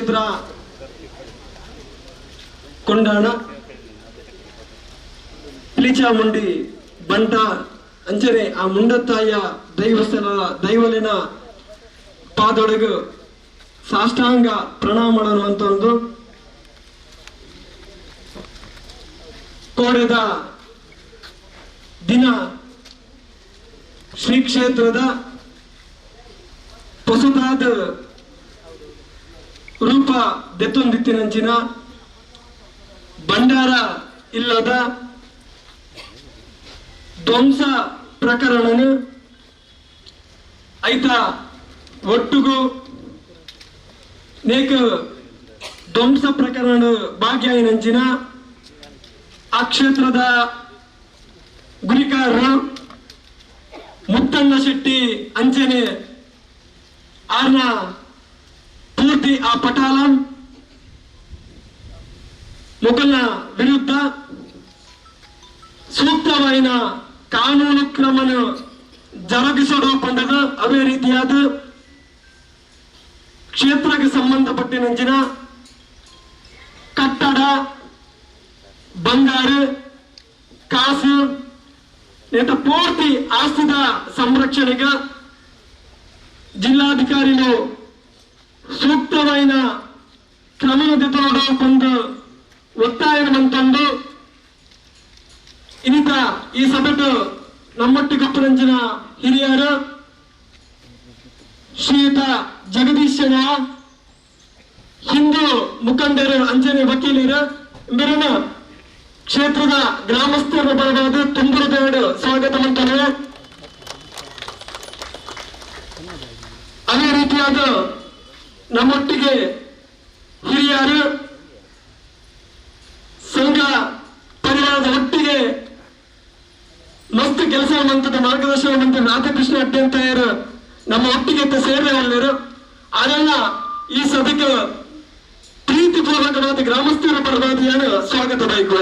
ಕ್ಷೇತ್ರ ಕೊಂಡಾಣ ಪಿಲಿಚಾಮುಂಡಿ ಬಂಟ ಅಂಚನೆ ಆ ಮುಂಡತ್ತಾಯ ದೈವಸ್ಥಳ ದೈವಲಿನ ಪಾದೊಳಗು ಸಾಷ್ಟಾಂಗ ಪ್ರಣಾಮ ಅಂತ ಒಂದು ಕೋಡೆದ ದಿನ ಶ್ರೀ ಕ್ಷೇತ್ರದ ಹೊಸದಾದ ರೂಪ ದೆತ್ತೊಂದಿತ್ತಿನಂಚಿನ ಭಂಡಾರ ಇಲ್ಲದ ಧ್ವಂಸ ಪ್ರಕರಣನು ಐತ ಒಟ್ಟುಗು ನೇಕ ಧ್ವಂಸ ಪ್ರಕರಣ ಭಾಗ್ಯಾಯಿನಂಚಿನ ಆ ಕ್ಷೇತ್ರದ ಗುರಿಕಾರರು ಮುತ್ತಣ್ಣ ಶೆಟ್ಟಿ ಅಂಚನೆ ಆರ್ನ ಪೂರ್ತಿ ಆ ಪಟಾಲಂ ಮೊಘಲ್ನ ವಿರುದ್ಧ ಸೂಕ್ತವಾದ ಕಾನೂನು ಕ್ರಮನ ಜರುಗಿಸಲು ಪಂಡದ ಅವೇ ರೀತಿಯಾದ ಕ್ಷೇತ್ರಕ್ಕೆ ಸಂಬಂಧಪಟ್ಟಿನಂಚಿನ ಕಟ್ಟಡ ಬಂಗಾರ ಕಾಸು ಪೂರ್ತಿ ಆಸ್ತಿದ ಸಂರಕ್ಷಣೆಗೆ ಜಿಲ್ಲಾಧಿಕಾರಿಗಳು ಸೂಕ್ತವಾದ ಕ್ರಮದ ಬಂದು ಒತ್ತಾಯವಂತಂದು ಇನ್ನಿತ ಈ ಸಭೆಗೆ ನಮ್ಮೊಟ್ಟಿಗೊಪ್ಪರಂಚಿನ ಹಿರಿಯರು ಶ್ರೀಯುತ ಜಗದೀಶನ ಹಿಂದೂ ಮುಖಂಡರು ಅಂಚನೆ ವಕೀಲರು ಇವರನ್ನ ಕ್ಷೇತ್ರದ ಗ್ರಾಮಸ್ಥರ ಬರಬಹುದು ತುಂಬುರದೇಡು ಸ್ವಾಗತ ಮಾಡ್ತಾರೆ. ಅದೇ ರೀತಿಯಾದ ನಮ್ಮೊಟ್ಟಿಗೆ ಹಿರಿಯರು ಸಂಘ ಪರಿವಾರದ ಒಟ್ಟಿಗೆ ಮಸ್ತ್ ಕೆಲಸ ಮಂತದ ಮಾರ್ಗದರ್ಶನ ಮಂತ್ರಿ ರಾಧಾಕೃಷ್ಣ ಅಡ್ಡಂತಾಯರು ನಮ್ಮ ಒಟ್ಟಿಗೆ ಸೇರಿದವರು ಅದೆಲ್ಲ ಈ ಸಭೆಗೆ ಪ್ರೀತಿಪೂರ್ವಕವಾದ ಗ್ರಾಮಸ್ಥರ ಪರವಾದಿಯನ್ನು ಸ್ವಾಗತ ಬೇಕು.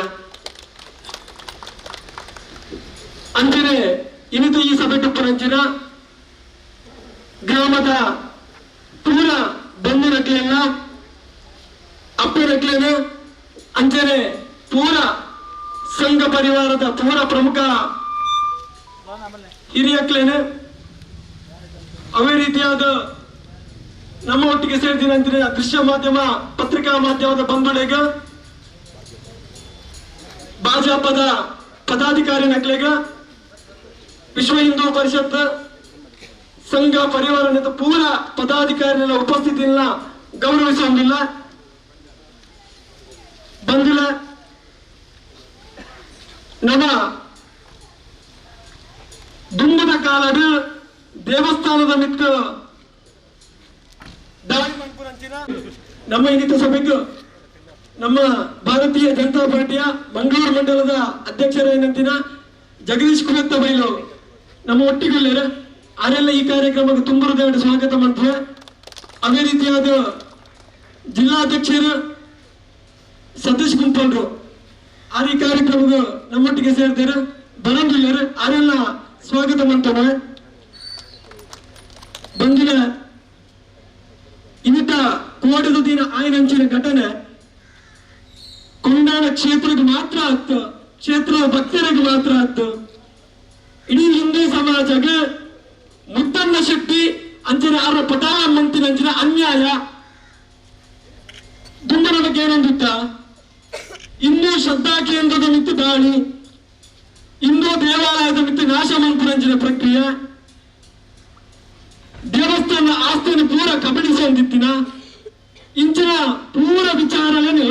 ಅಂಜನೆ ಇನ್ನಿತ ಈ ಸಭೆಗೆ ಪರಂಚಿನ ಗ್ರಾಮದ ಪೂರ ಬಂಧುರಕ್ಲೆಲ್ಲ ಅಪ್ಪರಕ್ಲೇನ ಅಂಜನೆ ಪೂರ ಸಂಘ ಪರಿವಾರದ ಪೂರ ಪ್ರಮುಖ ಹಿರಿಯಕ್ಲೇನೆ ಅವೇ ರೀತಿಯಾದ ನಮ್ಮ ಒಟ್ಟಿಗೆ ಸೇರಿದಿನ ಅಂದ್ರೆ ದೃಶ್ಯ ಮಾಧ್ಯಮ ಪತ್ರಿಕಾ ಮಾಧ್ಯಮದ ಬಂಧುಳಿಗ ಭಾಜಪದ ಪದಾಧಿಕಾರಿ ನಕ್ಲೆಗ ವಿಶ್ವ ಹಿಂದೂ ಪರಿಷತ್ ಸಂಘ ಪರಿವಾರ ಪೂರ ಪದಾಧಿಕಾರಿಗಳ ಉಪಸ್ಥಿತಿಯನ್ನ ಗೌರವಿಸುವುದಿಲ್ಲ ಬಂದಿಲ್ಲ. ನಮ್ಮ ದುಂಬದ ಕಾಲದ ದೇವಸ್ಥಾನದ ಮಿಕ್ಕ ನಮ್ಮ ಇನ್ನಿತ ಸಭೆಗೂ ನಮ್ಮ ಭಾರತೀಯ ಜನತಾ ಪಾರ್ಟಿಯ ಮಂಗಳೂರು ಮಂಡಲದ ಅಧ್ಯಕ್ಷರೇನಂತಿನ ಜಗದೀಶ್ ಕುಲತ್ತ ಬೈಲು ನಮ್ಮ ಒಟ್ಟಿಗೆಲ್ಲರ ಅವರೆಲ್ಲ ಈ ಕಾರ್ಯಕ್ರಮಕ್ಕೆ ತುಂಬುರದೇವರ ಸ್ವಾಗತ ಮಾಡ್ತಾರೆ. ಅದೇ ರೀತಿಯಾದ ಜಿಲ್ಲಾಧ್ಯಕ್ಷರು ಸತೀಶ್ ಗುಂಪಲ್ರು ಆ ಈ ಕಾರ್ಯಕ್ರಮಕ್ಕೆ ನಮ್ಮೊಟ್ಟಿಗೆ ಸೇರ್ತಾರೆ ಬರಂಗಿಲ್ಲರು ಅವರೆಲ್ಲ ಸ್ವಾಗತ ಮಾಡ್ತಾರೆ. ಬಂದಿನ ಇನ್ನಿತ ಕೋಟದ ದಿನ ಆಯ್ನಂಚಿನ ಘಟನೆ ಕೊಂಡಾಣ ಕ್ಷೇತ್ರಕ್ಕೆ ಮಾತ್ರ ಆಯ್ತು, ಕ್ಷೇತ್ರದ ಭಕ್ತರಿಗೆ ಮಾತ್ರ ಆಯ್ತು. ಇಡೀ ಹಿಂದೂ ಸಮಾಜಕ್ಕೆ ಮುತ್ತಣ್ಣ ಶೆಟ್ಟಿ ಅಂಚಿನ ಅವರ ಪಟಾಲ ಮಂತಿನ ಅಂಚಿನ ಅನ್ಯಾಯ ದುಂಬನ ಬಗ್ಗೆ ಏನೊಂದಿತ್ತ ಹಿಂದೂ ಶ್ರದ್ಧಾ ಕೇಂದ್ರದ ಮಿತ್ತು ದಾಳಿ, ಹಿಂದೂ ದೇವಾಲಯದ ಮಿತ್ತು ನಾಶ ಮಂತ್ರಂಚಿನ ಪ್ರಕ್ರಿಯೆ, ದೇವಸ್ಥಾನ ಆಸ್ತಿಯನ್ನು ಪೂರ ಕಬಳಿಸುವಂತಿತ್ತಿನ ಇಂಚಿನ ಪೂರ ವಿಚಾರಗಳನ್ನು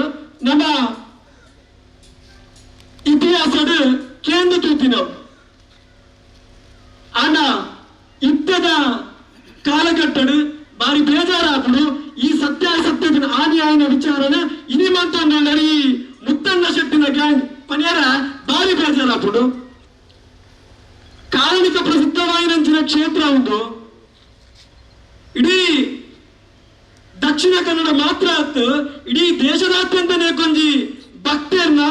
ನಮ್ಮ ಇತಿಹಾಸದ ಕೇಂದ್ರ ತೂತಿನ ಆಂಡ ಇತ್ತದ ಕಾಲಘಟ್ಟಡು ಬಾರಿ ಬೇಜಾರಾಪಡು ಈ ಸತ್ಯಾಸತ್ಯದ ಆನ್ಯಾಯನ ವಿಚಾರನ ಇನಿ ಮಾತೊಂದು ಈ ಮುತ್ತಣ್ಣ ಶೆಟ್ಟಿನ ಗ್ಯಾಂಗ್ ಪನ್ಯಾರ ಬಾರಿ ಬೇಜಾರಾಪಡು. ಕಾರಣಿಕ ಪ್ರಸಿದ್ಧವಾಯಿನಂಚಿನ ಕ್ಷೇತ್ರ ಒಂದು ಇಡೀ ದಕ್ಷಿಣ ಕನ್ನಡ ಮಾತ್ರ ಆಯ್ತು, ಇಡೀ ದೇಶದಾದ್ಯಂತ ಕೊಂಜಿ ಭಕ್ತರನ್ನ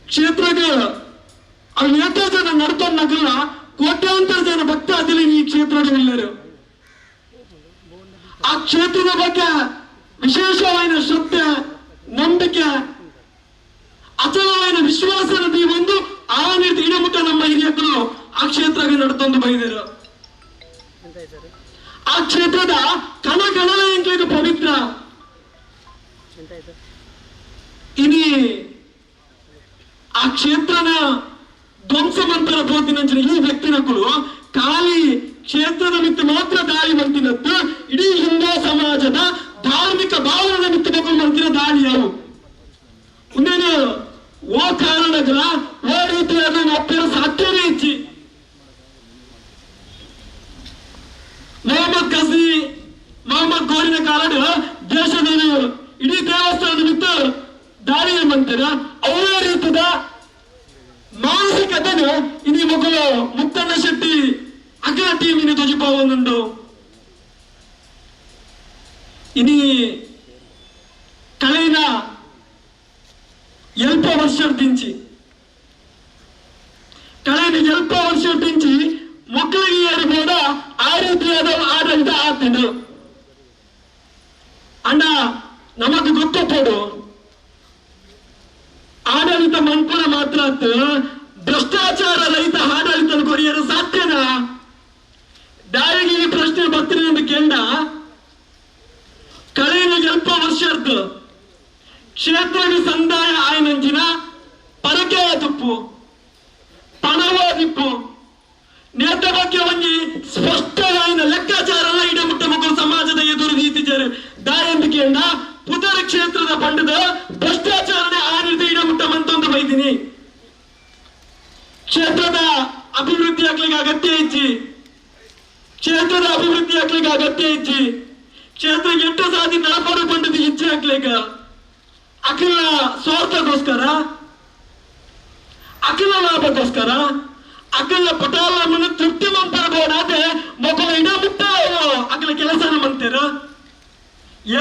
ಕ್ಷೇತ್ರಕ್ಕೆ ಅವ್ರು ಎಷ್ಟೋ ಜನ ನಡ್ಕೊಂಡಾಗಲ್ಲ ಕೋಟ್ಯಾಂತರ ಜನ ಭಕ್ತ ಅದಿಲ್ಲ ಈ ಕ್ಷೇತ್ರದ ಎಲ್ಲರೂ. ಆ ಕ್ಷೇತ್ರದ ಬಗ್ಗೆ ವಿಶೇಷವಾದ ಶ್ರದ್ಧೆ, ನಂಬಿಕೆ, ಅಚಲವಾದ ವಿಶ್ವಾಸದ ಒಂದು ಆ ರೀತಿ ಇಡಮುಟ್ಟ ನಮ್ಮ ಹಿರಿಯರು ಆ ಕ್ಷೇತ್ರಕ್ಕೆ ನಡ್ತೊಂದು ಬೈದರು. ಆ ಕ್ಷೇತ್ರದ ಕಣಗಳ ಎಂಕ್ಲಿಗೆ ಪವಿತ್ರ ಇನಿ ಆ ಕ್ಷೇತ್ರನ ಧ್ವಂಸ ಮಂತರ ಬೋಧಿನಂಚಿನ ಈ ವ್ಯಕ್ತಿನಗಳು ಖಾಲಿ ಕ್ಷೇತ್ರದ ಮಿತ್ತ ಮಾತ್ರ ದಾಳಿ ಮಂತಿನದ್ದು ಇಡೀ ಹಿಂದೂ ಸಮಾಜದ ಧಾರ್ಮಿಕ ಭಾವನೆ ಮಿತ್ತಬೇಕು ಮಂತಿನ ದಾಳಿಯವು ಇನ್ನೇನು ಓ ಕಾರಣಗಳ ಓ ರೀತಿಯಾದ ಒಪ್ಪಿನ ಸಾಧ್ಯನೇ ಇಚ್ಚಿ ಮೊಹಮ್ಮದ್ ಗಜ್ನಿ ಮೊಹಮ್ಮದ್ ಗೋರಿನ ಕಾರಣ ದೇಶದ ಇಡೀ ದೇವಸ್ಥಾನದ ಬಿಟ್ಟು ದಾಳಿಯ ಮಂತರ ಅವರೇ ರೀತಿಯ ಮಾನಸಿಕತೆನು ಇನಿ ಮಗಳು ಮುತ್ತಣ್ಣ ಶೆಟ್ಟಿ ಅಗ್ರ ಟೀಮಿನ ಧ್ವಜಭಾವನುಂಡು ಇನಿ ಕಳೆದ ಎಲ್ಪ ವರ್ಷದಿಂಚಿ ಮಕ್ಕಳಿಗೆ ಏರ್ಬೋದ ಆ ರೀತಿಯಾದ ಆಡಳಿತ ಆಗ್ತಿದ್ದು ಅಣ್ಣ ನಮಗ್ ಗೊತ್ತಪ್ಪೋಡು ಆಡಳಿತ ಮಂಕುಳ ಮಾತ್ರ ಭ್ರಷ್ಟಾಚಾರ ರಹಿತ ಆಡಳಿತ ಕೊರಿಯರು ಸಾಧ್ಯನಾ ದಾರಿಗೆ ಈ ಪ್ರಶ್ನೆ ಬರ್ತೀನಿ ಎಂದು ಕೇಂದ್ರ ಕಳೆದ ಎಲ್ಪ ವರ್ಷದ ಕ್ಷೇತ್ರಕ್ಕೆ ಸಂದಾಯ ಆಯ್ನಂಚಿನ ಪರಕೆಯ ತುಪ್ಪು ಪಣವಾದಿಪ್ಪು ನೇತ ಬಗ್ಗೆ ಒಂದು ಸ್ಪಷ್ಟವಾದ ಲೆಕ್ಕಾಚಾರ ಇಡಮುಟ್ಟ ಮಕ್ಕಳು ಸಮಾಜದ ಎದುರು ನೀತಿದ್ದಾರೆ ದಾಯಂಬಿಕೆಯನ್ನ ಪುದರ ಕ್ಷೇತ್ರದ ಪಂಡದ ಭ್ರಷ್ಟಾಚಾರನೇ ಆ ರೀತಿ ಇಡಮುಟ್ಟ ಮಂತೊಂದು ಬೈತೀನಿ ಕ್ಷೇತ್ರದ ಅಭಿವೃದ್ಧಿ ಆಗ್ಲಿಕ್ಕೆ ಅಗತ್ಯ ಇಚ್ಚಿ ಕ್ಷೇತ್ರ 8 ಸಾರಿ ನಾಲ್ಕು ಪಂಡದ ಇಚ್ಛೆ ಆಗ್ಲಿಕ್ಕೆ ಅಖಿಲ ಸ್ವಾರ್ಥಗೋಸ್ಕರ ಅಖಿಲ ಲಾಭಕ್ಕೋಸ್ಕರ ಅಖಿಲ ಪಟಾಲವನ್ನು ತೃಪ್ತಿ ಮಂಪರಬಹುದಾದ್ರೆ ಮಕ್ಕಳ ಇಡಮುಟ್ಟ ಅಖಿಲ ಕೆಲಸನ ಮಂತೀರ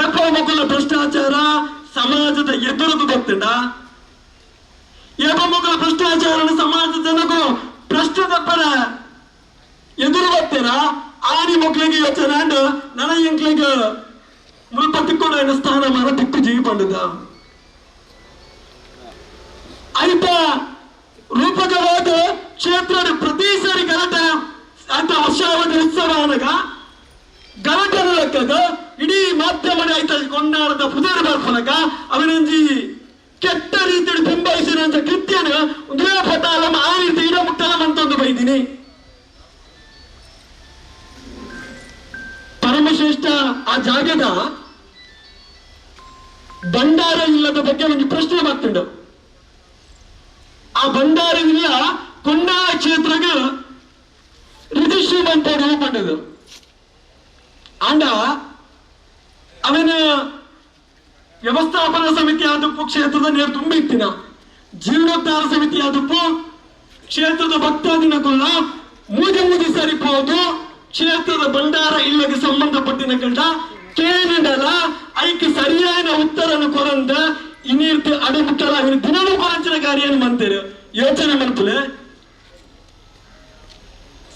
ಏಪ ಮಕ್ಕಳ ಭ್ರಷ್ಟಾಚಾರ ಸಮಾಜದ ಎದುರು ಗೊತ್ತಿಡ ಏಪ ಮಕ್ಕಳ ಭ್ರಷ್ಟಾಚಾರ ಸಮಾಜದ ಜನಗೂ ಭ್ರಷ್ಟದ ಪರ ಎದುರು ಗೊತ್ತೀರ ಆನಿ ಮಕ್ಕಳಿಗೆ ಯೋಚನೆ ನನ್ನ ಎಂಕ್ಳಿಗೆ ಮುಲ್ಪ ತಿಕ್ಕೊಂಡು ಸ್ಥಾನಮಾನ ತಿಕ್ಕು ಜೀವಿ ಪಂಡದ ಐತ ರೂಪಕವಾದ ಕ್ಷೇತ್ರದ ಪ್ರತಿ ಸಾರಿ ಗಲಾಟ ಅಂತ ವರ್ಷಾವಧಿ ಉತ್ಸವ ಅನ್ನಗ ಗಲಾಟದ ಲೆಕ್ಕದ ಇಡೀ ಮಾಧ್ಯಮ ಆಯ್ತ ಕೊಂಡಾಡದ ಪುದರ್ ಬರ್ಫಲಕ ಅವನಂಜಿ ಕೆಟ್ಟ ರೀತಿಯಲ್ಲಿ ಬಿಂಬಿಸಿದಂತ ಕೃತ್ಯನ ಒಂದೇ ಪಟಾಲಮ್ಮ ಆ ರೀತಿ ಇಡ ಮುಟ್ಟಲಂ ಅಂತ ಒಂದು ಬೈದಿನಿ ಪರಮಶ್ರೇಷ್ಠ ಆ ಜಾಗದ ಭಂಡಾರ ಇಲ್ಲದ ಬಗ್ಗೆ ಒಂದು ಪ್ರಶ್ನೆ ಮಾಡ್ತಿಂಡು ಆ ಭಂಡಾರವಿಲ್ಲ ಕೊಂಡಾ ಕ್ಷೇತ್ರಗ ರಿಜಿಸ್ಟ್ರಿ ಪಂಡದು ಆಂಡ ಅವನ ವ್ಯವಸ್ಥಾಪನಾ ಸಮಿತಿ ಆದಪ್ಪು ಕ್ಷೇತ್ರದ ನೀರು ತುಂಬಿತ್ತಿನ ಜೀರ್ಣೋದ್ಧಾರ ಸಮಿತಿ ಆದಪ್ಪು ಕ್ಷೇತ್ರದ ಭಕ್ತಾದಿನ ಕೊಲ್ಲ ಮೂದಿ ಸರಿಪೋದು ಕ್ಷೇತ್ರದ ಭಂಡಾರ ಇಲ್ಲಗೆ ಸಂಬಂಧಪಟ್ಟಿನ ಕಂಡ ಕೇಳಿದಲ್ಲ ಐಕ್ಕೆ ಸರಿಯಾದ ಉತ್ತರನು ಕೊರಂದ ಇನ್ನೀರ್ತಿ ಅಡುಮುಟ್ಟಲ ಅವನು ದಿನವೂ ಕೊರಂಚಿನ ಕಾರ್ಯವನ್ನು ಮಂತೀರು ಯೋಚನೆ ಮಾಡ್ತಲೆ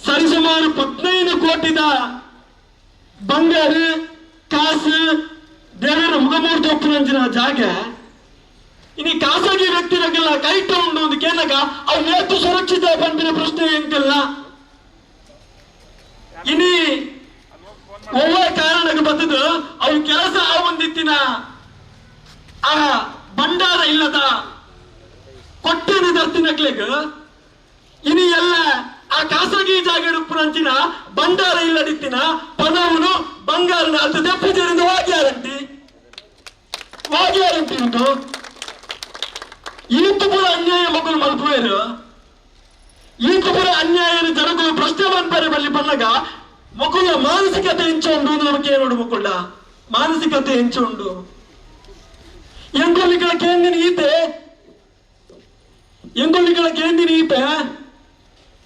ಸರಿಸುಮಾರು 15 ಕೋಟಿದ ಬಂಗಾರ ಕಾಸು ದೇವರ ಮುಖಮೂರ್ತಿ ಒಪ್ಪುನಂಚಿನ ಜಾಗ ಇನ್ನು ಖಾಸಗಿ ವ್ಯಕ್ತಿಗಳಿಗೆಲ್ಲ ಕೈಟ ಉಂಡು ಒಂದು ಕೇಳಾಗ ಅವ್ರು ಎಷ್ಟು ಸುರಕ್ಷಿತ ಬಂದಿನ ಪ್ರಶ್ನೆ ಎಂಕಲ್ಲ ಇನಿ ಒಳ್ಳೆ ಕಾರಣಕ್ಕೆ ಬಂದದ್ದು ಅವ್ರ ಕೆಲಸ ಆ ಒಂದಿತ್ತಿನ ಆ ಭಂಡಾರ ಇಲ್ಲದ ಕೊಟ್ಟಿನ ದರ್ತಿನಗ್ಲಿಗ ಇನಿ ಎಲ್ಲ ಆ ಖಾಸಗಿ ಜಾಗ ಪುರಂಚಿನ ಭಂಡಾರ ಇಲ್ಲದಿತ್ತಿನ ಪಣವನ್ನು ಬಂಗಾರನ ಅದು ದೆಪ್ಪುಜರಿಂದ ವಾಗಿ ಗ್ಯಾರಂಟಿ ಉಂಟು ಈತು ಪುರ ಅನ್ಯಾಯ ಮಕ್ಕಳು ಮಲ್ಪುವೇರು ಈತು ಪುರ ಅನ್ಯಾಯ ಜನಗಳು ಪ್ರಶ್ನೆ ಬಂದರೆ ಬಲ್ಲಿ ಬಂದಾಗ ಮಕ್ಕಳ ಮಾನಸಿಕತೆ ಹೆಂಚು ಉಂಡು ನಮಗೆ ನೋಡು ಮಕ್ಕಳ ಮಾನಸಿಕತೆ ಹೆಂಚು ಉಂಡು ಎಂಗೊಳ್ಳಿಗಳ ಕೇಂದಿನ ಈತೆ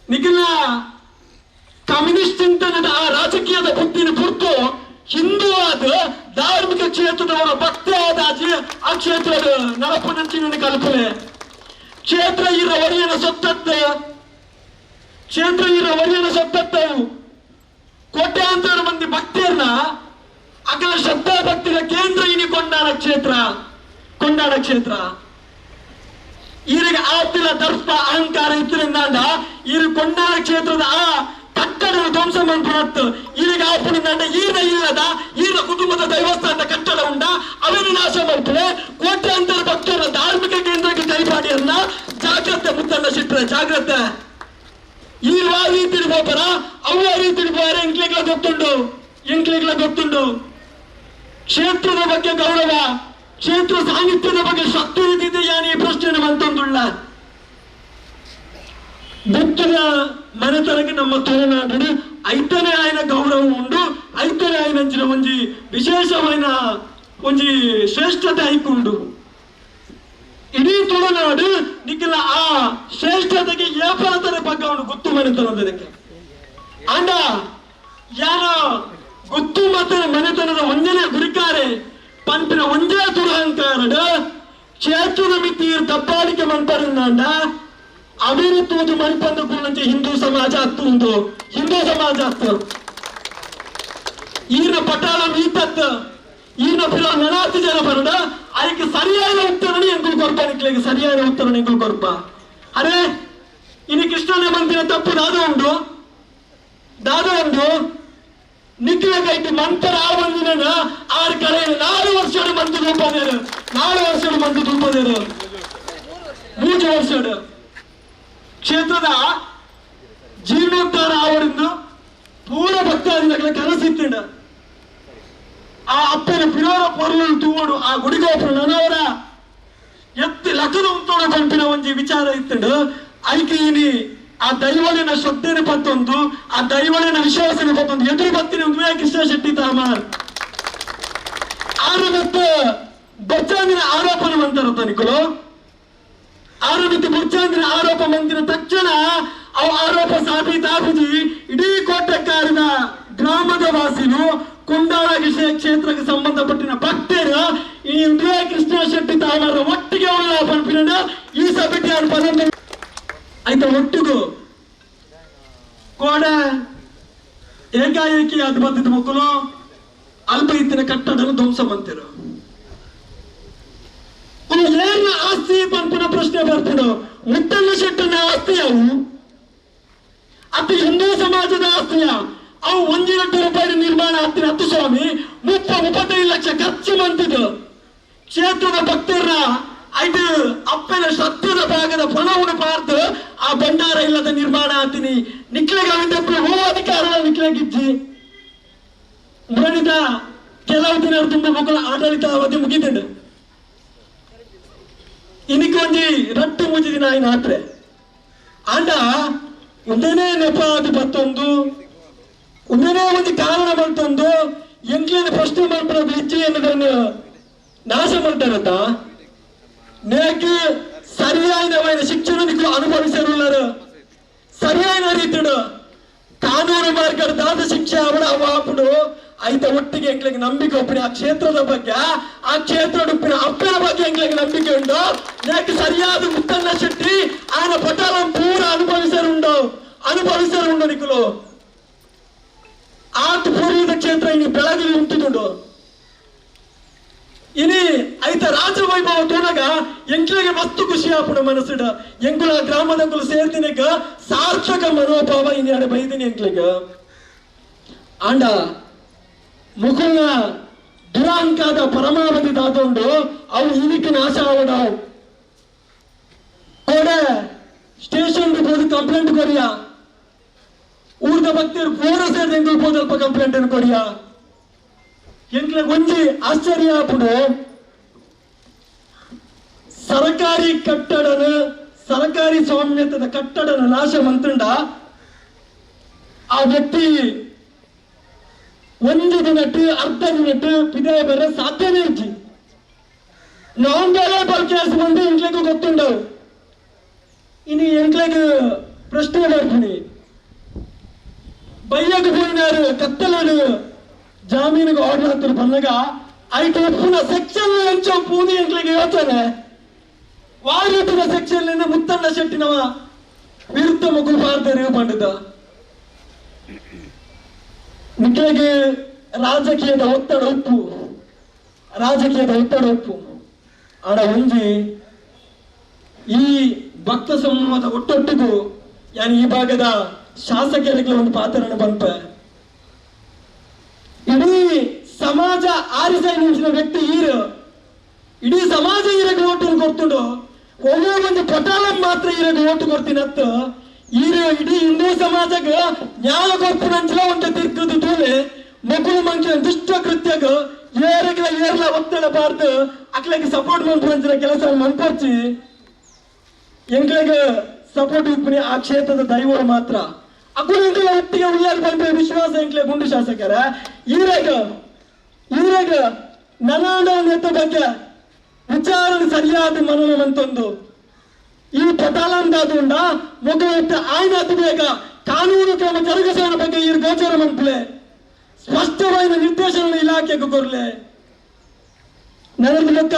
ನಿಖಿಲ ಕಮ್ಯುನಿಸ್ಟ್ ಚಿಂತನದ ಆ ರಾಜಕೀಯದ ಬುದ್ಧಿನ ಕುರಿತು ಹಿಂದೂ ಆದ ಧಾರ್ಮಿಕ ಕ್ಷೇತ್ರದವರ ಭಕ್ತಿ ಆದ ಆ ಕ್ಷೇತ್ರದ ನರಪನಂಚಿನ ಕಲ್ಪನೆ ಕ್ಷೇತ್ರ ಇರೋ ಒರಿಯನ ಸೊತ್ತತ್ತವು ಕೋಟ್ಯಾಂತರ ಮಂದಿ ಭಕ್ತಿಯನ್ನ ಅಕಲ ಶ್ರದ್ಧಾ ಭಕ್ತಿಯ ಕೇಂದ್ರ ಇನಿ ಕೊಂಡಾಡ ಕ್ಷೇತ್ರ ಇರಿಗೆ ಆತಿಲ ದರ್ಪ ಅಹಂಕಾರ ಇತ್ತರಿಂದ ಇರು ಕೊಂಡಾಡ ಕ್ಷೇತ್ರದ ಆ ಕಟ್ಟಡ ಧ್ವಂಸ ಮಾಡ್ಬಿಡತ್ತು ಇರಿಗೆ ಆಪಣಿಂದ ಇಲ್ಲದ ಈರ ಕುಟುಂಬದ ದೈವಸ್ಥಾನದ ಕಟ್ಟಡ ಉಂಡ ಅವನು ನಾಶ ಮಾಡ್ತಾರೆ ಕೋಟ್ಯಾಂತರ ಭಕ್ತರ ಧಾರ್ಮಿಕ ಕೇಂದ್ರಕ್ಕೆ ಕೈಪಾಡಿಯನ್ನ ಜಾಗ್ರತೆ ಮುತ್ತನ್ನ ಸಿಟ್ರೆ ಜಾಗ್ರತೆ ಈ ರೀತಿ ಹೋಗ್ಬಾರ ಅವ ರೀತಿ ಹೋಗ್ಯಾರ ಎಂಕ್ಲಿಗ್ಲ ಗೊತ್ತುಂಡು ಕ್ಷೇತ್ರದ ಬಗ್ಗೆ ಗೌರವ ಕ್ಷೇತ್ರ ಸಾಹಿತ್ಯದ ಬಗ್ಗೆ ಶಕ್ತಿ ರೀತಿದೆಯಾ ಈ ಪ್ರಶ್ನೆ ಬಂತೊಂದುಳ್ಳ ಬುದ್ಧನ ಮನೆತನಕ್ಕೆ ನಮ್ಮ ತುಳುನಾಡು ಐತನೇ ಆಯ್ನ ಗೌರವ ಉಂಡು ಐತನೇ ಆಯ್ನಂಚಿನ ಒಂಜಿ ವಿಶೇಷమైన ಒಂಜಿ ಶ್ರೇಷ್ಠತೆ ಐಕುಂಡು ಇಡೀ ತುಳುನಾಡು ನಿಖಿಲ ಆ ಶ್ರೇಷ್ಠತೆಗೆ ಏಪರತನ ಬಗ್ಗೆ ಅವನು ಗುತ್ತು ಮನೆತನದಕ್ಕೆ ಅಂಡ ಯಾರ ಗುತ್ತು ಮನೆತನದ ಒಂದನೇ ಗುರಿಕಾರೆ ಪಂಪಿನ ಒಂದೇ ದುರಹಂಕಾರಡ ಕ್ಷೇತ್ರದ ಮಿತಿ ದಬ್ಬಾಳಿಕೆ ಮಂತಾರಂದ ಅವಿರುತ್ತುವುದು ಮಣಿಪಂದು ಕುರಿನಂತೆ ಹಿಂದೂ ಸಮಾಜ ಹತ್ತು ಈನ ಪಟಾಳ ಮೀತತ್ತು ಈನ ಫಿಲ ನನಾತಿ ಜನ ಬರಡ ಅದಕ್ಕೆ ಸರಿಯಾದ ಉತ್ತರನೇ ಎಂಗುಳು ಕೊರ್ಪ ನಿಕ್ಲಿಗೆ ಸರಿಯಾದ ಉತ್ತರನೇ ಎಂಗುಳು ಕೊರ್ಪ ಅರೆ ಇನ್ನು ಕೃಷ್ಣನ ಮಂದಿರ ತಪ್ಪು ದಾದ ಒಂದು ನಿಕ್ಲಗೈತಿ ಮಂತರ ಆ ಬಂದಿನ ಆರು ಕಡೆ 4 ವರ್ಷ ಮಂದಿ ರೂಪದೇರು 4 ವರ್ಷ ಮಂದಿ ರೂಪದೇರು 3 ವರ್ಷ ಕ್ಷೇತ್ರದ ಜೀರ್ಣೋದ್ಧಾರ ಆವರಿಂದ ಪೂರ ಭಕ್ತಾದಿಗಳ ಕನಸಿತ್ತಿಂಡ ಆ ಅಪ್ಪನ ಪಿರೋರ ಪೊರ್ಲು ತೂವಡು ಆ ಗುಡಿಗೋಪುರ ನನವರ ಎತ್ತಿ ಲಕ್ಕದ ಉಂಟೋಡ ಪಂಪಿನ ಒಂಜಿ ವಿಚಾರ ಇತ್ತಂಡು ಐಕೆ ಇನಿ ಆ ದೈವಳಿನ ಶ್ರದ್ಧೆನ ಪತ್ತೊಂದು ಆ ದೈವಳಿನ ವಿಶ್ವಾಸನ ಪತ್ತೊಂದು ಎದುರು ಬತ್ತಿನ ಒಂದು ಕೃಷ್ಣ ಶೆಟ್ಟಿ ತಾಮಾರ್ ಆರೋಗ್ಯ ಬಚ್ಚಾಂದಿನ ಆರೋಪನ ಮಂತಾರ ತನಿಕಲು ಆರೋಗ್ಯ ಬಚ್ಚಾಂದಿನ ಆರೋಪ ಮಂದಿರ ತಕ್ಷಣ ಅವು ಆರೋಪ ಸಾಬೀತಾಗುದಿ ಇಡೀ ಕೋಟೆಕಾರದ ಗ್ರಾಮದ ವಾಸಿನು ಕೊಂಡಾಳ ಕ್ಷೇತ್ರಕ್ಕೆ ಸಂಬಂಧಪಟ್ಟಿನ ಭಕ್ತರು ಈ ಉದಯ ಕೃಷ್ಣ ಶೆಟ್ಟಿ ತಾವರ ಒಟ್ಟಿಗೆ ಉಳ್ಳ ಪಂಪಿನ ಈ ಸಭೆಗೆ ಅವ್ರ ಪದ ಆಯ್ತಾ ಒಟ್ಟಿಗೂ ಕೋಡ ಏಕಾಏಕಿ ಅದು ಬಂದಿದ್ದ ಮಕ್ಕಳು ಅಲ್ಪ ಇತ್ತಿನ ಕಟ್ಟಡ ಧ್ವಂಸ ಮಂತಿರು ಏನ ಆಸ್ತಿ ಪಂಪಿನ ಪ್ರಶ್ನೆ ಬರ್ತಿಡು ಮುತ್ತಣ್ಣ ಶೆಟ್ಟನ ಆಸ್ತಿ ಅವು ಅದು ಹಿಂದೂ ಸಮಾಜದ ಆಸ್ತಿಯ ಅವು 1 ಲಕ್ಷ ರೂಪಾಯಿ ನಿರ್ಮಾಣ ಆಗ್ತಿನ 10 ಸ್ವಾಮಿ 35 ಲಕ್ಷ ಖರ್ಚು ಮಂತಿದ್ದು ಕ್ಷೇತ್ರದ ಭಕ್ತರ ಐದು ಅಪ್ಪನ ಸತ್ಯದ ಭಾಗದ ಪಣವನ್ನು ಪಾರ್ದು ಆ ಭಂಡಾರ ಇಲ್ಲದ ನಿರ್ಮಾಣ ಆಗ್ತೀನಿ ನಿಕ್ಲೆಗೆ ಹೂ ಅಧಿಕಾರ ನಿಕ್ಲೆಗಿಜ್ಜಿ ಮುರಣಿದ ಕೆಲವು ದಿನ ತುಂಬ ಮಕ್ಕಳ ಆಡಳಿತ ಅವಧಿ ಮುಗಿದಂಡು ಇನ್ನಿಕ್ಕೆ ಒಂಜಿ ರಟ್ಟು ಮುಗಿದಿನ ಆಯ್ನ ಆತ್ರೆ ಆಂಡ ಒಂದೇನೇ ನೆಪ ಅದು ಬರ್ತೊಂದು ಒಂದೇನೇ ಒಂದು ಕಾರಣ ಬರ್ತೊಂದು ಎಂಕ್ಲೇನ ಪ್ರಶ್ನೆ ಮಾಡ್ಬಿಡೋದು ಇಚ್ಛೆ ಅನ್ನೋದನ್ನು ನಾಶ ಮಾಡ್ತಾರಂತ నేకి సరియైన శిక్షణకు అనుభవించరున్నారు సరియైన రీతిలో ಕಾನೂನು ಮಾರ್ಗದ ದಾದ ಶಿಕ್ಷೆ ಅವಳ ಅವಾಪುಡು ಐತ ಒಟ್ಟಿಗೆ ಎಂಗ್ಲಿಗೆ ನಂಬಿಕೆ ಒಪ್ಪಿನ ಆ ಕ್ಷೇತ್ರದ ಬಗ್ಗೆ ಆ ಕ್ಷೇತ್ರದ ಉಪ್ಪಿನ ಅಪ್ಪನ ಬಗ್ಗೆ ಎಂಗ್ಲಿಗೆ ನಂಬಿಕೆ ಉಂಟು ಯಾಕೆ ಸರಿಯಾದ ಮುತ್ತಣ್ಣ ಶೆಟ್ಟಿ ಆನ ಪಟಾಲಂ ಪೂರ ಅನುಭವಿಸರುಂಡು ನಿಕ್ಕಲು ಆತ ಪೂರ್ವದ ಕ್ಷೇತ್ರ ಇನ್ನು ಬೆಳಗಿಲಿ ಉಂಟುದುಂಡು ಇನಿ ಐತ ರಾಜವೈಭವ ತೋನಾಗ ಎಂಕ್ಲಿಗೆ ಮಸ್ತು ಖುಷಿ ಆಪುಣ ಮನಸ್ಸಿಡ ಎಂಕುಲ ಗ್ರಾಮದಂಕುಲು ಸೇರ್ತಿನಗ ಸಾರ್ಥಕ ಮನೋಭಾವ ಇನಿ ಬೈದಿನಿ ಎಂಕ್ಲಿಗೆ ಆಂಡ ಮುಕುಲ್ನ ದುರಾಂಕಾದ ಪರಮಾವಧಿ ದಾದೊಂಡು ಅವು ಇನಿಕ್ಕೆ ನಾಶ ಆವಡವು ಕೋಡೆ ಸ್ಟೇಷನ್ ಹೋಗಿ ಕಂಪ್ಲೇಂಟ್ ಕೊರಿಯಾ ಊರ್ದ ಭಕ್ತರು ಪೂರ ಸೇರಿದ ಎಂಕುಲು ಹೋದಲ್ಪ ಕಂಪ್ಲೇಂಟ್ ಅನ್ನು ಕೊರಿಯಾ ಎಂಕ್ಲೆ ಒಂಜಿ ಆಶ್ಚರ್ಯ ಆಪುಡು ಸರಕಾರಿ ಕಟ್ಟಡನ ಸರಕಾರಿ ಸ್ವಾಮ್ಯತದ ಕಟ್ಟಡನ ನಾಶ ಮಂತುಂಡ ಆ ವ್ಯಕ್ತಿ 1 ದಿನಟ್ಟು ಅರ್ಧ ದಿನಟ್ಟು ಪಿದಾಯ ಬರ ಸಾಧ್ಯನೇ ಇಜ್ಜಿ ನಾಂಬೇಲೆ ಪರ್ಕೇಸ್ ಬಂದು ಎಂಕ್ಲೆಗೂ ಗೊತ್ತುಂಡವು ಇನಿ ಎಂಕ್ಲೆಗೂ ಪ್ರಶ್ನೆ ಮಾಡ್ತೀನಿ ಬಯ್ಯకు పోయినారు కత్తలను ಜಾಮೀನಿಗೆ ಆರ್ಡರ್ ಹಾಕ್ತಾರೆ ಬಂದಾಗ ಐದು ಪುನಃ ಸೆಕ್ಷನ್ ಎಂಚೋ ಪೂನಿ ಎಂಕ್ಲಿಗೆ ಹೇಳ್ತಾನೆ ವಾರಿನ ಸೆಕ್ಷನ್ ಮುತ್ತಣ್ಣ ಶೆಟ್ಟಿನವ ವಿರುದ್ಧ ಮಗು ಭಾರತ ಪಂಡಿತ ನಿಕ್ಲೆಗೆ ರಾಜಕೀಯದ ಒತ್ತಡ ಉಪ್ಪು ಆಡ ಒಂಜಿ ಈ ಭಕ್ತ ಸಮೂಹದ ಒಟ್ಟೊಟ್ಟಿಗೂ ಈ ಭಾಗದ ಶಾಸಕರಿಗೆ ಒಂದು ಪಾತ್ರನ ಬಂಪ ಇಡೀ ಸಮಾಜ ಆರಿಸೈ ನಿಂಚಿನ ವ್ಯಕ್ತಿ ಇಡೀ ಸಮಾಜ ಈರಗೆ ಓಟು ಕೊಡ್ತುಂಡು ಒಳ್ಳೆ ಒಂದು ಪಟಾಲಂ ಮಾತ್ರ ಈರಗೆ ಓಟು ಕೊಡ್ತೀನತ್ತ ಇಡೀ ಹಿಂದೂ ಸಮಾಜಕ್ಕೆ ನ್ಯಾಯ ಕೊಡ್ತೀನಂಚಲ ಒಂದು ತಿರ್ಕದು ತೂಲೆ ಮಕ್ಕಳು ಮಂಚ ದುಷ್ಟ ಕೃತ್ಯಗ ಏರ್ಲ ಒತ್ತಡ ಬಾರ್ದು ಅಕ್ಲೆಗೆ ಸಪೋರ್ಟ್ ಮಾಡ್ಕೊಂಡ್ರೆ ಕೆಲಸ ಮನ್ಪರ್ಚಿ ಎಂಕ್ಲೆಗೆ ಸಪೋರ್ಟ್ ಇಪ್ಪನಿ ಆ ಕ್ಷೇತ್ರದ ದೈವ ಮಾತ್ರ ಅಕ್ಕೂ ಎಂಕ್ಲ ಒಟ್ಟಿಗೆ ಉಳ್ಳಾರ ಬಂದ ವಿಶ್ವಾಸ ಎಂಕ್ಲೆ ಗುಂಡು ಶಾಸಕರ ಈರಾಗ ನನಾಡ ನೆತ್ತ ಬಗ್ಗೆ ವಿಚಾರಣೆ ಸರಿಯಾದ ಮನನವಂತೊಂದು ಈ ಪಟಾಲಂದಾದುಂಡ ಮೊಗಲಿಟ್ಟ ಆಯ್ನಾತು ಬೇಗ ಕಾನೂನು ಕ್ರಮ ಜರುಗಿಸೋಣ ಬಗ್ಗೆ ಈ ಗೋಚರ ಮಂತ್ಲೆ ಸ್ಪಷ್ಟವಾದ ನಿರ್ದೇಶನ ಇಲಾಖೆಗೆ ಕೊರ್ಲೆ ನನಗೆ ಲೆಕ್ಕ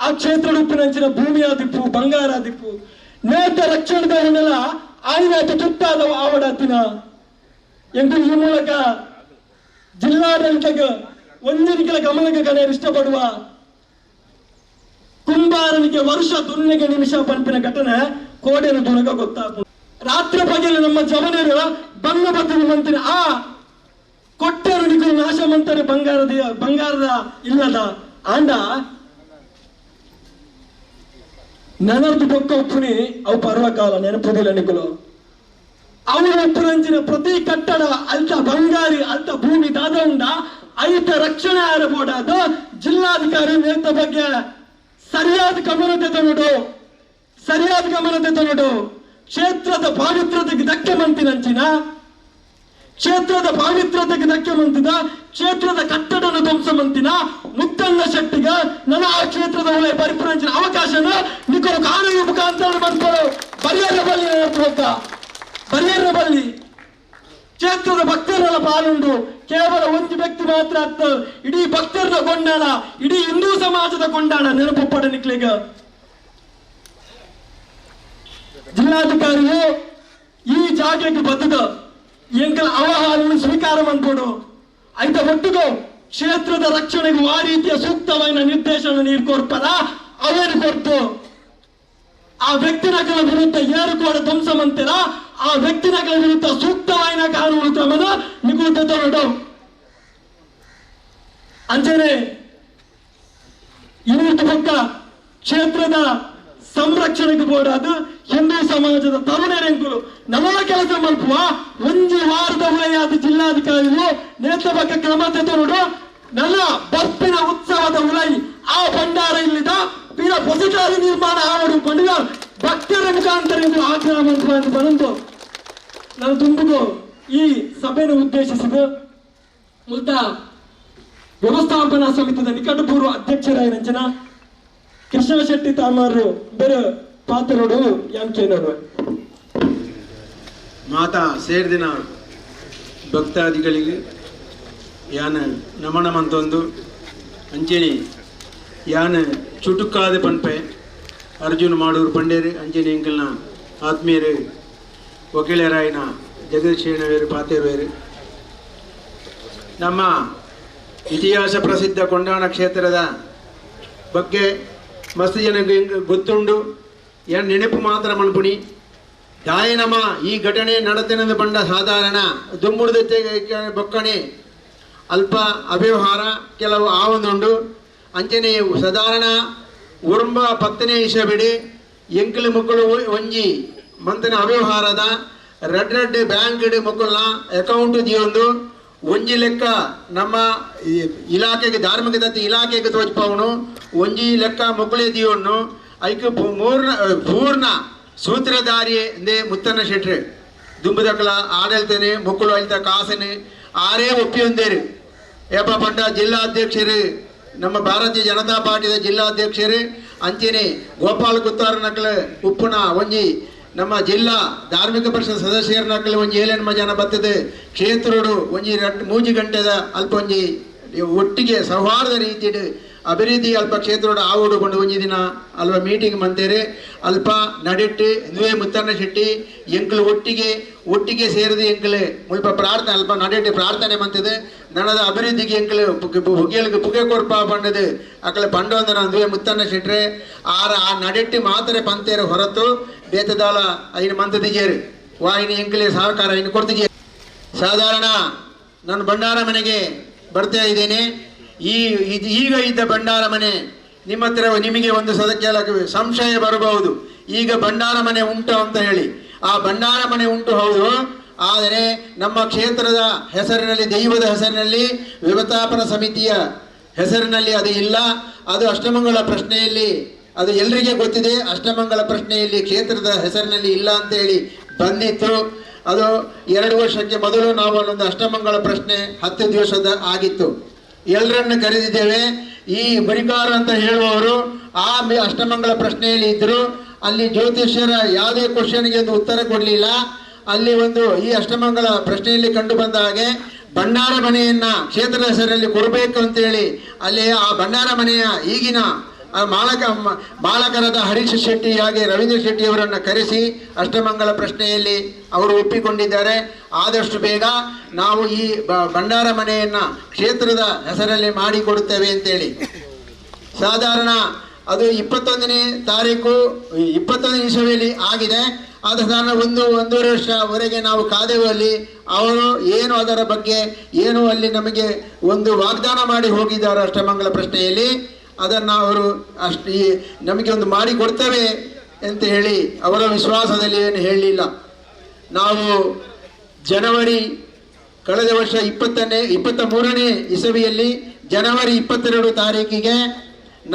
ಆ ಕ್ಷೇತ್ರ ಉಪ್ಪಿನಂಚಿನ ಭೂಮಿ ಆದಿಪ್ಪು ಬಂಗಾರ ಆದಿಪ್ಪು ನೇತ ರಕ್ಷಣೆಲ್ಲ ಆಯ್ನಾತು ತುತ್ತಾದ ಆವಡತ್ತಿನ ಎಂದು ಈ ಮೂಲಕ ಜಿಲ್ಲಾಡಳಿತಕ್ಕೆ ಒಂದಿನಿಗಳ ಗಮನಕ್ಕೆ ಕಳೆಯಲು ಇಷ್ಟಪಡುವ ಕುಂಬಾರನಿಗೆ ವರ್ಷ ದುನ್ನೆಗೆ ನಿಮಿಷ ಪಂಪಿನ ಘಟನೆ ಕೋಡೆನ ದುನಗ ಗೊತ್ತಾಗ್ತದೆ. ರಾತ್ರಿ ಪಗಲು ನಮ್ಮ ಜವನರು ಬಂಗಭದ್ರ ಮಂತ್ರಿ ಆ ಕೊಟ್ಟರು ನಿಖಲು ನಾಶ ಮಂತ್ರಿ ಬಂಗಾರದ ಇಲ್ಲದ ಆಂಡ ನನರ್ದು ಬೊಕ್ಕ ಉಪ್ಪುನಿ ಅವು ಪರ್ವಕಾಲ ನೆನಪುದಿಲ್ಲ ನಿಖಲು ಅವರ ಉಪ್ಪುನಂಚಿನ ಪ್ರತಿ ಕಟ್ಟಡ ಅಲ್ತ ಬಂಗಾರಿ ಅಲ್ತ ಭೂಮಿ ದಾದ ಉಂಡ ಐತ ರಕ್ಷಣೆ ಆರಬೋಡಾದ ಜಿಲ್ಲಾಧಿಕಾರಿ ನೇತ ಬಗ್ಗೆ ಸರಿಯಾದ ಗಮನತೆ ನೋಡು ಕ್ಷೇತ್ರದ ಪಾವಿತ್ರತೆಗೆ ಧಕ್ಕೆ ಮಂತಿನಂಚಿನ ಕ್ಷೇತ್ರದ ಕಟ್ಟಡನ ಧ್ವಂಸ ಮಂತಿನ ಮುತ್ತಣ್ಣ ಶೆಟ್ಟಿಗ ನನ್ನ ಆ ಕ್ಷೇತ್ರದ ಒಳ್ಳೆ ಪರಿಪೂರ್ಣಂಚಿನ ಅವಕಾಶನ ನಿಖಲು ಕಾನೂನು ಮುಖಾಂತರ ಬಂದ್ಕೊಳ್ಳು ಬರಿಯರ ಬಲ್ಲಿ ಕ್ಷೇತ್ರದ ಭಕ್ತರೆಲ್ಲ ಪಾಲುಂಡು ಕೇವಲ ಒಂದು ವ್ಯಕ್ತಿ ಮಾತ್ರ ಅತ್ತ ಇಡೀ ಭಕ್ತರದ ಕೊಂಡಾಣ ಇಡೀ ಹಿಂದೂ ಸಮಾಜದ ಕೊಂಡಾಣ ನೆನಪು ಪಡ ನಿಕ್ಲಿಗ ಜಿಲ್ಲಾಧಿಕಾರಿಯು ಈ ಜಾಗಕ್ಕೆ ಬದ್ದದ ಎಂಕಲ ಅವಹಾರವನ್ನು ಸ್ವೀಕಾರ ಮಾಡ್ಕೊಡು ಐತ ಒಟ್ಟಿಗೂ ಕ್ಷೇತ್ರದ ರಕ್ಷಣೆಗೆ ಆ ರೀತಿಯ ಸೂಕ್ತವಾದ ನಿರ್ದೇಶನ ನೀರು ಕೊಡ್ತಾರ ಅವೇನು ಕೊಡ್ತು ಆ ವ್ಯಕ್ತಿಗಳ ವಿರುದ್ಧ ಏರು ಕೂಡ ಧ್ವಂಸ ಮಂತೀರ ಆ ವ್ಯಕ್ತಿಗಳ ವಿರುದ್ಧ ಸೂಕ್ತವಾದ ಕಾನೂನು ಕ್ರಮದ ನಿಗೂಢ ನೋಡು ಅಂಚನೆ ಇವತ್ತು ಪಕ್ಕ ಕ್ಷೇತ್ರದ ಸಂರಕ್ಷಣೆಗೆ ಬೋಡಾದು ಹಿಂದೂ ಸಮಾಜದ ತರುಣರೆಂಕುಲು ನಮ್ಮ ಕೆಲಸ ಮಲ್ಪುವ ಒಂದು ವಾರದ ಉಳೆಯಾದ ಜಿಲ್ಲಾಧಿಕಾರಿಗಳು ನೇತ ಬಗ್ಗೆ ಕ್ರಮ ತೆಗೆದು ನನ್ನ ಬರ್ಪಿನ ಉತ್ಸವದ ಉಲೈ ಆ ಭಂಡಾರ ಇಲ್ಲಿದ ಪೀರ ಹೊಸದಾರಿ ನಿರ್ಮಾಣ ಆವಡು ಪಡೆದ ಭಕ್ತರ ಮುಖಾಂತರ ಎಂದು ಆಗ್ರಹ ಮಂತ್ರಿ ಅಂತ ಬಂದು ನಾನು ತುಂಬುದು ಈ ಸಭೆಯನ್ನು ಉದ್ದೇಶಿಸಿದ ಮೂಲತಃ ವ್ಯವಸ್ಥಾಪನಾ ಸಮಿತಿಯ ನಿಕಟಪೂರ್ವ ಅಧ್ಯಕ್ಷರಾಗಿನ ಕೃಷ್ಣ ಶೆಟ್ಟಿ ತಾಮಾರು ಬೇರೆ ಪಾತ್ರರು ಯಾಂಕೇನರು ಮಾತಾ ಸೇರಿದಿನ ಭಕ್ತಾದಿಗಳಿಗೆ ಯಾನ ನಮನ ಮಂತೊಂದು ಅಂಚೆನಿ ಯಾನ ಚುಟುಕಾದ ಪನ್ಪೆ ಅರ್ಜುನ್ ಮಾಡೂರು ಪಂಡೇರು ಅಂಜನಿ ಎಂಕಲ್ನ ಆತ್ಮೀಯರು ವಕೀಲರಾಯನ ಜಗದೀಶೇಣವೇರು ಪಾತೇರುವೇರು ನಮ್ಮ ಇತಿಹಾಸ ಪ್ರಸಿದ್ಧ ಕೊಂಡಾಣ ಕ್ಷೇತ್ರದ ಬಗ್ಗೆ ಮಸ್ತ್ ಜನಕ್ಕೆ ಗೊತ್ತುಂಡು ಏನು ನೆನಪು ಮಾತ್ರ ಮನ್ಪುಣಿ ದಾಯನಮ ಈ ಘಟನೆ ನಡತೆನೆಂದು ಬಂಡ ಸಾಧಾರಣ ದುಮ್ಮುಡ್ದತ್ತೆ ಬೊಕ್ಕಣೆ ಅಲ್ಪ ಅವ್ಯವಹಾರ ಕೆಲವು ಆವೊಂದುಂಡು ಅಂಚನೆ ಸಾಧಾರಣ ಉರುಂಬ 10ನೇ ಇಶ ಬಿಡಿ ಎಂಕಲು ಮಕ್ಕಳು ಒಂಜಿ ಮಂತನ ಅವ್ಯವಹಾರದ ರೆಡ್ ಬ್ಯಾಂಕ್ ಮಕ್ಕಳನ್ನ ಅಕೌಂಟ್ ದಿಯೊಂದು ಒಂಜಿ ಲೆಕ್ಕ ನಮ್ಮ ಇಲಾಖೆಗೆ ಧಾರ್ಮಿಕ ದತ್ತಿ ಇಲಾಖೆಗೆ ತೋಚ್ಪವನು ಒಂಜಿ ಲೆಕ್ಕ ಮಕ್ಕಳೇ ದಿಯೋನು ಐಕ್ ಪೂರ್ಣ ಸೂತ್ರಧಾರಿ ಎಂದೇ ಮುತ್ತಣ್ಣ ಶೆಟ್ರೆ ದುಂಬದಕ್ಕಲ ಆಡಳಿತನೆ ಮಕ್ಕಳು ಅಳಿತ ಕಾಸನೆ ಆರೇ ಒಪ್ಪಿಯೊಂದೇರು ಏಪ ಪಂಡ ಜಿಲ್ಲಾಧ್ಯಕ್ಷರು ನಮ್ಮ ಭಾರತೀಯ ಜನತಾ ಪಾರ್ಟಿಯ ಜಿಲ್ಲಾಧ್ಯಕ್ಷರು ಅಂಚೆನೆ ಗೋಪಾಲ್ ಗುತ್ತಾರ ನಕಲ ಉಪ್ಪುನ ಒಂಜಿ ನಮ್ಮ ಜಿಲ್ಲಾ ಧಾರ್ಮಿಕ ಪರಿಷತ್ ಸದಸ್ಯರ ನಕಲು ಒಂಜಿ ಏಳೆನ್ಮ ಜನ ಬರ್ತದೆ ಕ್ಷೇತ್ರಡು ಒಂಜಿ 3 ಗಂಟೆದ ಅಲ್ಪ ಒಂಜಿ ಒಟ್ಟಿಗೆ ಸೌಹಾರ್ದ ರೀತಿಯ ಅಭಿವೃದ್ಧಿ ಅಲ್ಪ ಕ್ಷೇತ್ರಡು ಆವಡು ಕೊಂಡು ಒಂಜಿ ದಿನ ಅಲ್ವ ಮೀಟಿಂಗ್ ಮಂತೇರೆ ಅಲ್ಪ ನಡಿಟ್ಟು ಇಂದುವೆ ಮುತ್ತಣ್ಣ ಶೆಟ್ಟಿ ಎಂಕಲು ಒಟ್ಟಿಗೆ ಒಟ್ಟಿಗೆ ಸೇರಿದ ಎಂಕಲೆ ಮುಲ್ಪ ಪ್ರಾರ್ಥನೆ ಅಲ್ಪ ನಡೆಯಟಿ ಪ್ರಾರ್ಥನೆ ಮಂತದೆ ನನದ ಅಭಿವೃದ್ಧಿಗೆ ಎಂಕಲೆ ಹುಗಿಯಲಿಗೆ ಪುಗೆ ಕೊರ್ಪ ಪಂಡದು ಅಕಲೆ ಪಂಡೊಂದು ನಂದುವೆ ಮುತ್ತನ್ನ ಶೆಟ್ರೆ ಆರ ಆ ನಡೆಟ್ಟಿ ಮಾತ್ರೆ ಪಂತೇರು ಹೊರತು ಬೇತದಾಲ ಐನು ಮಂತದಿಗೇರು ವಾಹಿನಿ ಎಂಕಲೆ ಸಹಕಾರ ಐನು ಕೊಡ್ತಿಗೆ ಸಾಧಾರಣ ನಾನು ಭಂಡಾರ ಮನೆಗೆ ಬರ್ತಾ ಇದ್ದೇನೆ. ಈಗ ಇದ್ದ ಭಂಡಾರ ಮನೆ ನಿಮ್ಮ ಹತ್ರ ನಿಮಗೆ ಒಂದು ಸಂಶಯ ಬರಬಹುದು, ಈಗ ಭಂಡಾರ ಮನೆ ಉಂಟು ಅಂತ ಹೇಳಿ. ಆ ಭಂಡಾರ ಮನೆ ಉಂಟು ಹೌದು, ಆದರೆ ನಮ್ಮ ಕ್ಷೇತ್ರದ ಹೆಸರಿನಲ್ಲಿ, ದೈವದ ಹೆಸರಿನಲ್ಲಿ, ವ್ಯವಸ್ಥಾಪನಾ ಸಮಿತಿಯ ಹೆಸರಿನಲ್ಲಿ ಅದು ಇಲ್ಲ. ಅದು ಅಷ್ಟಮಂಗಲ ಪ್ರಶ್ನೆಯಲ್ಲಿ, ಅದು ಎಲ್ಲರಿಗೆ ಗೊತ್ತಿದೆ, ಅಷ್ಟಮಂಗಲ ಪ್ರಶ್ನೆಯಲ್ಲಿ ಕ್ಷೇತ್ರದ ಹೆಸರಿನಲ್ಲಿ ಇಲ್ಲ ಅಂತ ಹೇಳಿ ಬಂದಿತ್ತು. ಅದು 2 ವರ್ಷಕ್ಕೆ ಮೊದಲು ನಾವು ಒಂದು ಅಷ್ಟಮಂಗಲ ಪ್ರಶ್ನೆ 10 ದಿವಸದ ಆಗಿತ್ತು. ಎಲ್ಲರನ್ನು ಕರೆದಿದ್ದೇವೆ. ಈ ಬರಿಕಾರ ಅಂತ ಹೇಳುವವರು ಆ ಅಷ್ಟಮಂಗಲ ಪ್ರಶ್ನೆಯಲ್ಲಿ ಇದ್ರು. ಅಲ್ಲಿ ಜ್ಯೋತಿಷ್ಯರ ಯಾವುದೇ ಕ್ವಶನ್ಗೆ ಒಂದು ಉತ್ತರ ಕೊಡಲಿಲ್ಲ. ಅಲ್ಲಿ ಈ ಅಷ್ಟಮಂಗಲ ಪ್ರಶ್ನೆಯಲ್ಲಿ ಕಂಡು ಬಂದ ಹಾಗೆ ಭಂಡಾರ ಮನೆಯನ್ನ ಕ್ಷೇತ್ರದ ಹೆಸರಲ್ಲಿ ಕೊಡಬೇಕು ಅಂತೇಳಿ ಅಲ್ಲಿ ಆ ಭಂಡಾರ ಮನೆಯ ಈಗಿನ ಮಾಲಕರಾದ ಹರೀಶ್ ಶೆಟ್ಟಿ ಹಾಗೆ ರವೀಂದ್ರ ಶೆಟ್ಟಿ ಅವರನ್ನು ಕರೆಸಿ ಅಷ್ಟಮಂಗಲ ಪ್ರಶ್ನೆಯಲ್ಲಿ ಅವರು ಒಪ್ಪಿಕೊಂಡಿದ್ದಾರೆ. ಆದಷ್ಟು ಬೇಗ ನಾವು ಈ ಭಂಡಾರ ಮನೆಯನ್ನ ಕ್ಷೇತ್ರದ ಹೆಸರಲ್ಲಿ ಮಾಡಿಕೊಡುತ್ತೇವೆ ಅಂತೇಳಿ. ಸಾಧಾರಣ ಅದು 21ನೇ ತಾರೀಕು 21 ಇಸವಿಯಲ್ಲಿ ಆಗಿದೆ. ಆದ ಕಾರಣ 1.5 ವರ್ಷವರೆಗೆ ನಾವು ಕಾದೆವಲ್ಲಿ ಅವರು ಏನು ಅದರ ಬಗ್ಗೆ ಏನು ಅಲ್ಲಿ ನಮಗೆ ಒಂದು ವಾಗ್ದಾನ ಮಾಡಿ ಹೋಗಿದ್ದಾರೆ ಅಷ್ಟಮಂಗಲ ಪ್ರಶ್ನೆಯಲ್ಲಿ. ಅದನ್ನು ಅವರು ನಮಗೆ ಒಂದು ಮಾಡಿ ಕೊಡ್ತೇವೆ ಅಂತ ಹೇಳಿ ಅವರ ವಿಶ್ವಾಸದಲ್ಲಿ ಏನು ಹೇಳಲಿಲ್ಲ. ನಾವು ಜನವರಿ ಕಳೆದ ವರ್ಷ 23ನೇ ಇಸವಿಯಲ್ಲಿ ಜನವರಿ 22 ತಾರೀಕಿಗೆ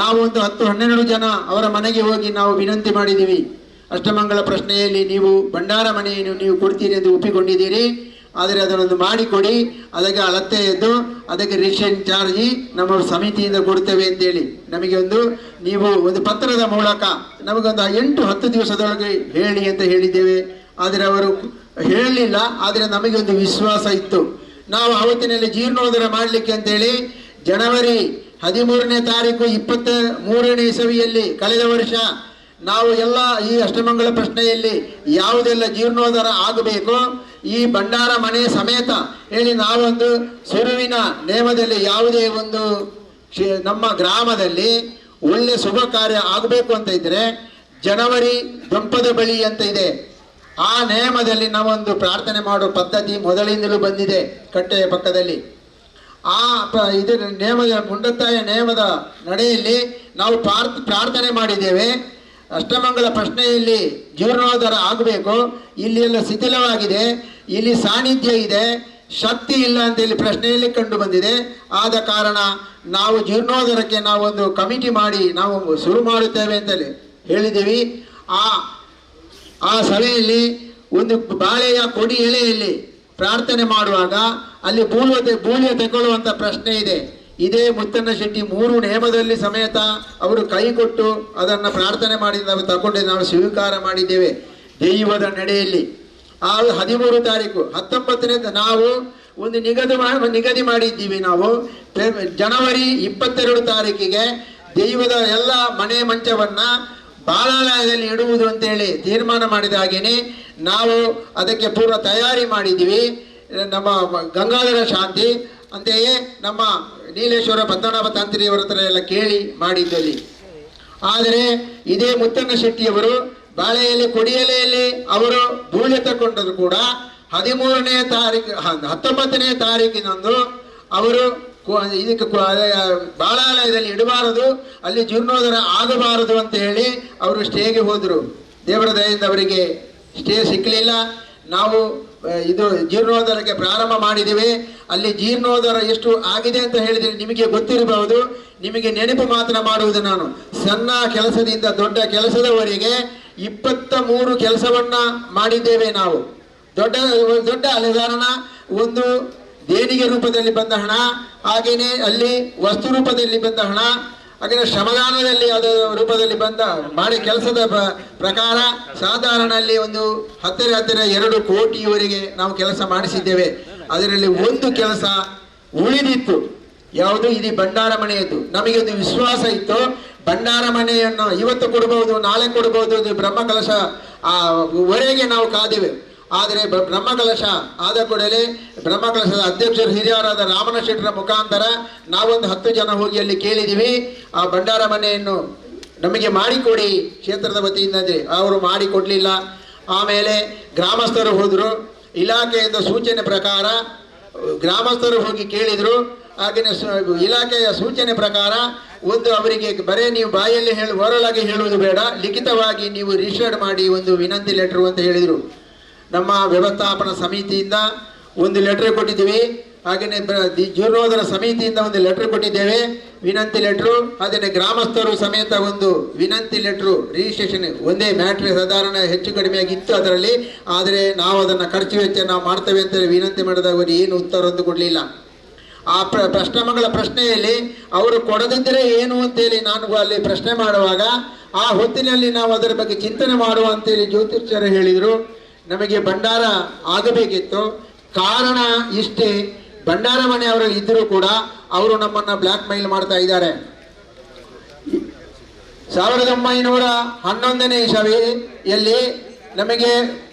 ನಾವು ಒಂದು 10-12 ಜನ ಅವರ ಮನೆಗೆ ಹೋಗಿ ನಾವು ವಿನಂತಿ ಮಾಡಿದ್ದೀವಿ. ಅಷ್ಟಮಂಗಲ ಪ್ರಶ್ನೆಯಲ್ಲಿ ನೀವು ಭಂಡಾರ ಮನೆಯನ್ನು ನೀವು ಕೊಡ್ತೀರಿ ಎಂದು ಒಪ್ಪಿಕೊಂಡಿದ್ದೀರಿ, ಆದರೆ ಅದನ್ನೊಂದು ಮಾಡಿಕೊಡಿ, ಅದಕ್ಕೆ ಅಳತೆ ಎದ್ದು ಅದಕ್ಕೆ ರಿಕ್ಷನ್ ಚಾರ್ಜಿ ನಮ್ಮ ಸಮಿತಿಯಿಂದ ಕೊಡ್ತೇವೆ ಅಂತೇಳಿ ನಮಗೆ ನೀವು ಒಂದು ಪತ್ರದ ಮೂಲಕ ನಮಗೊಂದು 8-10 ದಿವಸದೊಳಗೆ ಹೇಳಿ ಅಂತ ಹೇಳಿದ್ದೇವೆ. ಆದರೆ ಅವರು ಹೇಳಲಿಲ್ಲ. ಆದರೆ ನಮಗೆ ಒಂದು ವಿಶ್ವಾಸ ಇತ್ತು. ನಾವು ಆವತ್ತಿನಲ್ಲಿ ಜೀರ್ಣೋದ್ಧಾರ ಮಾಡಲಿಕ್ಕೆ ಅಂತೇಳಿ ಜನವರಿ 13ನೇ ತಾರೀಕು 23ನೇ ಇಸವಿಯಲ್ಲಿ ಕಳೆದ ವರ್ಷ ನಾವು ಎಲ್ಲ ಈ ಅಷ್ಟಮಂಗಲ ಪ್ರಶ್ನೆಯಲ್ಲಿ ಯಾವುದೆಲ್ಲ ಜೀರ್ಣೋದ್ಧಾರ ಆಗಬೇಕು ಈ ಭಂಡಾರ ಮನೆ ಸಮೇತ ಹೇಳಿ ನಾವೊಂದು ಸುರುವಿನ ನೇಮದಲ್ಲಿ ಯಾವುದೇ ಒಂದು ನಮ್ಮ ಗ್ರಾಮದಲ್ಲಿ ಒಳ್ಳೆ ಶುಭ ಕಾರ್ಯ ಆಗಬೇಕು ಅಂತ ಇದ್ರೆ ಜನವರಿ ದೊಂಪದ ಬಳಿ ಅಂತ ಇದೆ. ಆ ನೇಮದಲ್ಲಿ ನಾವೊಂದು ಪ್ರಾರ್ಥನೆ ಮಾಡೋ ಪದ್ಧತಿ ಮೊದಲಿಂದಲೂ ಬಂದಿದೆ ಕಟ್ಟೆಯ ಪಕ್ಕದಲ್ಲಿ. ಆ ಇದರ ನೇಮದ ಮುಂಡತ್ತಾಯ ನೇಮದ ನಡೆಯಲ್ಲಿ ನಾವು ಪ್ರಾರ್ಥನೆ ಮಾಡಿದ್ದೇವೆ. ಅಷ್ಟಮಂಗಲ ಪ್ರಶ್ನೆಯಲ್ಲಿ ಜೀರ್ಣೋದ್ಧಾರ ಆಗಬೇಕು, ಇಲ್ಲಿ ಎಲ್ಲ ಶಿಥಿಲವಾಗಿದೆ, ಇಲ್ಲಿ ಸಾನ್ನಿಧ್ಯ ಇದೆ, ಶಕ್ತಿ ಇಲ್ಲ ಅಂತೇಳಿ ಪ್ರಶ್ನೆಯಲ್ಲಿ ಕಂಡು ಬಂದಿದೆ. ಆದ ಕಾರಣ ನಾವು ಜೀರ್ಣೋದ್ಧಾರಕ್ಕೆ ನಾವೊಂದು ಕಮಿಟಿ ಮಾಡಿ ನಾವು ಶುರು ಮಾಡುತ್ತೇವೆ ಅಂತೇಳಿ ಹೇಳಿದ್ದೀವಿ. ಆ ಸಭೆಯಲ್ಲಿ ಒಂದು ಬಾಳೆಯ ಕೊಡಿ ಎಳೆಯಲ್ಲಿ ಪ್ರಾರ್ಥನೆ ಮಾಡುವಾಗ ಅಲ್ಲಿ ಬೂಳಿಯ ತಗೊಳ್ಳುವಂಥ ಪ್ರಶ್ನೆ ಇದೆ. ಇದೇ ಮುತ್ತಣ್ಣ ಶೆಟ್ಟಿ 3 ನೇಮದಲ್ಲಿ ಸಮೇತ ಅವರು ಕೈ ಕೊಟ್ಟು ಅದನ್ನು ಪ್ರಾರ್ಥನೆ ಮಾಡಿ ನಾವು ತಗೊಂಡು ನಾವು ಸ್ವೀಕಾರ ಮಾಡಿದ್ದೇವೆ ದೈವದ ನಡೆಯಲ್ಲಿ. ಆ 13 ತಾರೀಕು 19ನೇ ನಾವು ಒಂದು ನಿಗದಿ ಮಾಡಿದ್ದೀವಿ. ನಾವು ಜನವರಿ 22 ತಾರೀಕಿಗೆ ದೈವದ ಎಲ್ಲ ಮನೆ ಮಂಚವನ್ನ ಬಾಳಾಲಯದಲ್ಲಿ ಇಡುವುದು ಅಂತೇಳಿ ತೀರ್ಮಾನ ಮಾಡಿದ ಹಾಗೇನೆ ನಾವು ಅದಕ್ಕೆ ಪೂರ್ವ ತಯಾರಿ ಮಾಡಿದ್ದೀವಿ. ನಮ್ಮ ಗಂಗಾಧರ ಶಾಂತಿ ಅಂತೆಯೇ ನಮ್ಮ ನೀಲೇಶ್ವರ ಪದ್ಮನಾಭ ತಾಂತ್ರಿಯವರ ಹತ್ರ ಎಲ್ಲ ಕೇಳಿ ಮಾಡಿದ್ದಲ್ಲಿ. ಆದರೆ ಇದೇ ಮುತ್ತಣ್ಣ ಶೆಟ್ಟಿಯವರು ಬಾಳೆಯಲ್ಲಿ ಕೊಡಿಯಲೆಯಲ್ಲಿ ಅವರು ಧೂಳಿ ತಗೊಂಡರು ಕೂಡ 13ನೇ ತಾರೀಕು 19ನೇ ತಾರೀಕಿನಂದು ಅವರು ಇದಕ್ಕೆ ಬಾಳಾಲಯದಲ್ಲಿ ಇಡಬಾರದು, ಅಲ್ಲಿ ಜೀರ್ಣೋದ್ಧಾರ ಆಗಬಾರದು ಅಂತ ಹೇಳಿ ಅವರು ಸ್ಟೇಗೆ ಹೋದರು. ದೇವರ ದಯೆಯಿಂದ ಅವರಿಗೆ ಸ್ಟೇ ಸಿಕ್ಕಲಿಲ್ಲ. ನಾವು ಇದು ಜೀರ್ಣೋದ್ಧಾರಕ್ಕೆ ಪ್ರಾರಂಭ ಮಾಡಿದ್ದೇವೆ. ಅಲ್ಲಿ ಜೀರ್ಣೋದ್ಧಾರ ಎಷ್ಟು ಆಗಿದೆ ಅಂತ ಹೇಳಿದರೆ ನಿಮಗೆ ಗೊತ್ತಿರಬಹುದು. ನಿಮಗೆ ನೆನಪು ಮಾತ್ರ ಮಾಡುವುದು ನಾನು. ಸಣ್ಣ ಕೆಲಸದಿಂದ ದೊಡ್ಡ ಕೆಲಸದವರೆಗೆ 23 ಕೆಲಸವನ್ನ ಮಾಡಿದ್ದೇವೆ ನಾವು. ದೊಡ್ಡ ಅಲೆದಾರಣ ಒಂದು ದೇಣಿಗೆ ರೂಪದಲ್ಲಿ ಬಂದ ಹಣ, ಹಾಗೇನೆ ಅಲ್ಲಿ ವಸ್ತು ರೂಪದಲ್ಲಿ ಬಂದ ಹಣ, ಹಾಗೆ ಶ್ರಮದಾನದಲ್ಲಿ ಅದರ ರೂಪದಲ್ಲಿ ಬಂದ ಮಾಡಿ ಕೆಲಸದ ಪ್ರಕಾರ ಸಾಧಾರಣ ಅಲ್ಲಿ ಒಂದು ಹತ್ತಿರ 2 ಕೋಟಿಯವರೆಗೆ ನಾವು ಕೆಲಸ ಮಾಡಿಸಿದ್ದೇವೆ. ಅದರಲ್ಲಿ ಒಂದು ಕೆಲಸ ಉಳಿದಿತ್ತು. ಯಾವುದು? ಇದು ಭಂಡಾರ ಮನೆಯದ್ದು. ನಮಗೆ ಒಂದು ವಿಶ್ವಾಸ ಇತ್ತು, ಭಂಡಾರ ಮನೆಯನ್ನು ಇವತ್ತು ಕೊಡಬಹುದು, ನಾಳೆ ಕೊಡಬಹುದು, ಬ್ರಹ್ಮ ಕಲಶ ವರೆಗೆ ನಾವು ಕಾದಿವೆ. ಆದರೆ ಬ್ರಹ್ಮಕಲಶ ಆದ ಕೂಡಲೇ ಬ್ರಹ್ಮಕಲಶದ ಅಧ್ಯಕ್ಷರು ಹಿರಿಯರಾದ ರಾಮನ ಶೆಟ್ಟರ ಮುಖಾಂತರ ನಾವೊಂದು 10 ಜನ ಹೋಗಿ ಅಲ್ಲಿ ಕೇಳಿದ್ದೀವಿ, ಆ ಭಂಡಾರ ಮನೆಯನ್ನು ನಮಗೆ ಮಾಡಿಕೊಡಿ ಕ್ಷೇತ್ರದ ವತಿಯಿಂದ. ಅವರು ಮಾಡಿಕೊಡ್ಲಿಲ್ಲ. ಆಮೇಲೆ ಗ್ರಾಮಸ್ಥರು ಹೋದರು. ಇಲಾಖೆಯಿಂದ ಸೂಚನೆ ಪ್ರಕಾರ ಗ್ರಾಮಸ್ಥರು ಹೋಗಿ ಕೇಳಿದರು. ಹಾಗೆಯೇ ಇಲಾಖೆಯ ಸೂಚನೆ ಪ್ರಕಾರ ಒಂದು ಅವರಿಗೆ ಬರೇ ನೀವು ಬಾಯಲ್ಲಿ ಹೊರಳಾಗಿ ಹೇಳುವುದು ಬೇಡ, ಲಿಖಿತವಾಗಿ ನೀವು ರಿಜಿಸ್ಟರ್ಡ್ ಮಾಡಿ ಒಂದು ವಿನಂತಿ ಲೆಟ್ರು ಅಂತ ಹೇಳಿದರು. ನಮ್ಮ ವ್ಯವಸ್ಥಾಪನಾ ಸಮಿತಿಯಿಂದ ಒಂದು ಲೆಟ್ರ್ ಕೊಟ್ಟಿದ್ದೀವಿ. ಹಾಗೆಯೇ ಜೀರ್ಣೋದ್ಧಾರ ಸಮಿತಿಯಿಂದ ಒಂದು ಲೆಟ್ರ್ ಕೊಟ್ಟಿದ್ದೇವೆ, ವಿನಂತಿ ಲೆಟ್ರು. ಹಾಗೆಯೇ ಗ್ರಾಮಸ್ಥರು ಸಮೇತ ಒಂದು ವಿನಂತಿ ಲೆಟ್ರು ರಿಜಿಸ್ಟ್ರೇಷನ್ ಒಂದೇ ಮ್ಯಾಟ್ರಿ ಸಾಧಾರಣ ಹೆಚ್ಚು ಕಡಿಮೆಯಾಗಿತ್ತು ಅದರಲ್ಲಿ. ಆದರೆ ನಾವು ಅದನ್ನು ಖರ್ಚು ವೆಚ್ಚ ನಾವು ಮಾಡ್ತೇವೆ ಅಂತೇಳಿ ವಿನಂತಿ ಮಾಡಿದವರು ಏನು ಉತ್ತರ ಒಂದು ಕೊಡಲಿಲ್ಲ. ಆ ಪ್ರಶ್ನೆಗಳ ಪ್ರಶ್ನೆಯಲ್ಲಿ ಅವರು ಕೊಡದಿದ್ದರೆ ಏನು ಅಂತೇಳಿ ನಾನು ಅಲ್ಲಿ ಪ್ರಶ್ನೆ ಮಾಡುವಾಗ ಆ ಹೊತ್ತಿನಲ್ಲಿ ನಾವು ಅದರ ಬಗ್ಗೆ ಚಿಂತನೆ ಮಾಡುವ ಅಂತೇಳಿ ಜ್ಯೋತಿಷ್ಯರು ಹೇಳಿದರು. ನಮಗೆ ಭಂಡಾರ ಆಗಬೇಕಿತ್ತು. ಕಾರಣ ಇಷ್ಟೇ, ಭಂಡಾರ ಮನೆಯವರು ಇದ್ದರೂ ಕೂಡ ಅವರು ನಮ್ಮನ್ನು ಬ್ಲ್ಯಾಕ್ ಮೇಲ್ ಮಾಡ್ತಾ ಇದ್ದಾರೆ. 1911ನೇ ಇಸವಿಯಲ್ಲಿ ನಮಗೆ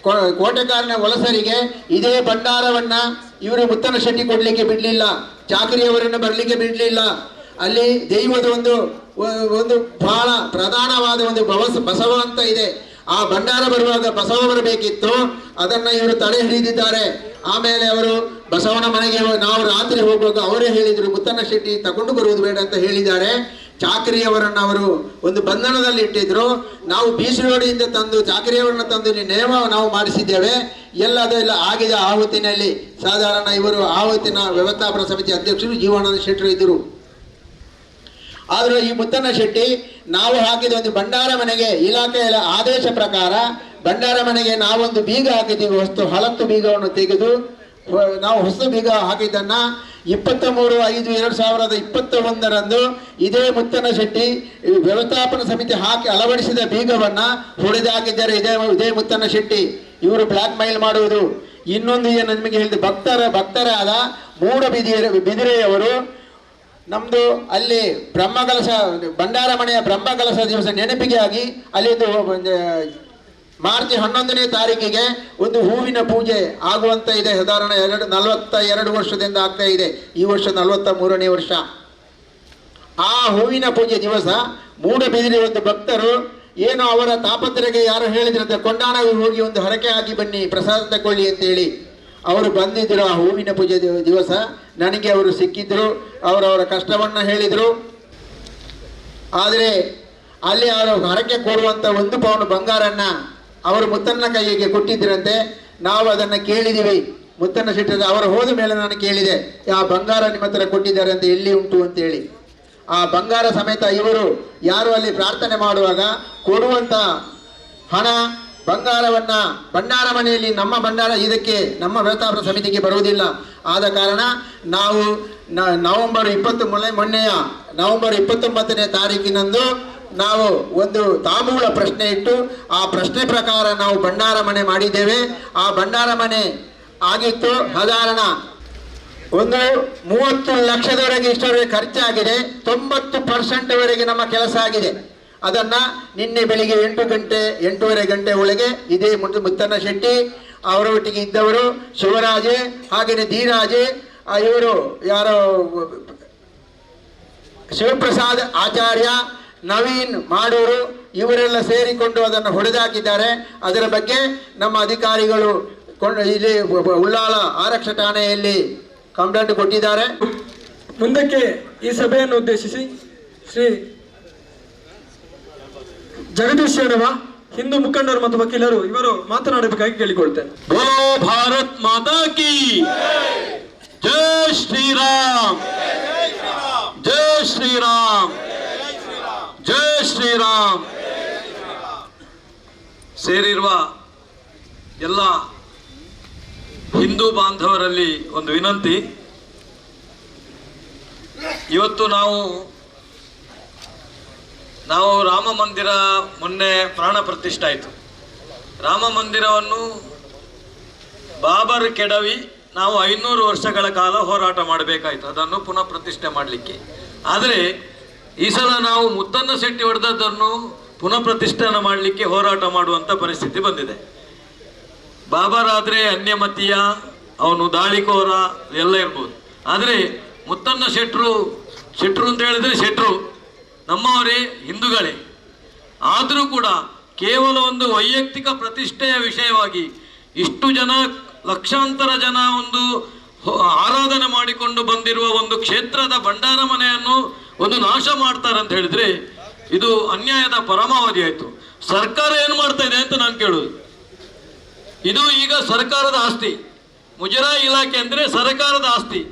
ಕೋಟೆಕಾರನ ವಲಸರಿಗೆ ಇದೇ ಭಂಡಾರವನ್ನ ಇವರು ಮುತ್ತನ ಶೆಟ್ಟಿ ಕೊಡ್ಲಿಕ್ಕೆ ಬಿಡಲಿಲ್ಲ, ಚಾಕರಿಯವರನ್ನು ಬರಲಿಕ್ಕೆ ಬಿಡಲಿಲ್ಲ. ಅಲ್ಲಿ ದೈವದ ಒಂದು ಬಹಳ ಪ್ರಧಾನವಾದ ಒಂದು ಬಸವ ಅಂತ ಇದೆ. ಆ ಭಂಡಾರ ಬರುವಾಗ ಬಸವ ಬರಬೇಕಿತ್ತು, ಅದನ್ನ ಇವರು ತಡೆ ಹಿಡಿದಿದ್ದಾರೆ. ಆಮೇಲೆ ಅವರು ಬಸವನ ಮನೆಗೆ ನಾವು ರಾತ್ರಿ ಹೋಗುವಾಗ ಅವರೇ ಹೇಳಿದರು, ಮುತ್ತನ ಶೆಟ್ಟಿ ತಗೊಂಡು ಬರುವುದು ಬೇಡ ಅಂತ ಹೇಳಿದ್ದಾರೆ. ಚಾಕರಿಯವರನ್ನು ಅವರು ಒಂದು ಬಂಧನದಲ್ಲಿ ಇಟ್ಟಿದ್ರು. ನಾವು ಬೀಸರೋಡಿಯಿಂದ ತಂದು ಚಾಕರಿಯವರನ್ನ ತಂದು ನೇಮ ನಾವು ಮಾಡಿಸಿದ್ದೇವೆ. ಅದೆಲ್ಲ ಆಗಿದೆ. ಆ ಹೊತ್ತಿನಲ್ಲಿ ಸಾಧಾರಣ ಇವರು ಆ ಹೊತ್ತಿನ ವ್ಯವಸ್ಥಾಪನಾ ಸಮಿತಿ ಅಧ್ಯಕ್ಷರು ಜೀವಾನಂದ ಶೆಟ್ಟರು ಇದ್ದರು. ಆದರೂ ಈ ಮುತ್ತನ ಶೆಟ್ಟಿ ನಾವು ಹಾಕಿದ ಒಂದು ಭಂಡಾರ ಮನೆಗೆ ಇಲಾಖೆಯ ಆದೇಶ ಪ್ರಕಾರ ಭಂಡಾರ ಮನೆಗೆ ನಾವೊಂದು ಬೀಗ ಹಾಕಿದ್ದೀವಿ. ಹಳತ್ತು ಬೀಗವನ್ನು ತೆಗೆದು ನಾವು ಹೊಸ ಬೀಗ ಹಾಕಿದ್ದನ್ನ 23/5/2021 ಇದೇ ಮುತ್ತನ ಶೆಟ್ಟಿ ವ್ಯವಸ್ಥಾಪನಾ ಸಮಿತಿ ಹಾಕಿ ಅಳವಡಿಸಿದ ಬೀಗವನ್ನ ಹೊಡೆದಾಕಿದ್ದಾರೆ. ಇದೇ ಮುತ್ತನ ಶೆಟ್ಟಿ ಇವರು ಬ್ಲ್ಯಾಕ್ ಮೇಲ್ ಮಾಡುವುದು. ಇನ್ನೊಂದು ಏನು ನಿಮಗೆ ಹೇಳಿದೆ, ಭಕ್ತರಾದ ಬಿದಿರೆಯವರು ನಮ್ದು ಅಲ್ಲಿ ಬ್ರಹ್ಮಕಲಶ ಭಂಡಾರ ಮನೆಯ ಬ್ರಹ್ಮಕಲಶ ದಿವಸ ನೆನಪಿಗೆ ಆಗಿ ಅಲ್ಲಿ ಮಾರ್ಚ್ 11ನೇ ತಾರೀಕಿಗೆ ಒಂದು ಹೂವಿನ ಪೂಜೆ ಆಗುವಂತ ಇದೆ. ಸಾಧಾರಣ 42 ವರ್ಷದಿಂದ ಆಗ್ತಾ ಇದೆ. ಈ ವರ್ಷ 43ನೇ ವರ್ಷ. ಆ ಹೂವಿನ ಪೂಜೆ ದಿವಸ ಮೂಡಬಿದಿರೆ ಒಂದು ಭಕ್ತರು ಏನೋ ಅವರ ತಾಪತ್ರಗೆ ಯಾರು ಹೇಳಿದ್ರಂತೆ, ಕೊಂಡಾಣಗೆ ಹೋಗಿ ಒಂದು ಹರಕೆ ಹಾಕಿ ಬನ್ನಿ, ಪ್ರಸಾದ ತಗೊಳ್ಳಿ ಅಂತೇಳಿ ಅವರು ಬಂದಿದ್ದರು. ಆ ಹೂವಿನ ಪೂಜೆ ದಿವಸ ನನಗೆ ಅವರು ಸಿಕ್ಕಿದ್ರು. ಅವರವರ ಕಷ್ಟವನ್ನು ಹೇಳಿದರು. ಆದರೆ ಅಲ್ಲಿ ಅವರು ಹರಕೆ ಕೊಡುವಂಥ 1 ಪೌಂಡ್ ಬಂಗಾರನ್ನ ಅವರು ಮುತ್ತನ್ನ ಕೈಗೆ ಕೊಟ್ಟಿದ್ದರಂತೆ. ನಾವು ಅದನ್ನು ಕೇಳಿದ್ದೀವಿ. ಮುತ್ತನ್ನ ಶೆಟ್ಟರ ಅವರು ಹೋದ ಮೇಲೆ ನಾನು ಕೇಳಿದೆ, ಆ ಬಂಗಾರ ನಿಮ್ಮ ಹತ್ರ ಕೊಟ್ಟಿದ್ದಾರೆ ಅಂತ ಎಲ್ಲಿ ಉಂಟು ಅಂತೇಳಿ. ಆ ಬಂಗಾರ ಸಮೇತ ಇವರು ಯಾರು ಅಲ್ಲಿ ಪ್ರಾರ್ಥನೆ ಮಾಡುವಾಗ ಕೊಡುವಂಥ ಹಣ ಬಂಗಾರವನ್ನ ಭಂಡಾರ ಮನೆಯಲ್ಲಿ ನಮ್ಮ ಭಂಡಾರ ಇದಕ್ಕೆ ನಮ್ಮ ವ್ಯವಸ್ಥಾಪನಾ ಸಮಿತಿಗೆ ಬರುವುದಿಲ್ಲ. ಆದ ಕಾರಣ ನಾವು ನವೆಂಬರ್ 29ನೇ ತಾರೀಕಿನಂದು ನಾವು ಒಂದು ತಾಂಬೂಲ ಪ್ರಶ್ನೆ ಇಟ್ಟು ಆ ಪ್ರಶ್ನೆ ಪ್ರಕಾರ ನಾವು ಭಂಡಾರ ಮನೆ ಮಾಡಿದ್ದೇವೆ. ಆ ಭಂಡಾರ ಮನೆ ಆಗಿತ್ತು. ಸಾಧಾರಣ ಒಂದು 30 ಲಕ್ಷದವರೆಗೆ ಇಷ್ಟವರೆಗೆ ಖರ್ಚಾಗಿದೆ. 90% ನಮ್ಮ ಕೆಲಸ ಆಗಿದೆ. ಅದನ್ನ ನಿನ್ನೆ ಬೆಳಿಗ್ಗೆ 8:30 ಗಂಟೆ ಒಳಗೆ ಇದೇ ಮುತ್ತನ ಶೆಟ್ಟಿ ಅವರೊಟ್ಟಿಗೆ ಇದ್ದವರು ಶಿವರಾಜೆ, ಹಾಗೆಯೇ ಧೀರಾಜೆ, ಇವರು ಯಾರೋ ಶಿವಪ್ರಸಾದ್ ಆಚಾರ್ಯ, ನವೀನ್ ಮಾಡೂರು ಇವರೆಲ್ಲ ಸೇರಿಕೊಂಡು ಅದನ್ನು ಹೊಡೆದಾಕಿದ್ದಾರೆ. ಅದರ ಬಗ್ಗೆ ನಮ್ಮ ಅಧಿಕಾರಿಗಳು ಇಲ್ಲಿ ಉಳ್ಳಾಲ ಆರಕ್ಷಾ ಠಾಣೆಯಲ್ಲಿ ಕಂಪ್ಲೇಂಟ್ ಕೊಟ್ಟಿದ್ದಾರೆ. ಮುಂದಕ್ಕೆ ಈ ಸಭೆಯನ್ನು ಉದ್ದೇಶಿಸಿ ಶ್ರೀ ಜಗದೀಶ್ ಶರಣವ ಹಿಂದೂ ಮುಖಂಡರು ಮತ್ತು ವಕೀಲರು ಇವರು ಮಾತನಾಡಬೇಕಾಗಿ ಕೇಳಿಕೊಳ್ತೇನೆ. ಬೋಲೋ ಭಾರತ್ ಮಾತಾ ಕಿ ಜೈ ಶ್ರೀರಾಮ್, ಜೈ ಶ್ರೀರಾಮ್, ಜೈ ಶ್ರೀರಾಮ್. ಸೇರಿರುವ ಎಲ್ಲ ಹಿಂದೂ ಬಾಂಧವರಲ್ಲಿ ಒಂದು ವಿನಂತಿ. ಇವತ್ತು ನಾವು ರಾಮ ಮಂದಿರ ಮೊನ್ನೆ ಪ್ರಾಣ ಪ್ರತಿಷ್ಠೆ ಆಯಿತು. ರಾಮ ಮಂದಿರವನ್ನು ಬಾಬರ್ ಕೆಡವಿ ನಾವು 500 ವರ್ಷಗಳ ಕಾಲ ಹೋರಾಟ ಮಾಡಬೇಕಾಯಿತು ಅದನ್ನು ಪುನಃ ಪ್ರತಿಷ್ಠೆ ಮಾಡಲಿಕ್ಕೆ. ಆದರೆ ಈ ಸಲ ನಾವು ಮುತ್ತನ್ನ ಶೆಟ್ಟಿ ಹೊಡೆದದ್ದನ್ನು ಪುನಃ ಪ್ರತಿಷ್ಠಾನ ಮಾಡಲಿಕ್ಕೆ ಹೋರಾಟ ಮಾಡುವಂಥ ಪರಿಸ್ಥಿತಿ ಬಂದಿದೆ. ಬಾಬರಾದ್ರೆ ಅನ್ಯಮತೀಯ, ಅವನು ದಾಳಿಕೋರ ಎಲ್ಲ ಇರ್ಬೋದು. ಆದರೆ ಮುತ್ತಣ್ಣ ಶೆಟ್ರು ಅಂತ ಹೇಳಿದ್ರೆ ಶೆಟ್ರು ನಮ್ಮವರೇ, ಹಿಂದೂಗಳೇ. ಆದರೂ ಕೂಡ ಕೇವಲ ಒಂದು ವೈಯಕ್ತಿಕ ಪ್ರತಿಷ್ಠೆಯ ವಿಷಯವಾಗಿ ಇಷ್ಟು ಜನ, ಲಕ್ಷಾಂತರ ಜನ ಒಂದು ಆರಾಧನೆ ಮಾಡಿಕೊಂಡು ಬಂದಿರುವ ಒಂದು ಕ್ಷೇತ್ರದ ಭಂಡಾರ ಮನೆಯನ್ನು ಒಂದು ನಾಶ ಮಾಡ್ತಾರೆ ಅಂತ ಹೇಳಿದ್ರೆ ಇದು ಅನ್ಯಾಯದ ಪರಮಾವಧಿ ಆಯಿತು. ಸರ್ಕಾರ ಏನು ಮಾಡ್ತಾ ಇದೆ ಅಂತ ನಾನು ಕೇಳುದು. ಇದು ಈಗ ಸರ್ಕಾರದ ಆಸ್ತಿ, ಮುಜರಾಯಿ ಇಲಾಖೆ ಅಂದ್ರೆ ಸರ್ಕಾರದ ಆಸ್ತಿ.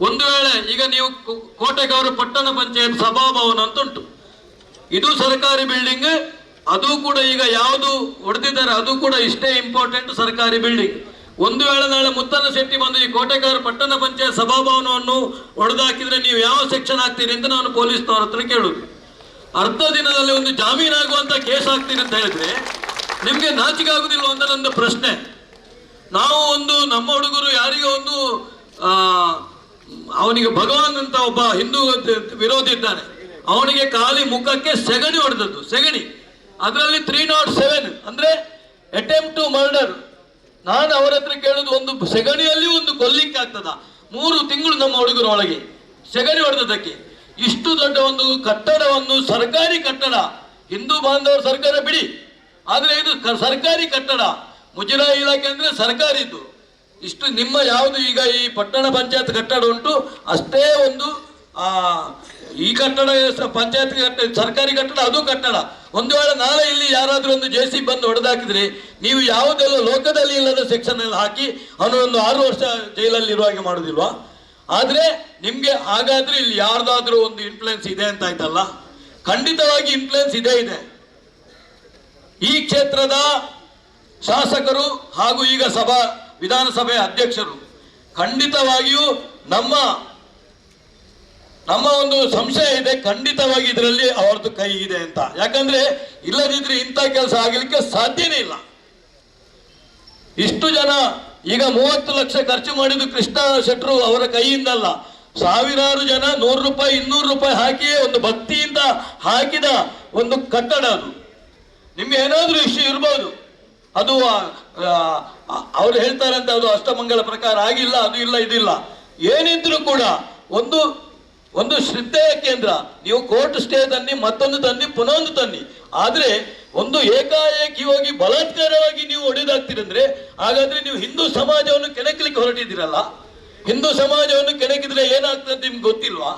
ಒಂದು ವೇಳೆ ಈಗ ನೀವು ಕೋಟೆಗಾರು ಪಟ್ಟಣ ಪಂಚಾಯತ್ ಸಭಾಭವನ ಅಂತ ಉಂಟು, ಇದು ಸರ್ಕಾರಿ ಬಿಲ್ಡಿಂಗ್. ಅದು ಕೂಡ ಈಗ ಯಾವುದು ಹೊಡೆದಿದ್ದಾರೆ ಅದು ಕೂಡ ಇಷ್ಟೇ ಇಂಪಾರ್ಟೆಂಟ್ ಸರ್ಕಾರಿ ಬಿಲ್ಡಿಂಗ್. ಒಂದು ವೇಳೆ ನಾಳೆ ಮುತ್ತಣ್ಣ ಶೆಟ್ಟಿ ಬಂದು ಈ ಕೋಟೆಗಾರ ಪಟ್ಟಣ ಪಂಚಾಯತ್ ಸಭಾಭವನವನ್ನು ಹೊಡೆದಾಕಿದ್ರೆ ನೀವು ಯಾವ ಸೆಕ್ಷನ್ ಹಾಕ್ತೀರಿ ಅಂತ ನಾನು ಪೊಲೀಸ್ನವ್ರ ಹತ್ರ ಕೇಳುದು. ಅರ್ಧ ದಿನದಲ್ಲಿ ಒಂದು ಜಾಮೀನಾಗುವಂತ ಕೇಸ್ ಹಾಕ್ತೀರಿ ಅಂತ ಹೇಳಿದ್ರೆ ನಿಮ್ಗೆ ನಾಚಿಕೆ ಆಗುದಿಲ್ವ ಅಂತ ನನ್ನ ಪ್ರಶ್ನೆ. ನಾವು ಒಂದು ನಮ್ಮ ಹುಡುಗರು ಯಾರಿಗೋ ಒಂದು ಅವನಿಗೆ ಭಗವಾನ್ ಅಂತ ಒಬ್ಬ ಹಿಂದೂ ವಿರೋಧಿ ಇದ್ದಾನೆ, ಅವನಿಗೆ ಖಾಲಿ ಮುಖಕ್ಕೆ ಸೆಗಣಿ ಹೊಡೆದದ್ದು, ಸೆಗಣಿ. ಅದರಲ್ಲಿ 307 ಅಂದ್ರೆ ಅಟೆಂಪ್ಟ್ ಟು ಮರ್ಡರ್. ನಾನು ಅವರ ಹತ್ರ ಕೇಳುದು, ಒಂದು ಸೆಗಣಿಯಲ್ಲಿ ಒಂದು ಕೊಲ್ಲಿಕ್ಕೆ ಆಗ್ತದ? 3 ತಿಂಗಳು ನಮ್ಮ ಹುಡುಗರ ಒಳಗೆ ಸೆಗಣಿ ಹೊಡೆದದ್ದಕ್ಕೆ. ಇಷ್ಟು ದೊಡ್ಡ ಒಂದು ಕಟ್ಟಡವನ್ನು, ಸರ್ಕಾರಿ ಕಟ್ಟಡ, ಹಿಂದೂ ಬಾಂಧವರು ಸರ್ಕಾರ ಬಿಡಿ, ಆದ್ರೆ ಇದು ಸರ್ಕಾರಿ ಕಟ್ಟಡ, ಮುಜರಾಯಿ ಇಲಾಖೆ ಅಂದ್ರೆ ಸರ್ಕಾರಿದ್ದು. ಇಷ್ಟು ನಿಮ್ಮ ಯಾವುದು ಈಗ ಈ ಪಟ್ಟಣ ಪಂಚಾಯತ್ ಕಟ್ಟಡ ಉಂಟು ಅಷ್ಟೇ ಒಂದು ಈ ಕಟ್ಟಡ ಪಂಚಾಯತ್ ಸರ್ಕಾರಿ ಕಟ್ಟಡ, ಅದು ಕಟ್ಟಡ. ಒಂದು ವೇಳೆ ನಾಳೆ ಇಲ್ಲಿ ಯಾರಾದ್ರೂ ಒಂದು JCB ಬಂದು ಹೊಡೆದಾಕಿದ್ರೆ ನೀವು ಯಾವುದೆಲ್ಲ ಲೋಕದಲ್ಲಿ ಇಲ್ಲದ ಸೆಕ್ಷನ್ ಅಲ್ಲಿ ಹಾಕಿ ಅವನು ಒಂದು 6 ವರ್ಷ ಜೈಲಲ್ಲಿ ಇರುವ ಹಾಗೆ ಮಾಡುದಿಲ್ವಾ? ಆದ್ರೆ ನಿಮ್ಗೆ ಹಾಗಾದ್ರೆ ಇಲ್ಲಿ ಯಾರ್ದಾದ್ರೂ ಒಂದು ಇನ್ಫ್ಲುಯೆನ್ಸ್ ಇದೆ ಅಂತ ಆಯ್ತಲ್ಲ? ಖಂಡಿತವಾಗಿ ಇನ್ಫ್ಲುಯೆನ್ಸ್ ಇದೆ. ಈ ಕ್ಷೇತ್ರದ ಶಾಸಕರು ಹಾಗೂ ಈಗ ವಿಧಾನಸಭೆ ಅಧ್ಯಕ್ಷರು ಖಂಡಿತವಾಗಿಯೂ ನಮ್ಮ ಒಂದು ಸಂಶಯ ಇದೆ, ಖಂಡಿತವಾಗಿ ಇದರಲ್ಲಿ ಅವರದ್ದು ಕೈ ಇದೆ ಅಂತ. ಯಾಕಂದ್ರೆ ಇಲ್ಲದಿದ್ರೆ ಇಂಥ ಕೆಲಸ ಆಗಲಿಕ್ಕೆ ಸಾಧ್ಯನೇ ಇಲ್ಲ. ಇಷ್ಟು ಜನ ಈಗ 30 ಲಕ್ಷ ಖರ್ಚು ಮಾಡಿದ್ದು ಕೃಷ್ಣ ಶೆಟ್ರು ಅವರ ಕೈಯಿಂದಲ್ಲ, ಸಾವಿರಾರು ಜನ 100 ರೂಪಾಯಿ 200 ರೂಪಾಯಿ ಹಾಕಿಯೇ ಒಂದು ಭಕ್ತಿಯಿಂದ ಹಾಕಿದ ಒಂದು ಕಟ್ಟಡ. ಅದು ನಿಮ್ಗೆ ಏನಾದ್ರೂ ಇಶ್ಯೂ ಇರ್ಬೋದು, ಅದು ಅವ್ರು ಹೇಳ್ತಾರೆ ಅಂತ ಅದು ಅಷ್ಟಮಂಗಲ ಪ್ರಕಾರ ಆಗಿಲ್ಲ, ಅದು ಇಲ್ಲ, ಇದಿಲ್ಲ, ಏನಿದ್ರು ಕೂಡ ಒಂದು ಶ್ರದ್ಧೆಯ ಕೇಂದ್ರ. ನೀವು ಕೋರ್ಟ್ ಸ್ಟೇ ತನ್ನಿ, ಮತ್ತೊಂದು ತನ್ನಿ, ಪುನಃ ಒಂದು ತನ್ನಿ, ಆದ್ರೆ ಒಂದು ಏಕಾಏಕಿ ಹೋಗಿ ಬಲಾತ್ಕಾರವಾಗಿ ನೀವು ಹೊಡೆದಾಗ್ತೀರಂದ್ರೆ ಹಾಗಾದ್ರೆ ನೀವು ಹಿಂದೂ ಸಮಾಜವನ್ನು ಕೆಣಕಲಿಕ್ಕೆ ಹೊರಟಿದ್ದೀರಲ್ಲ. ಹಿಂದೂ ಸಮಾಜವನ್ನು ಕೆಣಕಿದ್ರೆ ಏನಾಗ್ತದೆ ಅಂತ ನಿಮ್ಗೆ ಗೊತ್ತಿಲ್ವಾ?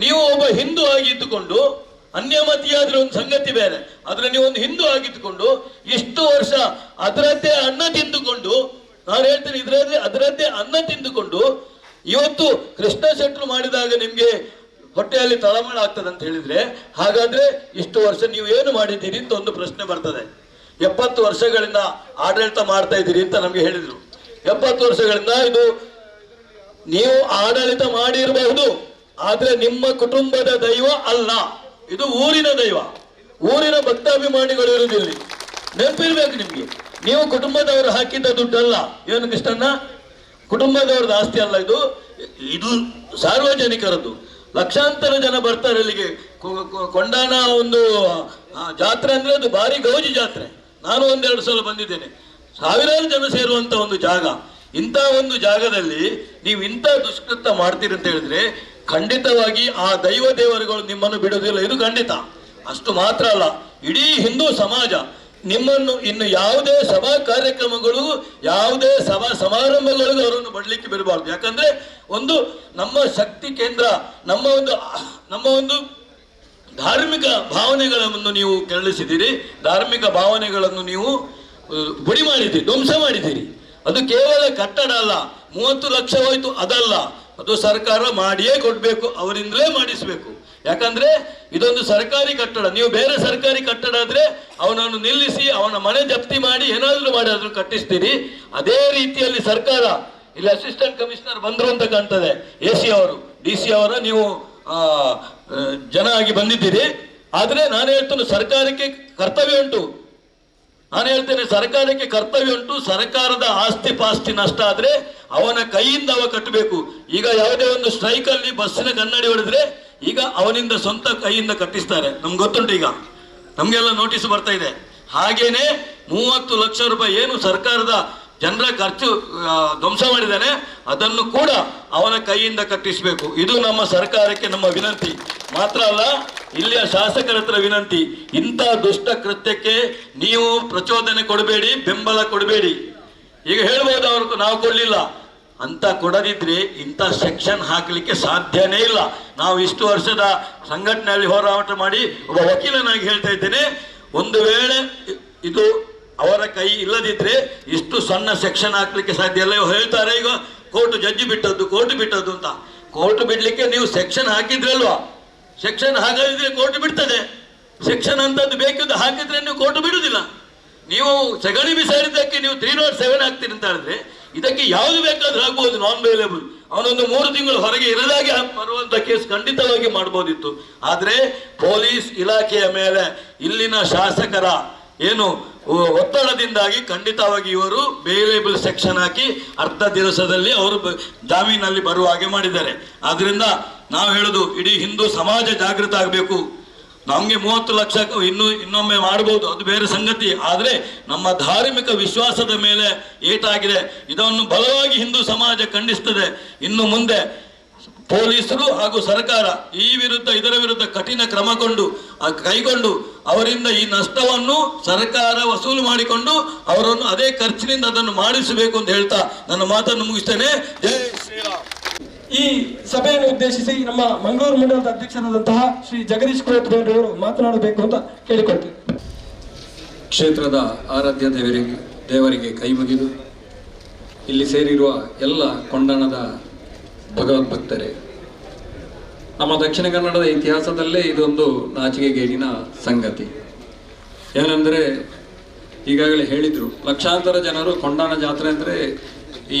ನೀವು ಒಬ್ಬ ಹಿಂದೂ ಆಗಿದ್ದುಕೊಂಡು, ಅನ್ಯಮತಿಯಾದ್ರೆ ಒಂದು ಸಂಗತಿ ಬೇರೆ, ಆದ್ರೆ ನೀವು ಒಂದು ಹಿಂದೂ ಆಗಿದ್ದುಕೊಂಡು ಇಷ್ಟು ವರ್ಷ ಅದರದ್ದೇ ಅನ್ನ ತಿಂದುಕೊಂಡು, ನಾನು ಹೇಳ್ತೇನೆ ಇದರಲ್ಲಿ ಅದರದ್ದೇ ಅನ್ನ ತಿಂದುಕೊಂಡು ಇವತ್ತು ಕೃಷ್ಣ ಶೆಟ್ರು ಮಾಡಿದಾಗ ನಿಮ್ಗೆ ಹೊಟ್ಟೆಯಲ್ಲಿ ತಳಮಳ ಆಗ್ತದೆ ಅಂತ ಹೇಳಿದ್ರೆ ಹಾಗಾದ್ರೆ ಇಷ್ಟು ವರ್ಷ ನೀವು ಏನು ಮಾಡಿದ್ದೀರಿ ಅಂತ ಒಂದು ಪ್ರಶ್ನೆ ಬರ್ತದೆ. 70 ವರ್ಷಗಳಿಂದ ಆಡಳಿತ ಮಾಡ್ತಾ ಇದ್ದೀರಿ ಅಂತ ನಮ್ಗೆ ಹೇಳಿದ್ರು. 70 ವರ್ಷಗಳಿಂದ ಇದು ನೀವು ಆಡಳಿತ ಮಾಡಿರಬಹುದು, ಆದ್ರೆ ನಿಮ್ಮ ಕುಟುಂಬದ ದೈವ ಅಲ್ಲ, ಇದು ಊರಿನ ದೈವ. ಊರಿನ ಭಕ್ತಾಭಿಮಾನಿಗಳು ಇರುವುದಿಲ್ಲ, ನೆನಪಿರ್ಬೇಕು ನಿಮ್ಗೆ. ನೀವು ಕುಟುಂಬದವರು ಹಾಕಿದ್ದ ದುಡ್ಡಲ್ಲ, ಏನು ಕೃಷ್ಣಣ್ಣ, ಕುಟುಂಬದವ್ರದ್ದು ಆಸ್ತಿ ಅಲ್ಲ, ಇದು ಸಾರ್ವಜನಿಕರದ್ದು. ಲಕ್ಷಾಂತರ ಜನ ಬರ್ತಾರೆ ಇಲ್ಲಿಗೆ. ಕೊಂಡಾನ ಒಂದು ಜಾತ್ರೆ ಅಂದ್ರೆ ಅದು ಭಾರಿ ಗೌಜಿ ಜಾತ್ರೆ. ನಾನು 1-2 ಸಲ ಬಂದಿದ್ದೇನೆ. ಸಾವಿರಾರು ಜನ ಸೇರುವಂತ ಒಂದು ಜಾಗ. ಇಂಥ ಒಂದು ಜಾಗದಲ್ಲಿ ನೀವು ಇಂಥ ದುಷ್ಕೃತ್ಯ ಮಾಡ್ತೀರಿ ಅಂತ ಹೇಳಿದ್ರೆ ಖಂಡಿತವಾಗಿ ಆ ದೈವ ದೇವರುಗಳು ನಿಮ್ಮನ್ನು ಬಿಡುವುದಿಲ್ಲ, ಇದು ಖಂಡಿತ. ಅಷ್ಟು ಮಾತ್ರ ಅಲ್ಲ, ಇಡೀ ಹಿಂದೂ ಸಮಾಜ ನಿಮ್ಮನ್ನು ಇನ್ನು ಯಾವುದೇ ಸಭಾ ಕಾರ್ಯಕ್ರಮಗಳು, ಯಾವುದೇ ಸಭಾ ಸಮಾರಂಭಗಳಿಗೂ ಅವರನ್ನು ಬಡಲಿಕ್ಕೆ ಬಿಡಬಾರ್ದು. ಯಾಕಂದ್ರೆ ಒಂದು ನಮ್ಮ ಶಕ್ತಿ ಕೇಂದ್ರ, ನಮ್ಮ ಒಂದು ಧಾರ್ಮಿಕ ಭಾವನೆಗಳನ್ನು ನೀವು ಕೆರಳಿಸಿದ್ದೀರಿ, ಧಾರ್ಮಿಕ ಭಾವನೆಗಳನ್ನು ನೀವು ಬುಡಿ ಮಾಡಿದ್ದೀರಿ, ಧ್ವಂಸ ಮಾಡಿದ್ದೀರಿ. ಅದು ಕೇವಲ ಕಟ್ಟಡ ಅಲ್ಲ, 30 ಲಕ್ಷ ಹೋಯ್ತು ಅದಲ್ಲ, ಅದು ಸರ್ಕಾರ ಮಾಡಿಯೇ ಕೊಡ್ಬೇಕು, ಅವರಿಂದಲೇ ಮಾಡಿಸ್ಬೇಕು. ಯಾಕಂದ್ರೆ ಇದೊಂದು ಸರ್ಕಾರಿ ಕಟ್ಟಡ. ನೀವು ಬೇರೆ ಸರ್ಕಾರಿ ಕಟ್ಟಡ ಆದ್ರೆ ಅವನನ್ನು ನಿಲ್ಲಿಸಿ ಅವನ ಮನೆ ಜಪ್ತಿ ಮಾಡಿ ಏನಾದ್ರೂ ಮಾಡಿ ಅದನ್ನು ಕಟ್ಟಿಸ್ತೀರಿ. ಅದೇ ರೀತಿಯಲ್ಲಿ ಸರ್ಕಾರ, ಇಲ್ಲಿ ಅಸಿಸ್ಟೆಂಟ್ ಕಮಿಷನರ್ ಬಂದ್ರು ಅಂತ ಕಾಣ್ತದೆ, AC ಅವರು DC ಅವರ ನೀವು ಜನ ಆಗಿ ಬಂದಿದ್ದೀರಿ. ಆದ್ರೆ ನಾನು ಹೇಳ್ತೇನೆ ಸರ್ಕಾರಕ್ಕೆ ಕರ್ತವ್ಯ ಉಂಟು, ಸರ್ಕಾರಕ್ಕೆ ಕರ್ತವ್ಯ ಉಂಟು. ಸರ್ಕಾರದ ಆಸ್ತಿ ಪಾಸ್ತಿ ನಷ್ಟ ಆದ್ರೆ ಅವನ ಕೈಯಿಂದ ಅವ ಕಟ್ಟಬೇಕು. ಈಗ ಯಾವುದೇ ಒಂದು ಸ್ಟ್ರೈಕ್ ಅಲ್ಲಿ ಬಸ್ಸಿನ ಕನ್ನಡಿ ಹೊಡೆದ್ರೆ ಈಗ ಅವನಿಂದ ಸ್ವಂತ ಕೈಯಿಂದ ಕಟ್ಟಿಸ್ತಾರೆ, ನಮ್ಗೆ ಗೊತ್ತುಂಟು. ಈಗ ನಮ್ಗೆಲ್ಲ ನೋಟಿಸ್ ಬರ್ತಾ ಇದೆ. ಹಾಗೇನೆ 30 ಲಕ್ಷ ರೂಪಾಯಿ ಏನು ಸರ್ಕಾರದ ಜನರ ಖರ್ಚು ಧ್ವಂಸ ಮಾಡಿದ್ದಾನೆ ಅದನ್ನು ಕೂಡ ಅವನ ಕೈಯಿಂದ ಕಟ್ಟಿಸಬೇಕು. ಇದು ನಮ್ಮ ಸರ್ಕಾರಕ್ಕೆ ನಮ್ಮ ವಿನಂತಿ. ಮಾತ್ರ ಅಲ್ಲ, ಇಲ್ಲಿಯ ಶಾಸಕರ ಹತ್ರ ವಿನಂತಿ, ಇಂಥ ದುಷ್ಟ ಕೃತ್ಯಕ್ಕೆ ನೀವು ಪ್ರಚೋದನೆ ಕೊಡಬೇಡಿ, ಬೆಂಬಲ ಕೊಡಬೇಡಿ. ಈಗ ಹೇಳ್ಬೋದು ಅವ್ರಿಗೆ ನಾವು ಕೊಡಲಿಲ್ಲ ಅಂತ, ಕೊಡದಿದ್ರೆ ಇಂಥ ಸೆಕ್ಷನ್ ಹಾಕಲಿಕ್ಕೆ ಸಾಧ್ಯನೇ ಇಲ್ಲ. ನಾವು ಇಷ್ಟು ವರ್ಷದ ಸಂಘಟನೆಯಲ್ಲಿ ಹೋರಾಟ ಮಾಡಿ ಒಬ್ಬ ವಕೀಲನಾಗಿ ಹೇಳ್ತಾ ಇದ್ದೇನೆ, ಒಂದು ವೇಳೆ ಇದು ಅವರ ಕೈ ಇಲ್ಲದಿದ್ರೆ ಇಷ್ಟು ಸಣ್ಣ ಸೆಕ್ಷನ್ ಹಾಕ್ಲಿಕ್ಕೆ ಸಾಧ್ಯ ಇಲ್ಲ. ಹೇಳ್ತಾರೆ ಈಗ ಕೋರ್ಟ್ ಜಡ್ಜಿ ಬಿಟ್ಟದ್ದು, ಕೋರ್ಟ್ ಬಿಟ್ಟದ್ದು ಅಂತ. ಕೋರ್ಟ್ ಬಿಡ್ಲಿಕ್ಕೆ ನೀವು ಸೆಕ್ಷನ್ ಹಾಕಿದ್ರಲ್ವಾ? ಸೆಕ್ಷನ್ ಹಾಕದಿದ್ರೆ ಕೋರ್ಟ್ ಬಿಡ್ತದೆ. ಸೆಕ್ಷನ್ ಅಂತದ್ದು ಬೇಕಿದ್ದು ಹಾಕಿದ್ರೆ ನೀವು ಕೋರ್ಟ್ ಬಿಡುವುದಿಲ್ಲ. ನೀವು ಸಗಣಿ ಬಿಸಾಡಿದ್ದಕ್ಕೆ ನೀವು 307 ಹಾಕ್ತೀರಿ ಅಂತ ಹೇಳಿದ್ರೆ ಇದಕ್ಕೆ ಯಾವುದು ಬೇಕಾದ್ರೂ ಆಗ್ಬೋದು, ನಾನ್ ಬೇಲೇಬಲ್. ಅವನೊಂದು 3 ತಿಂಗಳು ಹೊರಗೆ ಇರದಾಗೆ ಬರುವಂತ ಕೇಸ್ ಖಂಡಿತವಾಗಿ ಮಾಡ್ಬೋದಿತ್ತು. ಆದ್ರೆ ಪೊಲೀಸ್ ಇಲಾಖೆಯ ಮೇಲೆ ಇಲ್ಲಿನ ಶಾಸಕರ ಏನು ಒತ್ತಡದಿಂದಾಗಿ ಖಂಡಿತವಾಗಿ ಇವರು ಬೇಲೇಬಲ್ ಸೆಕ್ಷನ್ ಹಾಕಿ ಅರ್ಧ ದಿವಸದಲ್ಲಿ ಅವರು ಜಾಮೀನಲ್ಲಿ ಬರುವ ಹಾಗೆ ಮಾಡಿದ್ದಾರೆ. ಆದ್ರಿಂದ ನಾವು ಹೇಳುದು, ಇಡೀ ಹಿಂದೂ ಸಮಾಜ ಜಾಗೃತ ಆಗಬೇಕು. ನಮ್ಗೆ 30 ಲಕ್ಷ ಇನ್ನೊಮ್ಮೆ ಮಾಡಬಹುದು, ಅದು ಬೇರೆ ಸಂಗತಿ. ಆದ್ರೆ ನಮ್ಮ ಧಾರ್ಮಿಕ ವಿಶ್ವಾಸದ ಮೇಲೆ ಏಟಾಗಿದೆ. ಇದನ್ನು ಬಲವಾಗಿ ಹಿಂದೂ ಸಮಾಜ ಖಂಡಿಸ್ತದೆ. ಇನ್ನು ಮುಂದೆ ಪೊಲೀಸರು ಹಾಗೂ ಸರ್ಕಾರ ಇದರ ವಿರುದ್ಧ ಕಠಿಣ ಕ್ರಮ ಕೈಗೊಂಡು ಅವರಿಂದ ಈ ನಷ್ಟವನ್ನು ಸರ್ಕಾರ ವಸೂಲು ಮಾಡಿಕೊಂಡು ಅವರನ್ನು ಅದೇ ಖರ್ಚಿನಿಂದ ಅದನ್ನು ಮಾಡಿಸಬೇಕು ಅಂತ ಹೇಳ್ತಾ ನನ್ನ ಮಾತನ್ನು ಮುಗಿಸ್ತೇನೆ. ಜೈ ಶ್ರೀರಾಮ್. ಈ ಸಭೆಯನ್ನು ಉದ್ದೇಶಿಸಿ ನಮ್ಮ ಮಂಗಳೂರು ಮಂಡಲದ ಅಧ್ಯಕ್ಷರಾದಂತಹ ಶ್ರೀ ಜಗದೀಶ್ ಕೋಟಬೇಂದ್ರವರು ಮಾತನಾಡಬೇಕು ಅಂತ ಕೇಳಿಕೊಳ್ತೀವಿ. ಕ್ಷೇತ್ರದ ಆರಾಧ್ಯ ದೇವರಿಗೆ ಕೈ ಮುಗಿದು ಇಲ್ಲಿ ಸೇರಿರುವ ಎಲ್ಲ ಕೊಂಡಣದ ಭಗವದ್ಭಕ್ತರೇ, ನಮ್ಮ ದಕ್ಷಿಣ ಕನ್ನಡದ ಇತಿಹಾಸದಲ್ಲೇ ಇದೊಂದು ನಾಚಿಕೆಗೇಡಿನ ಸಂಗತಿ. ಏನೆಂದರೆ, ಈಗಾಗಲೇ ಹೇಳಿದರು, ಲಕ್ಷಾಂತರ ಜನರು ಕೊಂಡಾಣ ಜಾತ್ರೆ ಅಂದರೆ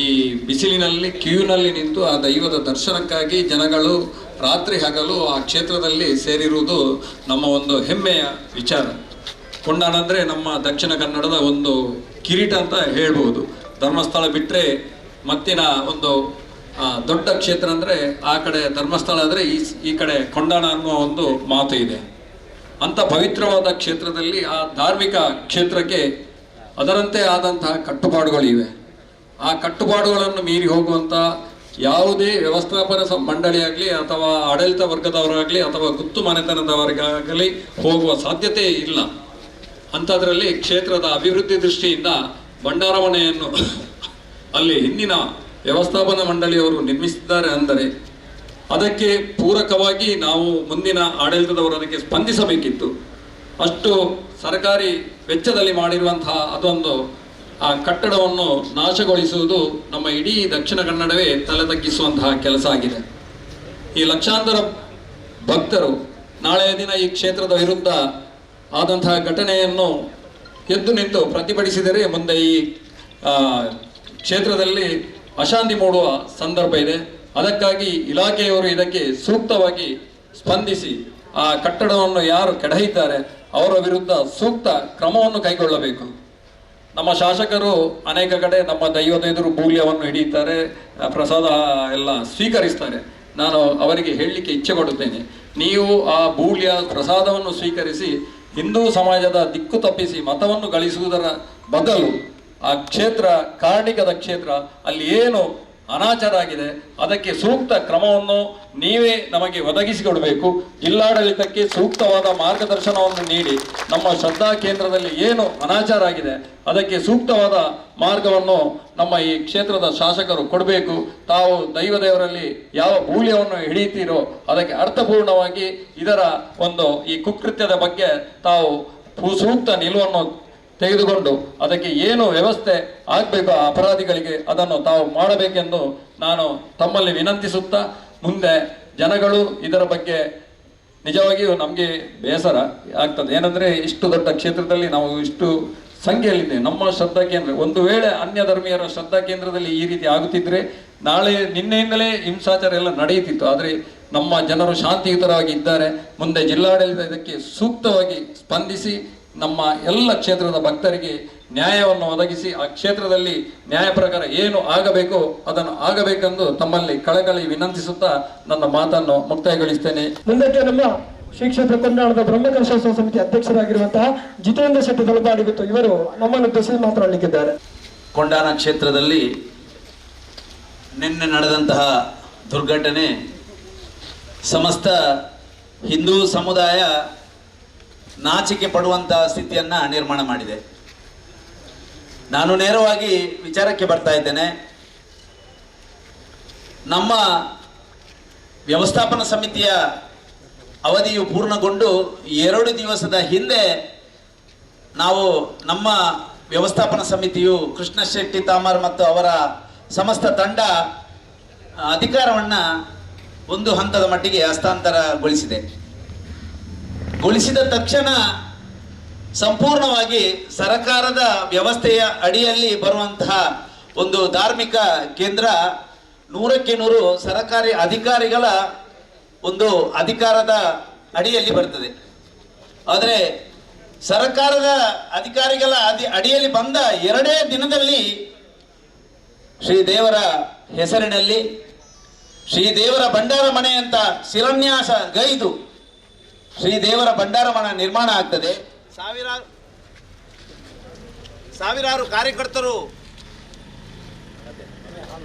ಈ ಬಿಸಿಲಿನಲ್ಲಿ ಕ್ಯೂನಲ್ಲಿ ನಿಂತು ಆ ದೈವದ ದರ್ಶನಕ್ಕಾಗಿ ಜನಗಳು ರಾತ್ರಿ ಹಗಲು ಆ ಕ್ಷೇತ್ರದಲ್ಲಿ ಸೇರಿರುವುದು ನಮ್ಮ ಒಂದು ಹೆಮ್ಮೆಯ ವಿಚಾರ. ಕೊಂಡಾಣ ಅಂದರೆ ನಮ್ಮ ದಕ್ಷಿಣ ಕನ್ನಡದ ಒಂದು ಕಿರೀಟ ಅಂತ ಹೇಳ್ಬೋದು. ಧರ್ಮಸ್ಥಳ ಬಿಟ್ಟರೆ ಮತ್ತಿನ ಒಂದು ದೊಡ್ಡ ಕ್ಷೇತ್ರ ಅಂದರೆ ಆ ಕಡೆ ಧರ್ಮಸ್ಥಳ ಆದರೆ ಈ ಕಡೆ ಕೊಂಡಾಣ ಅನ್ನುವ ಒಂದು ಮಾತು ಇದೆ. ಅಂಥ ಪವಿತ್ರವಾದ ಕ್ಷೇತ್ರದಲ್ಲಿ ಆ ಧಾರ್ಮಿಕ ಕ್ಷೇತ್ರಕ್ಕೆ ಅದರಂತೆ ಆದಂತಹ ಕಟ್ಟುಪಾಡುಗಳಿವೆ. ಆ ಕಟ್ಟುಪಾಡುಗಳನ್ನು ಮೀರಿ ಹೋಗುವಂಥ ಯಾವುದೇ ವ್ಯವಸ್ಥಾಪನಾ ಮಂಡಳಿಯಾಗಲಿ ಅಥವಾ ಆಡಳಿತ ವರ್ಗದವರಾಗಲಿ ಅಥವಾ ಗುತ್ತು ಮನೆತನದವರಿಗಾಗಲಿ ಹೋಗುವ ಸಾಧ್ಯತೆ ಇಲ್ಲ. ಅಂಥದ್ರಲ್ಲಿ ಕ್ಷೇತ್ರದ ಅಭಿವೃದ್ಧಿ ದೃಷ್ಟಿಯಿಂದ ಭಂಡಾರಮನೆಯನ್ನು ಅಲ್ಲಿ ಹಿಂದಿನ ವ್ಯವಸ್ಥಾಪನಾ ಮಂಡಳಿಯವರು ನಿರ್ಮಿಸಿದ್ದಾರೆ ಅಂದರೆ ಅದಕ್ಕೆ ಪೂರಕವಾಗಿ ನಾವು ಮುಂದಿನ ಆಡಳಿತದವರು ಅದಕ್ಕೆ ಸ್ಪಂದಿಸಬೇಕಿತ್ತು. ಅಷ್ಟು ಸರ್ಕಾರಿ ವೆಚ್ಚದಲ್ಲಿ ಮಾಡಿರುವಂತಹ ಅದೊಂದು ಆ ಕಟ್ಟಡವನ್ನು ನಾಶಗೊಳಿಸುವುದು ನಮ್ಮ ಇಡೀ ದಕ್ಷಿಣ ಕನ್ನಡವೇ ತಲೆ ತಗ್ಗಿಸುವಂತಹ ಕೆಲಸ ಆಗಿದೆ. ಈ ಲಕ್ಷಾಂತರ ಭಕ್ತರು ನಾಳೆಯ ದಿನ ಈ ಕ್ಷೇತ್ರದ ವಿರುದ್ಧ ಆದಂತಹ ಘಟನೆಯನ್ನು ಎದ್ದು ನಿಂತು ಪ್ರತಿಭಟಿಸಿದರೆ ಮುಂದೆ ಈ ಕ್ಷೇತ್ರದಲ್ಲಿ ಅಶಾಂತಿ ಮೂಡುವ ಸಂದರ್ಭ ಇದೆ. ಅದಕ್ಕಾಗಿ ಇಲಾಖೆಯವರು ಇದಕ್ಕೆ ಸೂಕ್ತವಾಗಿ ಸ್ಪಂದಿಸಿ ಆ ಕಟ್ಟಡವನ್ನು ಯಾರು ಕೆಡಹಿದ್ದಾರೆ ಅವರ ವಿರುದ್ಧ ಸೂಕ್ತ ಕ್ರಮವನ್ನು ಕೈಗೊಳ್ಳಬೇಕು. ನಮ್ಮ ಶಾಸಕರು ಅನೇಕ ಕಡೆ ನಮ್ಮ ದೈವದ ಎದುರು ಬೂಲ್ಯವನ್ನು ಹಿಡಿಯುತ್ತಾರೆ, ಪ್ರಸಾದ ಎಲ್ಲ ಸ್ವೀಕರಿಸ್ತಾರೆ. ನಾನು ಅವರಿಗೆ ಹೇಳಲಿಕ್ಕೆ ಇಚ್ಛೆ ಪಡುತ್ತೇನೆ, ನೀವು ಆ ಬೂಲ್ಯ ಪ್ರಸಾದವನ್ನು ಸ್ವೀಕರಿಸಿ ಹಿಂದೂ ಸಮಾಜದ ದಿಕ್ಕು ತಪ್ಪಿಸಿ ಮತವನ್ನು ಗಳಿಸುವುದರ ಬದಲು ಆ ಕ್ಷೇತ್ರ ಕಾರ್ಣಿಕದ ಕ್ಷೇತ್ರ ಅಲ್ಲಿ ಏನು ಅನಾಚಾರ ಆಗಿದೆ ಅದಕ್ಕೆ ಸೂಕ್ತ ಕ್ರಮವನ್ನು ನೀವೇ ನಮಗೆ ಒದಗಿಸಿಕೊಡಬೇಕು. ಜಿಲ್ಲಾಡಳಿತಕ್ಕೆ ಸೂಕ್ತವಾದ ಮಾರ್ಗದರ್ಶನವನ್ನು ನೀಡಿ ನಮ್ಮ ಶ್ರದ್ಧಾ ಕೇಂದ್ರದಲ್ಲಿ ಏನು ಅನಾಚಾರ ಆಗಿದೆ ಅದಕ್ಕೆ ಸೂಕ್ತವಾದ ಮಾರ್ಗವನ್ನು ನಮ್ಮ ಈ ಕ್ಷೇತ್ರದ ಶಾಸಕರು ಕೊಡಬೇಕು. ತಾವು ದೈವದೇವರಲ್ಲಿ ಯಾವ ಬೂಲ್ಯವನ್ನು ಹಿಡಿಯುತ್ತೀರೋ ಅದಕ್ಕೆ ಅರ್ಥಪೂರ್ಣವಾಗಿ ಇದರ ಒಂದು ಈ ಕುಕೃತ್ಯದ ಬಗ್ಗೆ ತಾವು ಸೂಕ್ತ ನಿಲುವನ್ನು ತೆಗೆದುಕೊಂಡು ಅದಕ್ಕೆ ಏನು ವ್ಯವಸ್ಥೆ ಆಗಬೇಕು ಆ ಅಪರಾಧಿಗಳಿಗೆ ಅದನ್ನು ತಾವು ಮಾಡಬೇಕೆಂದು ನಾನು ತಮ್ಮಲ್ಲಿ ವಿನಂತಿಸುತ್ತಾ, ಮುಂದೆ ಜನಗಳು ಇದರ ಬಗ್ಗೆ ನಿಜವಾಗಿಯೂ ನಮಗೆ ಬೇಸರ ಆಗ್ತದೆ. ಏನಂದರೆ ಇಷ್ಟು ದೊಡ್ಡ ಕ್ಷೇತ್ರದಲ್ಲಿ ನಾವು ಇಷ್ಟು ಸಂಖ್ಯೆಯಲ್ಲಿದ್ದೇವೆ. ನಮ್ಮ ಶ್ರದ್ಧಾ ಕೇಂದ್ರ ಒಂದು ವೇಳೆ ಅನ್ಯ ಧರ್ಮೀಯರ ಶ್ರದ್ಧಾ ಕೇಂದ್ರದಲ್ಲಿ ಈ ರೀತಿ ಆಗುತ್ತಿದ್ದರೆ ನಾಳೆ ನಿನ್ನೆಯಿಂದಲೇ ಹಿಂಸಾಚಾರ ಎಲ್ಲ ನಡೆಯುತ್ತಿತ್ತು. ಆದರೆ ನಮ್ಮ ಜನರು ಶಾಂತಿಯುತರಾಗಿ ಇದ್ದಾರೆ. ಮುಂದೆ ಜಿಲ್ಲಾಡಳಿತ ಇದಕ್ಕೆ ಸೂಕ್ತವಾಗಿ ಸ್ಪಂದಿಸಿ ನಮ್ಮ ಎಲ್ಲ ಕ್ಷೇತ್ರದ ಭಕ್ತರಿಗೆ ನ್ಯಾಯವನ್ನು ಒದಗಿಸಿ ಆ ಕ್ಷೇತ್ರದಲ್ಲಿ ನ್ಯಾಯ ಪ್ರಕಾರ ಏನು ಆಗಬೇಕು ಅದನ್ನು ಆಗಬೇಕೆಂದು ತಮ್ಮಲ್ಲಿ ಕಳಕಳಿ ವಿನಂತಿಸುತ್ತಾ ನನ್ನ ಮಾತನ್ನು ಮುಕ್ತಾಯಗೊಳಿಸ್ತೇನೆ. ಮುಂದಕ್ಕೆ ನಮ್ಮ ಶ್ರೀ ಕ್ಷೇತ್ರ ಕೊಂಡಾಣದ ಬ್ರಹ್ಮಕಲಶೋತ್ಸವ ಸಮಿತಿ ಅಧ್ಯಕ್ಷರಾಗಿರುವಂತಹ ಜಿತೇಂದ್ರ ಶೆಟ್ಟಿ ದಳಪಾಡಿ ಮತ್ತು ಇವರು ನಮ್ಮನ್ನು ಉದ್ದೇಶಿಸಿ ಮಾತನಾಡಲಿಕ್ಕಿದ್ದಾರೆ. ಕೊಂಡಾಣ ಕ್ಷೇತ್ರದಲ್ಲಿ ನಿನ್ನೆ ನಡೆದಂತಹ ದುರ್ಘಟನೆ ಸಮಸ್ತ ಹಿಂದೂ ಸಮುದಾಯ ನಾಚಿಕೆ ಪಡುವಂತಹ ಸ್ಥಿತಿಯನ್ನು ನಿರ್ಮಾಣ ಮಾಡಿದೆ. ನಾನು ನೇರವಾಗಿ ವಿಚಾರಕ್ಕೆ ಬರ್ತಾ ಇದ್ದೇನೆ. ನಮ್ಮ ವ್ಯವಸ್ಥಾಪನಾ ಸಮಿತಿಯ ಅವಧಿಯು ಪೂರ್ಣಗೊಂಡು 2 ದಿವಸದ ಹಿಂದೆ ನಾವು ನಮ್ಮ ವ್ಯವಸ್ಥಾಪನಾ ಸಮಿತಿಯು ಕೃಷ್ಣ ಶೆಟ್ಟಿ ತಾಮರ್ ಮತ್ತು ಅವರ ಸಮಸ್ತ ತಂಡ ಅಧಿಕಾರವನ್ನು ಒಂದು ಹಂತದ ಮಟ್ಟಿಗೆ ಗೊಳಿಸಿದ ತಕ್ಷಣ ಸಂಪೂರ್ಣವಾಗಿ ಸರಕಾರದ ವ್ಯವಸ್ಥೆಯ ಅಡಿಯಲ್ಲಿ ಬರುವಂತಹ ಒಂದು ಧಾರ್ಮಿಕ ಕೇಂದ್ರ 100ಕ್ಕೆ 100 ಸರಕಾರಿ ಅಧಿಕಾರಿಗಳ ಒಂದು ಅಧಿಕಾರದ ಅಡಿಯಲ್ಲಿ ಬರ್ತದೆ. ಆದರೆ ಸರಕಾರದ ಅಧಿಕಾರಿಗಳ ಅಡಿಯಲ್ಲಿ ಬಂದ 2 ದಿನದಲ್ಲಿ ಶ್ರೀದೇವರ ಹೆಸರಿನಲ್ಲಿ ಶ್ರೀದೇವರ ಭಂಡಾರ ಮನೆ ಅಂತ ಶಿಲಾನ್ಯಾಸ ಗೈದು ಶ್ರೀದೇವರ ಭಂಡಾರ ಮನೆ ನಿರ್ಮಾಣ ಆಗ್ತದೆ. ಸಾವಿರಾರು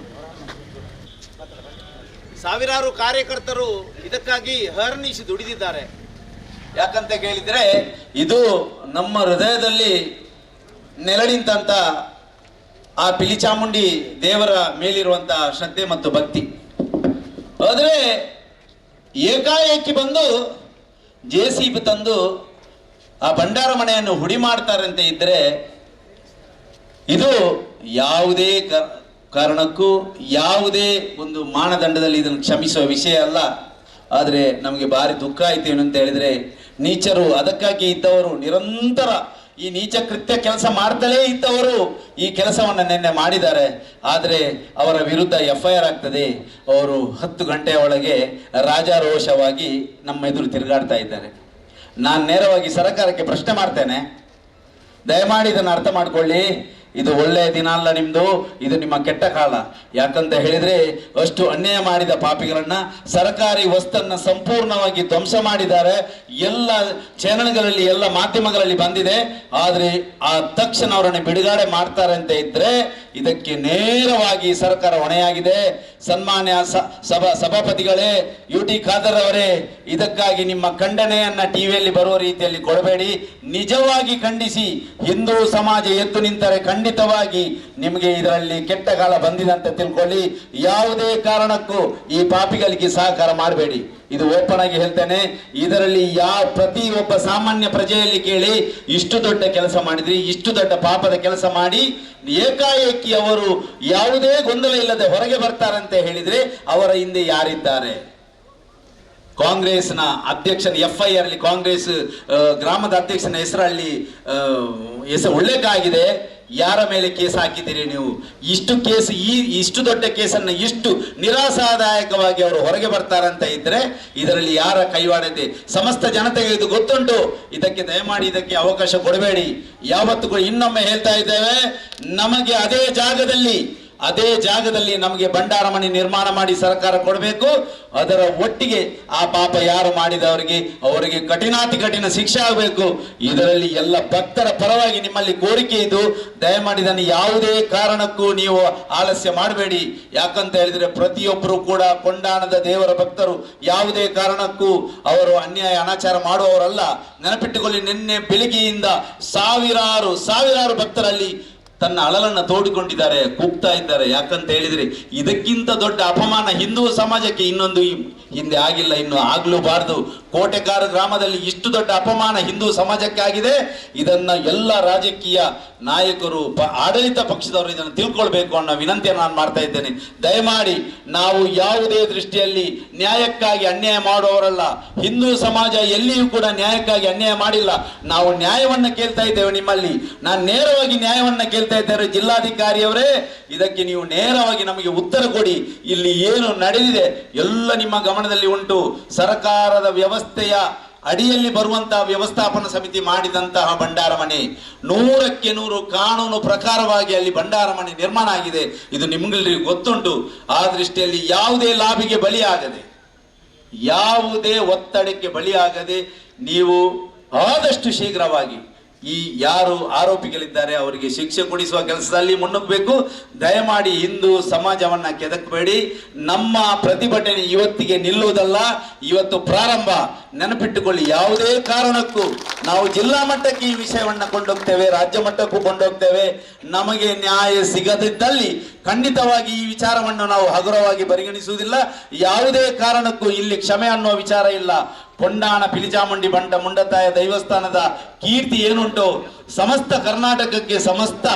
ಕಾರ್ಯಕರ್ತರು ಇದಕ್ಕಾಗಿ ಹರ್ನಿಶಿ ದುಡಿದಿದ್ದಾರೆ. ಯಾಕಂತ ಕೇಳಿದ್ರೆ ಇದು ನಮ್ಮ ಹೃದಯದಲ್ಲಿ ನೆಲೆನಿಂತ ಆ ಪಿಲಿಚಾಮುಂಡಿ ದೇವರ ಮೇಲಿರುವಂತ ಶ್ರದ್ಧೆ ಮತ್ತು ಭಕ್ತಿ. ಆದರೆ ಏಕಾಏಕಿ ಬಂದು JCB ತಂದು ಆ ಭಂಡಾರ ಮನೆಯನ್ನು ಹುಡಿ ಮಾಡ್ತಾರಂತೆ ಇದ್ರೆ ಇದು ಯಾವುದೇ ಕಾರಣಕ್ಕೂ ಯಾವುದೇ ಒಂದು ಮಾನದಂಡದಲ್ಲಿ ಇದನ್ನು ಕ್ಷಮಿಸುವ ವಿಷಯ ಅಲ್ಲ. ಆದರೆ ನಮಗೆ ಭಾರಿ ದುಃಖ ಆಯ್ತು ಏನು ಅಂತ ಹೇಳಿದ್ರೆ, ನೀಚರು ಅದಕ್ಕಾಗಿ ಇದ್ದವರು ನಿರಂತರ ಈ ನೀಚ ಕೃತ್ಯ ಕೆಲಸ ಮಾಡ್ತಲೇ ಇದ್ದವರು ಈ ಕೆಲಸವನ್ನು ನಿನ್ನೆ ಮಾಡಿದ್ದಾರೆ. ಆದರೆ ಅವರ ವಿರುದ್ಧ FIR ಆಗ್ತದೆ. ಅವರು 10 ಗಂಟೆಯ ಒಳಗೆ ರಾಜಾರೋಷವಾಗಿ ನಮ್ಮ ಎದುರು ತಿರುಗಾಡ್ತಾ ಇದ್ದಾರೆ. ನಾನು ನೇರವಾಗಿ ಸರ್ಕಾರಕ್ಕೆ ಪ್ರಶ್ನೆ ಮಾಡ್ತೇನೆ, ದಯಮಾಡಿ ಇದನ್ನು ಅರ್ಥ ಮಾಡ್ಕೊಳ್ಳಿ. ಇದು ಒಳ್ಳೆಯ ದಿನ ಅಲ್ಲ ನಿಮ್ದು, ಇದು ನಿಮ್ಮ ಕೆಟ್ಟ ಕಾಲ. ಯಾಕಂತ ಹೇಳಿದ್ರೆ ಅಷ್ಟು ಅನ್ಯಾಯ ಮಾಡಿದ ಪಾಪಿಗಳನ್ನ ಸರ್ಕಾರಿ ವಸ್ತನ್ನ ಸಂಪೂರ್ಣವಾಗಿ ಧ್ವಂಸ ಮಾಡಿದ್ದಾರೆ. ಎಲ್ಲ ಚಾನೆಲ್ಗಳಲ್ಲಿ ಎಲ್ಲ ಮಾಧ್ಯಮಗಳಲ್ಲಿ ಬಂದಿದೆ. ಆದ್ರೆ ಆ ತಕ್ಷಣ ಅವರನ್ನು ಬಿಡುಗಡೆ ಮಾಡ್ತಾರೆ ಅಂತ ಇದ್ರೆ ಇದಕ್ಕೆ ನೇರವಾಗಿ ಸರ್ಕಾರ ಹೊಣೆಯಾಗಿದೆ. ಸನ್ಮಾನ್ಯ ಸಭಾಪತಿಗಳೇ, UT ಖಾದರ್ ಅವರೇ, ಇದಕ್ಕಾಗಿ ನಿಮ್ಮ ಖಂಡನೆಯನ್ನ ಟಿವಿಯಲ್ಲಿ ಬರುವ ರೀತಿಯಲ್ಲಿ ಕೊಡಬೇಡಿ. ನಿಜವಾಗಿ ಖಂಡಿಸಿ. ಹಿಂದೂ ಸಮಾಜ ಎದ್ದು ನಿಂತರೆ ಖಂಡಿತವಾಗಿ ನಿಮಗೆ ಇದರಲ್ಲಿ ಕೆಟ್ಟ ಕಾಲ ಬಂದಿದೆ ಅಂತ ತಿಳ್ಕೊಳ್ಳಿ. ಯಾವುದೇ ಕಾರಣಕ್ಕೂ ಈ ಪಾಪಿಗಳಿಗೆ ಸಹಕಾರ ಮಾಡಬೇಡಿ. ಇದು ಓಪನ್ ಆಗಿ ಹೇಳ್ತೇನೆ. ಇದರಲ್ಲಿ ಪ್ರತಿಯೊಬ್ಬ ಸಾಮಾನ್ಯ ಪ್ರಜೆಯಲ್ಲಿ ಕೇಳಿ, ಇಷ್ಟು ದೊಡ್ಡ ಕೆಲಸ ಮಾಡಿದ್ರಿ, ಇಷ್ಟು ದೊಡ್ಡ ಪಾಪದ ಕೆಲಸ ಮಾಡಿ ಏಕಾಏಕಿ ಅವರು ಯಾವುದೇ ಗೊಂದಲ ಇಲ್ಲದೆ ಹೊರಗೆ ಬರ್ತಾರಂತೆ ಹೇಳಿದ್ರೆ ಅವರ ಹಿಂದೆ ಯಾರಿದ್ದಾರೆ? ಕಾಂಗ್ರೆಸ್ನ ಅಧ್ಯಕ್ಷನ FIR ಅಲ್ಲಿ ಕಾಂಗ್ರೆಸ್ ಗ್ರಾಮದ ಅಧ್ಯಕ್ಷನ ಹೆಸರಲ್ಲಿ ಉಲ್ಲೇಖ ಆಗಿದೆ. ಯಾರ ಮೇಲೆ ಕೇಸ್ ಹಾಕಿದ್ದೀರಿ ನೀವು? ಇಷ್ಟು ದೊಡ್ಡ ಕೇಸನ್ನು ಇಷ್ಟು ನಿರಾಶಾದಾಯಕವಾಗಿ ಅವರು ಹೊರಗೆ ಬರ್ತಾರಂತ ಇದ್ರೆ ಇದರಲ್ಲಿ ಯಾರ ಕೈವಾಡತೆ? ಸಮಸ್ತ ಜನತೆಗೆ ಇದು ಗೊತ್ತುಂಟು. ಇದಕ್ಕೆ ದಯಮಾಡಿ ಇದಕ್ಕೆ ಅವಕಾಶ ಕೊಡಬೇಡಿ. ಯಾವತ್ತೂ ಇನ್ನೊಮ್ಮೆ ಹೇಳ್ತಾ ಇದ್ದೇವೆ, ನಮಗೆ ಅದೇ ಜಾಗದಲ್ಲಿ ನಮಗೆ ಭಂಡಾರ ಮನೆ ನಿರ್ಮಾಣ ಮಾಡಿ ಸರ್ಕಾರ ಕೊಡಬೇಕು. ಅದರ ಒಟ್ಟಿಗೆ ಆ ಪಾಪ ಯಾರು ಮಾಡಿದವರಿಗೆ ಅವರಿಗೆ ಕಠಿಣಾತಿ ಕಠಿಣ ಶಿಕ್ಷೆ ಆಗಬೇಕು. ಇದರಲ್ಲಿ ಎಲ್ಲ ಭಕ್ತರ ಪರವಾಗಿ ನಿಮ್ಮಲ್ಲಿ ಕೋರಿಕೆ ಇದು. ದಯಮಾಡಿ ಇದನ್ನು ಯಾವುದೇ ಕಾರಣಕ್ಕೂ ನೀವು ಆಲಸ್ಯ ಮಾಡಬೇಡಿ. ಯಾಕಂತ ಹೇಳಿದ್ರೆ ಪ್ರತಿಯೊಬ್ಬರು ಕೂಡ ಕೊಂಡಾಣದ ದೇವರ ಭಕ್ತರು. ಯಾವುದೇ ಕಾರಣಕ್ಕೂ ಅವರು ಅನ್ಯಾಯ ಅನಾಚಾರ ಮಾಡುವವರಲ್ಲ. ನೆನಪಿಟ್ಟುಕೊಳ್ಳಿ, ನಿನ್ನೆ ಬೆಳಿಗ್ಗೆಯಿಂದ ಸಾವಿರಾರು ಭಕ್ತರಲ್ಲಿ ತನ್ನ ಅಳಲನ್ನು ತೋಡಿಕೊಂಡಿದ್ದಾರೆ, ಕೂಗ್ತಾ ಇದ್ದಾರೆ. ಯಾಕಂತ ಹೇಳಿದ್ರೆ ಇದಕ್ಕಿಂತ ದೊಡ್ಡ ಅಪಮಾನ ಹಿಂದೂ ಸಮಾಜಕ್ಕೆ ಇನ್ನೊಂದು ಹಿಂದೆ ಆಗಿಲ್ಲ, ಇನ್ನು ಆಗ್ಲೂಬಾರದು. ಕೋಟೆಕಾರು ಗ್ರಾಮದಲ್ಲಿ ಇಷ್ಟು ದೊಡ್ಡ ಅಪಮಾನ ಹಿಂದೂ ಸಮಾಜಕ್ಕೆ ಆಗಿದೆ. ಇದನ್ನ ಎಲ್ಲ ರಾಜಕೀಯ ನಾಯಕರು, ಆಡಳಿತ ಪಕ್ಷದವರು ಇದನ್ನು ತಿಳ್ಕೊಳ್ಬೇಕು ಅನ್ನೋ ವಿನಂತಿಯನ್ನು ನಾನು ಮಾಡ್ತಾ ಇದ್ದೇನೆ. ದಯಮಾಡಿ ನಾವು ಯಾವುದೇ ದೃಷ್ಟಿಯಲ್ಲಿ ನ್ಯಾಯಕ್ಕಾಗಿ ಅನ್ಯಾಯ ಮಾಡುವವರಲ್ಲ. ಹಿಂದೂ ಸಮಾಜ ಎಲ್ಲಿಯೂ ಕೂಡ ನ್ಯಾಯಕ್ಕಾಗಿ ಅನ್ಯಾಯ ಮಾಡಿಲ್ಲ. ನಾವು ನ್ಯಾಯವನ್ನ ಕೇಳ್ತಾ ಇದ್ದೇವೆ ನಿಮ್ಮಲ್ಲಿ. ನಾನು ನೇರವಾಗಿ ನ್ಯಾಯವನ್ನ ಕೇಳ್ತಾ ಇದ್ದೇವೆ. ಜಿಲ್ಲಾಧಿಕಾರಿಯವರೇ, ಇದಕ್ಕೆ ನೀವು ನೇರವಾಗಿ ನಮಗೆ ಉತ್ತರ ಕೊಡಿ. ಇಲ್ಲಿ ಏನು ನಡೆದಿದೆ ಎಲ್ಲ ನಿಮ್ಮ ಗಮನದಲ್ಲಿ ಉಂಟು. ಸರ್ಕಾರದ ವ್ಯವಸ್ಥೆಯ ಅಡಿಯಲ್ಲಿ ಬರುವಂತಹ ವ್ಯವಸ್ಥಾಪನಾ ಸಮಿತಿ ಮಾಡಿದಂತಹ ಭಂಡಾರ ಮನೆ 100ಕ್ಕೆ 100 ಕಾನೂನು ಪ್ರಕಾರವಾಗಿ ಅಲ್ಲಿ ಭಂಡಾರ ಮನೆ ನಿರ್ಮಾಣ ಆಗಿದೆ. ಇದು ನಿಮ್ಗೆಲ್ಲರಿಗೂ ಗೊತ್ತುಂಟು. ಆ ದೃಷ್ಟಿಯಲ್ಲಿ ಯಾವುದೇ ಲಾಭಿಗೆ ಬಲಿಯಾಗದೆ ಯಾವುದೇ ಒತ್ತಡಕ್ಕೆ ಬಲಿಯಾಗದೆ ನೀವು ಆದಷ್ಟು ಶೀಘ್ರವಾಗಿ ಈ ಯಾರು ಆರೋಪಿಗಳಿದ್ದಾರೆ ಅವರಿಗೆ ಶಿಕ್ಷೆ ಕೊಡಿಸುವ ಕೆಲಸದಲ್ಲಿ ಮುನ್ನುಗ್ಗಬೇಕು. ದಯಮಾಡಿ ಹಿಂದೂ ಸಮಾಜವನ್ನ ಕೆದಕಬೇಡಿ. ನಮ್ಮ ಪ್ರತಿಭಟನೆ ಇವತ್ತಿಗೆ ನಿಲ್ಲುವುದಲ್ಲ, ಇವತ್ತು ಪ್ರಾರಂಭ. ನೆನಪಿಟ್ಟುಕೊಳ್ಳಿ, ಯಾವುದೇ ಕಾರಣಕ್ಕೂ ನಾವು ಜಿಲ್ಲಾ ಮಟ್ಟಕ್ಕೆ ಈ ವಿಷಯವನ್ನ ಕೊಂಡೋಗ್ತೇವೆ, ರಾಜ್ಯ ಮಟ್ಟಕ್ಕೂ ಕೊಂಡೋಗ್ತೇವೆ. ನಮಗೆ ನ್ಯಾಯ ಸಿಗದಿದ್ದಲ್ಲಿ ಖಂಡಿತವಾಗಿ ಈ ವಿಚಾರವನ್ನು ನಾವು ಹಗುರವಾಗಿ ಪರಿಗಣಿಸುವುದಿಲ್ಲ. ಯಾವುದೇ ಕಾರಣಕ್ಕೂ ಇಲ್ಲಿ ಕ್ಷಮೆ ಅನ್ನುವ ವಿಚಾರ ಇಲ್ಲ. ಕೊಂಡಾಣ ಪಿಲಿಚಾಮುಂಡಿ ಬಂಟ ಮುಂಡತಾಯ ದೈವಸ್ಥಾನದ ಕೀರ್ತಿ ಏನುಂಟು ಸಮಸ್ತ ಕರ್ನಾಟಕಕ್ಕೆ, ಸಮಸ್ತ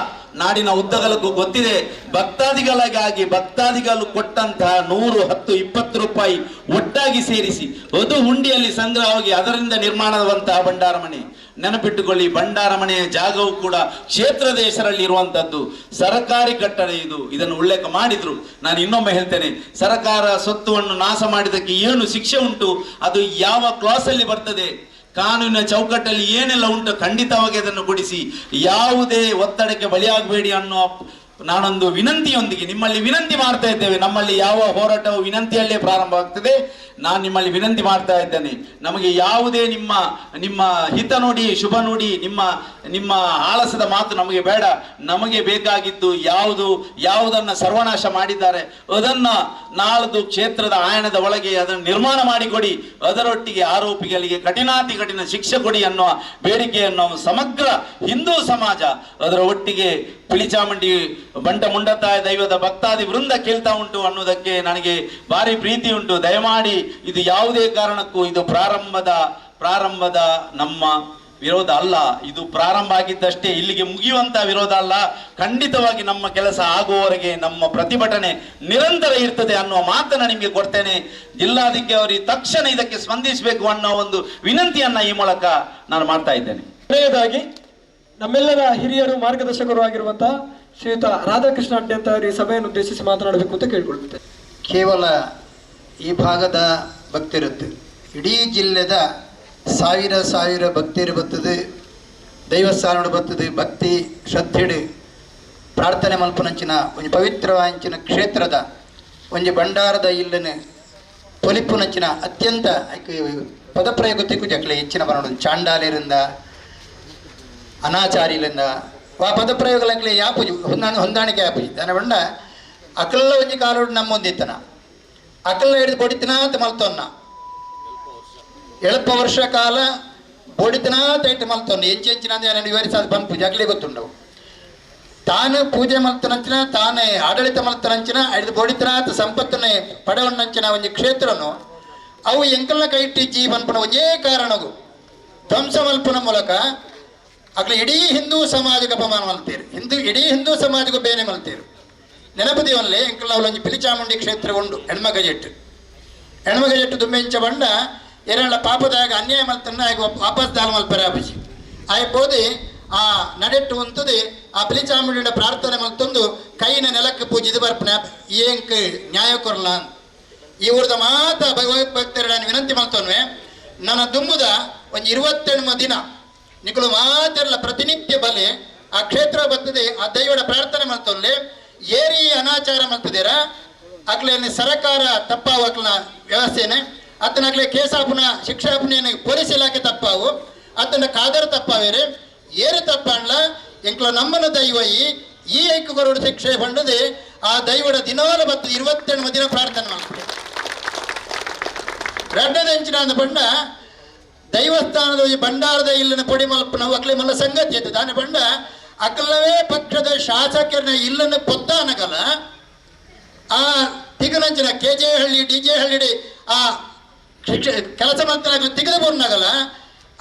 ನಾಡಿನ ಉದ್ದಗಲಕ್ಕೂ ಗೊತ್ತಿದೆ. ಭಕ್ತಾದಿಗಳಿಗಾಗಿ ಭಕ್ತಾದಿಗಳು ಕೊಟ್ಟಂತಹ 100, 10, 20 ರೂಪಾಯಿ ಒಟ್ಟಾಗಿ ಸೇರಿಸಿ ಅದು ಹುಂಡಿಯಲ್ಲಿ ಸಂಗ್ರಹವಾಗಿ ಅದರಿಂದ ನಿರ್ಮಾಣವಾದಂತಹ ಭಂಡಾರಮನೆ. ನೆನಪಿಟ್ಟುಕೊಳ್ಳಿ, ಭಂಡಾರಮನೆಯ ಜಾಗವು ಕೂಡ ಕ್ಷೇತ್ರದ ಹೆಸರಲ್ಲಿ ಇರುವಂತದ್ದು, ಸರ್ಕಾರಿ ಕಟ್ಟಡ ಇದು. ಇದನ್ನು ಉಲ್ಲೇಖ ಮಾಡಿದ್ರು. ನಾನು ಇನ್ನೊಮ್ಮೆ ಹೇಳ್ತೇನೆ, ಸರ್ಕಾರ ಸ್ವತ್ತುವನ್ನು ನಾಶ ಮಾಡಿದಕ್ಕೆ ಏನು ಶಿಕ್ಷೆ ಉಂಟು, ಅದು ಯಾವ ಕ್ಲಾಸ್ ಅಲ್ಲಿ ಬರ್ತದೆ, ಕಾನೂನಿನ ಚೌಕಟ್ಟಲ್ಲಿ ಏನೆಲ್ಲ ಉಂಟು, ಖಂಡಿತವಾಗಿ ಅದನ್ನು ಕೊಡಿಸಿ. ಯಾವುದೇ ಒತ್ತಡಕ್ಕೆ ಬಲಿಯಾಗಬೇಡಿ ಅನ್ನೋ ನಾನೊಂದು ವಿನಂತಿಯೊಂದಿಗೆ ನಿಮ್ಮಲ್ಲಿ ವಿನಂತಿ ಮಾಡ್ತಾ ಇದ್ದೇವೆ. ನಮ್ಮಲ್ಲಿ ಯಾವ ಹೋರಾಟವು ವಿನಂತಿಯಲ್ಲೇ ಪ್ರಾರಂಭ ಆಗ್ತದೆ. ನಾನು ನಿಮ್ಮಲ್ಲಿ ವಿನಂತಿ ಮಾಡ್ತಾ ಇದ್ದೇನೆ, ನಮಗೆ ಯಾವುದೇ ನಿಮ್ಮ ಹಿತ ನೋಡಿ, ಶುಭ ನೋಡಿ, ನಿಮ್ಮ ಆಳಸದ ಮಾತು ನಮಗೆ ಬೇಡ. ನಮಗೆ ಬೇಕಾಗಿದ್ದು ಯಾವುದನ್ನ ಸರ್ವನಾಶ ಮಾಡಿದ್ದಾರೆ ಅದನ್ನ ನಾಳ್ದು ಕ್ಷೇತ್ರದ ಆಯಣದ ಒಳಗೆ ಅದನ್ನು ನಿರ್ಮಾಣ ಮಾಡಿಕೊಡಿ. ಅದರೊಟ್ಟಿಗೆ ಆರೋಪಿಗಳಿಗೆ ಕಠಿಣಾತಿ ಕಠಿಣ ಶಿಕ್ಷೆ ಕೊಡಿ ಅನ್ನುವ ಬೇಡಿಕೆಯನ್ನು ಸಮಗ್ರ ಹಿಂದೂ ಸಮಾಜ ಅದರ ಒಟ್ಟಿಗೆ ಪಿಲಿಚಾಮುಂಡಿ ಬಂಟ ಮುಂಡತಾಯ ದೈವದ ಭಕ್ತಾದಿ ವೃಂದ ಕೇಳ್ತಾ ಉಂಟು ಅನ್ನೋದಕ್ಕೆ ನನಗೆ ಭಾರಿ ಪ್ರೀತಿ ಉಂಟು. ದಯಮಾಡಿ ಇದು ಯಾವುದೇ ಕಾರಣಕ್ಕೂ ಇದು ಪ್ರಾರಂಭದ ನಮ್ಮ ವಿರೋಧ ಅಲ್ಲ. ಇದು ಪ್ರಾರಂಭ ಆಗಿದ್ದಷ್ಟೇ, ಇಲ್ಲಿಗೆ ಮುಗಿಯುವಂತ ವಿರೋಧ ಅಲ್ಲ. ಖಂಡಿತವಾಗಿ ನಮ್ಮ ಕೆಲಸ ಆಗುವವರೆಗೆ ನಮ್ಮ ಪ್ರತಿಭಟನೆ ನಿರಂತರ ಇರ್ತದೆ ಅನ್ನುವ ಮಾತನ್ನ ನಿಮಗೆ ಕೊಡ್ತೇನೆ. ಜಿಲ್ಲಾಧಿಕಾರಿ ತಕ್ಷಣ ಇದಕ್ಕೆ ಸ್ಪಂದಿಸಬೇಕು ಅನ್ನೋ ಒಂದು ವಿನಂತಿಯನ್ನ ಈ ಮೂಲಕ ನಾನು ಮಾಡ್ತಾ ಇದ್ದೇನೆ. ಕೊನೆಯದಾಗಿ ನಮ್ಮೆಲ್ಲರ ಹಿರಿಯರು ಮಾರ್ಗದರ್ಶಕರು ಆಗಿರುವಂತಹ ಶ್ರೀಯುತ ರಾಧಾಕೃಷ್ಣ ಅಡ್ಡೆ ಅಂತ ಈ ಸಭೆಯನ್ನು ಉದ್ದೇಶಿಸಿ ಮಾತನಾಡಬೇಕು ಅಂತ ಕೇಳಿಕೊಳ್ಳುತ್ತೇನೆ. ಕೇವಲ ಈ ಭಾಗದ ಭಕ್ತಿರುತ್ತೆ, ಇಡೀ ಜಿಲ್ಲೆದ ಸಾವಿರ ಭಕ್ತಿರು ಬರ್ತದೆ, ದೈವಸ್ಥಾನ ಬರ್ತದೆ. ಭಕ್ತಿ ಶ್ರದ್ಧೆಡು ಪ್ರಾರ್ಥನೆ ಮಲ್ಪನಂಚಿನ ಒಂದು ಪವಿತ್ರವಾಂಚಿನ ಕ್ಷೇತ್ರದ ಒಂದು ಭಂಡಾರದ ಇಲ್ಲನೆ ತೊಲಿಪುನಂಚಿನ ಅತ್ಯಂತ ಪದಪ್ರಯೋಗ ತೆಕ್ಕುಜಕ್ಲೆ ಹೆಚ್ಚಿನ ಬರೋದು ಚಾಂಡಾಲಿರಿಂದ ಅನಾಚಾರಿಲಿಂದ ಆ ಪದಪ್ರಯೋಗಲಕ್ಕೆ ಯಾಪುಜು ಹೊಂದಾಣಿಕೆ ಯಾಪುಜಿ దాని ಬಂಡ ಅಕಲ್ಲ ಒಂಜಿ ಕಾಲೋಡು ನಮ್ಮೊಂದಿತ್ತನ ಅಕಲ್ಲ ಹಿಡಿದು ಬೊಡಿತನಾತ ಮಲ್ತೊನ್ನ ಎಳಪ ವರ್ಷ ಕಾಲ ಬೊಡಿತನಾತ ಇಟ್ಟು ಮಲ್ತೊನ್ನ ಎಂಚಿನ ನಾನು ವಿವರಿಸಾದ ಬಂಪು ಜಗ್ಲಿ ಗೊತ್ತುಂಡವು. ತಾನು ಪೂಜೆ ಮಲ್ತನಂಚಿನ ತಾನೇ ಆಡಳಿತ ಮಲ್ತನಂಚಿನ ಹಿಡಿದು ಬೊಡಿತನಾತ ಸಂಪತ್ತನ್ನೇ ಪಡೆವಣ್ಣಂಚಿನ ಒಂದು ಕ್ಷೇತ್ರನು ಅವು ಎಂಕಲ್ನ ಕೈ ಇಟ್ಟಿಜ್ಜಿ ಬಂಪನ ಒಂದೇ ಕಾರಣವು ಧ್ವಂಸ ಮಲ್ಪನ ಮೂಲಕ ಅಕ್ಲ ಇಡೀ ಹಿಂದೂ ಸಮಾಜಕ್ಕೆ ಅಪಮಾನ ಮಲ್ತೀರು. ಇಡೀ ಹಿಂದೂ ಸಮಾಜಕ್ಕೂ ಬೇನೆ ಮಲ್ತೀರು. ನೆನಪದಿವಲ್ಲೇ ಎಂಕಲ್ ನಾವು ಒಂಜಿ ಪಿಲಿಚಾಮುಂಡಿ ಕ್ಷೇತ್ರ ಉಂಡು ಹೆಣ್ಮಗಜೆಟ್ಟು ದುಂಬೆಂಚ ಬಂಡ ಎರಳ ಪಾಪದಾಗ ಅನ್ಯಾಯ ಮಲ್ತನ್ನ ಆಗ ವಾಪಸ್ ದಾಲ್ ಮಲ್ಪರೆ ಆಪಜಿ ಆಯ್ಬೋದಿ ಆ ನಡೆಟ್ಟು ಉಂತದೆ ಆ ಪಿಲಿಚಾಮುಂಡಿ ಪ್ರಾರ್ಥನೆ ಮಲ್ತೊಂದು ಕೈನ ನೆಲಕ್ಕೆ ಪೂಜಿದು ಬರ್ಪನೆ ಏಂಕ್ ನ್ಯಾಯ ಕೊರಲ ಈ ಊರದ ಮಾತ ಭಕ್ತರ ವಿನಂತಿ ಮಲ್ತೊನ್ವೆ ನನ್ನ ದುಮ್ಮುದ ಒಂದು 27 ದಿನ ನಿಕಲು ಮಾತೆಲ್ಲ ಪ್ರತಿನಿತ್ಯ ಬಲೆ ಆ ಕ್ಷೇತ್ರ ಬರ್ತದೆ. ಆ ದೈವದ ಪ್ರಾರ್ಥನೆ ಮಾಡ್ತೊಳ್ಳೆ ಏರಿ ಅನಾಚಾರ ಮಾಡ್ತಿದ್ದೀರ ಅಕ್ಲೇನೆ ಸರ್ಕಾರ ತಪ್ಪಾವು ಅಕ್ಲನ ವ್ಯವಸ್ಥೆನೆ ಅತನಕ್ಲೆ ಕೇಸಾಪುನ ಶಿಕ್ಷಾಪುನ ಪೊಲೀಸ್ ಇಲಾಖೆ ತಪ್ಪಾವು ಅತನ ಕಾದರ ತಪ್ಪಾವೇರೆ ಏರು ತಪ್ಪಣ್ಣ ಎಂಕ್ಲ ನಮ್ಮನ ದೈವ ಈ ಐಕ್ಯಗರೋಡು ಶಿಕ್ಷೆ ಬಂಡದೆ ಆ ದೈವದ ದಿನಾಲ ಬತ್ತು 27 ದಿನ ಪ್ರಾರ್ಥನೆ ಮಾಡ್ತಾರೆ. ರಡ್ಡದಂಚಿನ ಅಂದ ಬಂಡ ದೈವಸ್ಥಾನದ ಈ ಭಂಡಾರದ ಇಲ್ಲಿನ ಪೊಡಿ ಮಲ್ಪನ ಅಕ್ಲೆ ಮಲ್ಲ ಸಂಗತಿ ಇತ್ತು ದಾನಿ ಬಂಡ ಅಕಲವೇ ಪಕ್ಷದ ಶಾಸಕರನ್ನ ಇಲ್ಲನ್ನು ಪೊತ್ತಾನಗಲ ಆ ತಿಗನಂಚಿನ KJ ಹಳ್ಳಿ DJ ಹಳ್ಳಿ ಆ ಕೆಲಸ ಮಾಡ್ತಾಗಲ ತಿಗದ ಬೋರ್ನಾಗಲ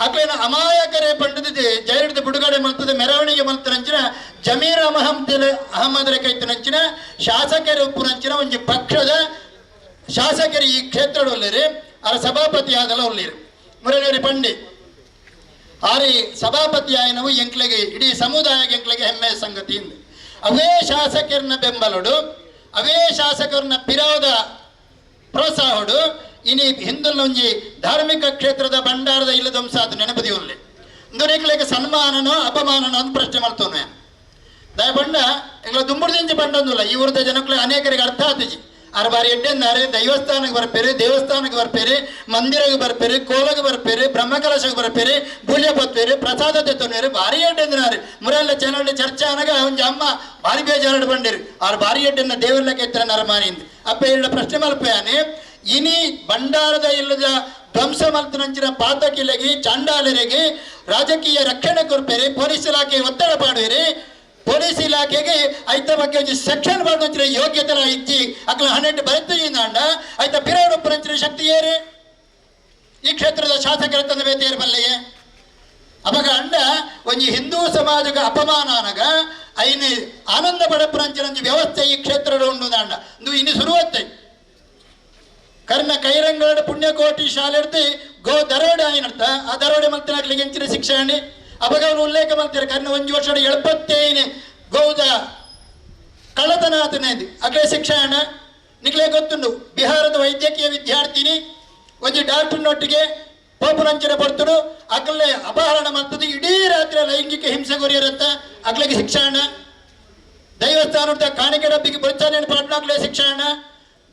ಅಕ್ಲೇನ ಅಮಾಯಕರೇ ಪಂಡದಿದೆ ಜೈರಿಡಿದ ಬಿಡುಗಡೆ ಮಲ್ತದೆ ಮೆರವಣಿಗೆ ಮಲ್ತನಂಚಿನ ಜಮೀರ್ ಅಹಮದರ ಕೈತನಂಚಿನ ಶಾಸಕರ ಉಪ್ಪುನಂಚಿನ ಒಂದು ಪಕ್ಷದ ಶಾಸಕರು ಈ ಕ್ಷೇತ್ರದಲ್ಲಿ ಒಳ್ಳೆರಿ ಅವರ ಸಭಾಪತಿ ಆದಲ್ಲ ಒಳ್ಳೆರಿ ಮುರಳೇರಿ ಪಂಡಿ ಆರಿ ಸಭಾಪತಿ ಆಯನವು ಎಂಕ್ಲೆಗೆ ಇಡೀ ಸಮುದಾಯ ಎಂಕ್ಲೆಗೆ ಹೆಮ್ಮೆಯ ಸಂಗತಿ ಇಂದು ಅವೇ ಶಾಸಕರನ್ನ ಬೆಂಬಲಡು ಅವೇ ಶಾಸಕರನ್ನ ಪಿರಾದ ಪ್ರೋತ್ಸಾಹಡು ಇನಿ ಹಿಂದುಲ್ಲ ಒಂಜಿ ಧಾರ್ಮಿಕ ಕ್ಷೇತ್ರದ ಭಂಡಾರದ ಇಲ್ಲ ಧ್ವಂಸ ಅದು ನೆನಪದಿ ಒಳ್ಳೆ ಇಂದು ಸನ್ಮಾನನೋ ಅಪಮಾನನೋ ಅಂತ ಪ್ರಶ್ನೆ ಮಾಡ್ತೋನೆ ದಯ ಬಂಡ ಎಂಗ್ಲ ದುಂಬುಡ್ದಿಂಚಿ ಬಂಡೊಂದಿಲ್ಲ ಈ ಊರದ ಜನಕ್ಕೆ ಅನೇಕರಿಗೆ ಅರ್ಥ ಆತಜಿ ಆರು ಬಾರಿ ಎಡ್ಡೆಂದಾರೆ ದೈವಸ್ಥಾನಕ್ಕೆ ಬರ್ಪೇರಿ, ದೇವಸ್ಥಾನಕ್ಕೆ ಬರ್ಪೇರಿ, ಮಂದಿರಕ್ಕೆ ಬರ್ಪೇರಿ, ಕೋಲಗೆ ಬರ್ಪೇರಿ, ಬ್ರಹ್ಮಕಲಶಕ್ಕೆ ಬರ್ಪೇರಿ, ಬೂಲ್ಯ ಬತ್ತೇರಿ, ಪ್ರಸಾದ ತೆತ್ತೋನೇರಿ, ಭಾರಿ ಎಡ್ಡೆಂದಿನಾರಿ ಮುರಲ್ಲ ಚೆನ್ನಳ್ಳಿ ಚರ್ಚೆ ಅನಗ ಒಂಜಿ ಅಮ್ಮ ಭಾರಿ ಬೇಜಾರು ಬಂದಿರಿ ಆರು ಭಾರಿ ಎಡ್ಡೆನ್ನ ದೇವರ್ಲಕ್ಕೆ ಎತ್ತರ ನರಮಾನಿಂದ ಅಪ್ಪ ಇಲ್ಲ ಪ್ರಶ್ನೆ ಮಲ್ಪಯಾನೆ ಇನಿ ಭಂಡಾರದ ಇಲ್ಲದ ಧ್ವಂಸ ಮಲ್ತನಂಚಿನ ಪಾತಕಿಲೆಗೆ ಚಾಂಡಾಲರಿಗೆ ರಾಜಕೀಯ ರಕ್ಷಣೆ ಕೊರ್ಪೇರಿ, ಪೊಲೀಸ್ ಇಲಾಖೆ ಒತ್ತಡ ಪಾಡುವಿರಿ, ಪೊಲೀಸ್ ಇಲಾಖೆಗೆ ಐತ ಬಗ್ಗೆ ಒಂದು ಸೆಕ್ಷನ್ ಮಾಡುವಂಚಿನ ಯೋಗ್ಯತೆ ಇಚ್ಚಿ ಅಕ್ಲ 12 ಬರೆತಿಂದ ಐತ ಪಿರಾಡೊಪ್ಪರಂಚಿನ ಶಕ್ತಿ ಏರಿ ಈ ಕ್ಷೇತ್ರದ ಶಾಸಕರ ತಂದ ಬೇತೇರು ಬಲ್ಲೆಯೇ ಅವಾಗ ಅಂಡ ಒಂಜಿ ಹಿಂದೂ ಸಮಾಜಕ್ಕೆ ಅಪಮಾನ ಅನಗ ಐನ ಆನಂದ ಪಡಪರಂಚಿನ ವ್ಯವಸ್ಥೆ ಈ ಕ್ಷೇತ್ರದ ಉಂಡು ದಾಂಡ ಇದು ಇನ್ನು ಶುರುವತ್ತೆ ಕರ್ನ ಕೈರಂಗಳ ಪುಣ್ಯಕೋಟಿ ಶಾಲೆ ಗೋ ದರೋಡೆ ಆಯ್ನರ್ಥ ಆ ದರೋಡೆ ಮಲ್ತಿನಾಗ್ಲಿಗೆ ಹೆಂಚಿನ ಶಿಕ್ಷಣ ಅವಾಗ ಅವನು ಉಲ್ಲೇಖ ಮಾಡ್ತಾರೆ ಕರ್ನ 1 ವರ್ಷ 75 ಗೌದ ಕಳ್ಳತನ ಆತನೇది ಅಗ್ಲೇ ಶಿಕ್ಷಣ ನಿಕ್ಲೇ ಗೊತ್ತುಂಡು ಬಿಹಾರದ ವೈದ್ಯಕೀಯ ವಿದ್ಯಾರ್ಥಿನಿ ಒಂದು ಡಾಕ್ಟರ್ನೊಟ್ಟಿಗೆ ಪೋಪುರಂಚನೆ ಪಡ್ತರು ಅಗ್ಲೇ ಅಪಹರಣ ಮಾಡ್ತದೆ, ಇಡೀ ರಾತ್ರಿ ಲೈಂಗಿಕ ಹಿಂಸೆ ಕೊರಿಯರತ್ತ ಅಗ್ಲಿಗೆ ಶಿಕ್ಷಣ, ದೈವಸ್ಥಾನದ ಕಾಣಿಕೆ ಡಬ್ಬಿಗೆ ಬಚಾನೆ ಪಾಟ್ನಾಗ್ಲೇ ಶಿಕ್ಷಣ,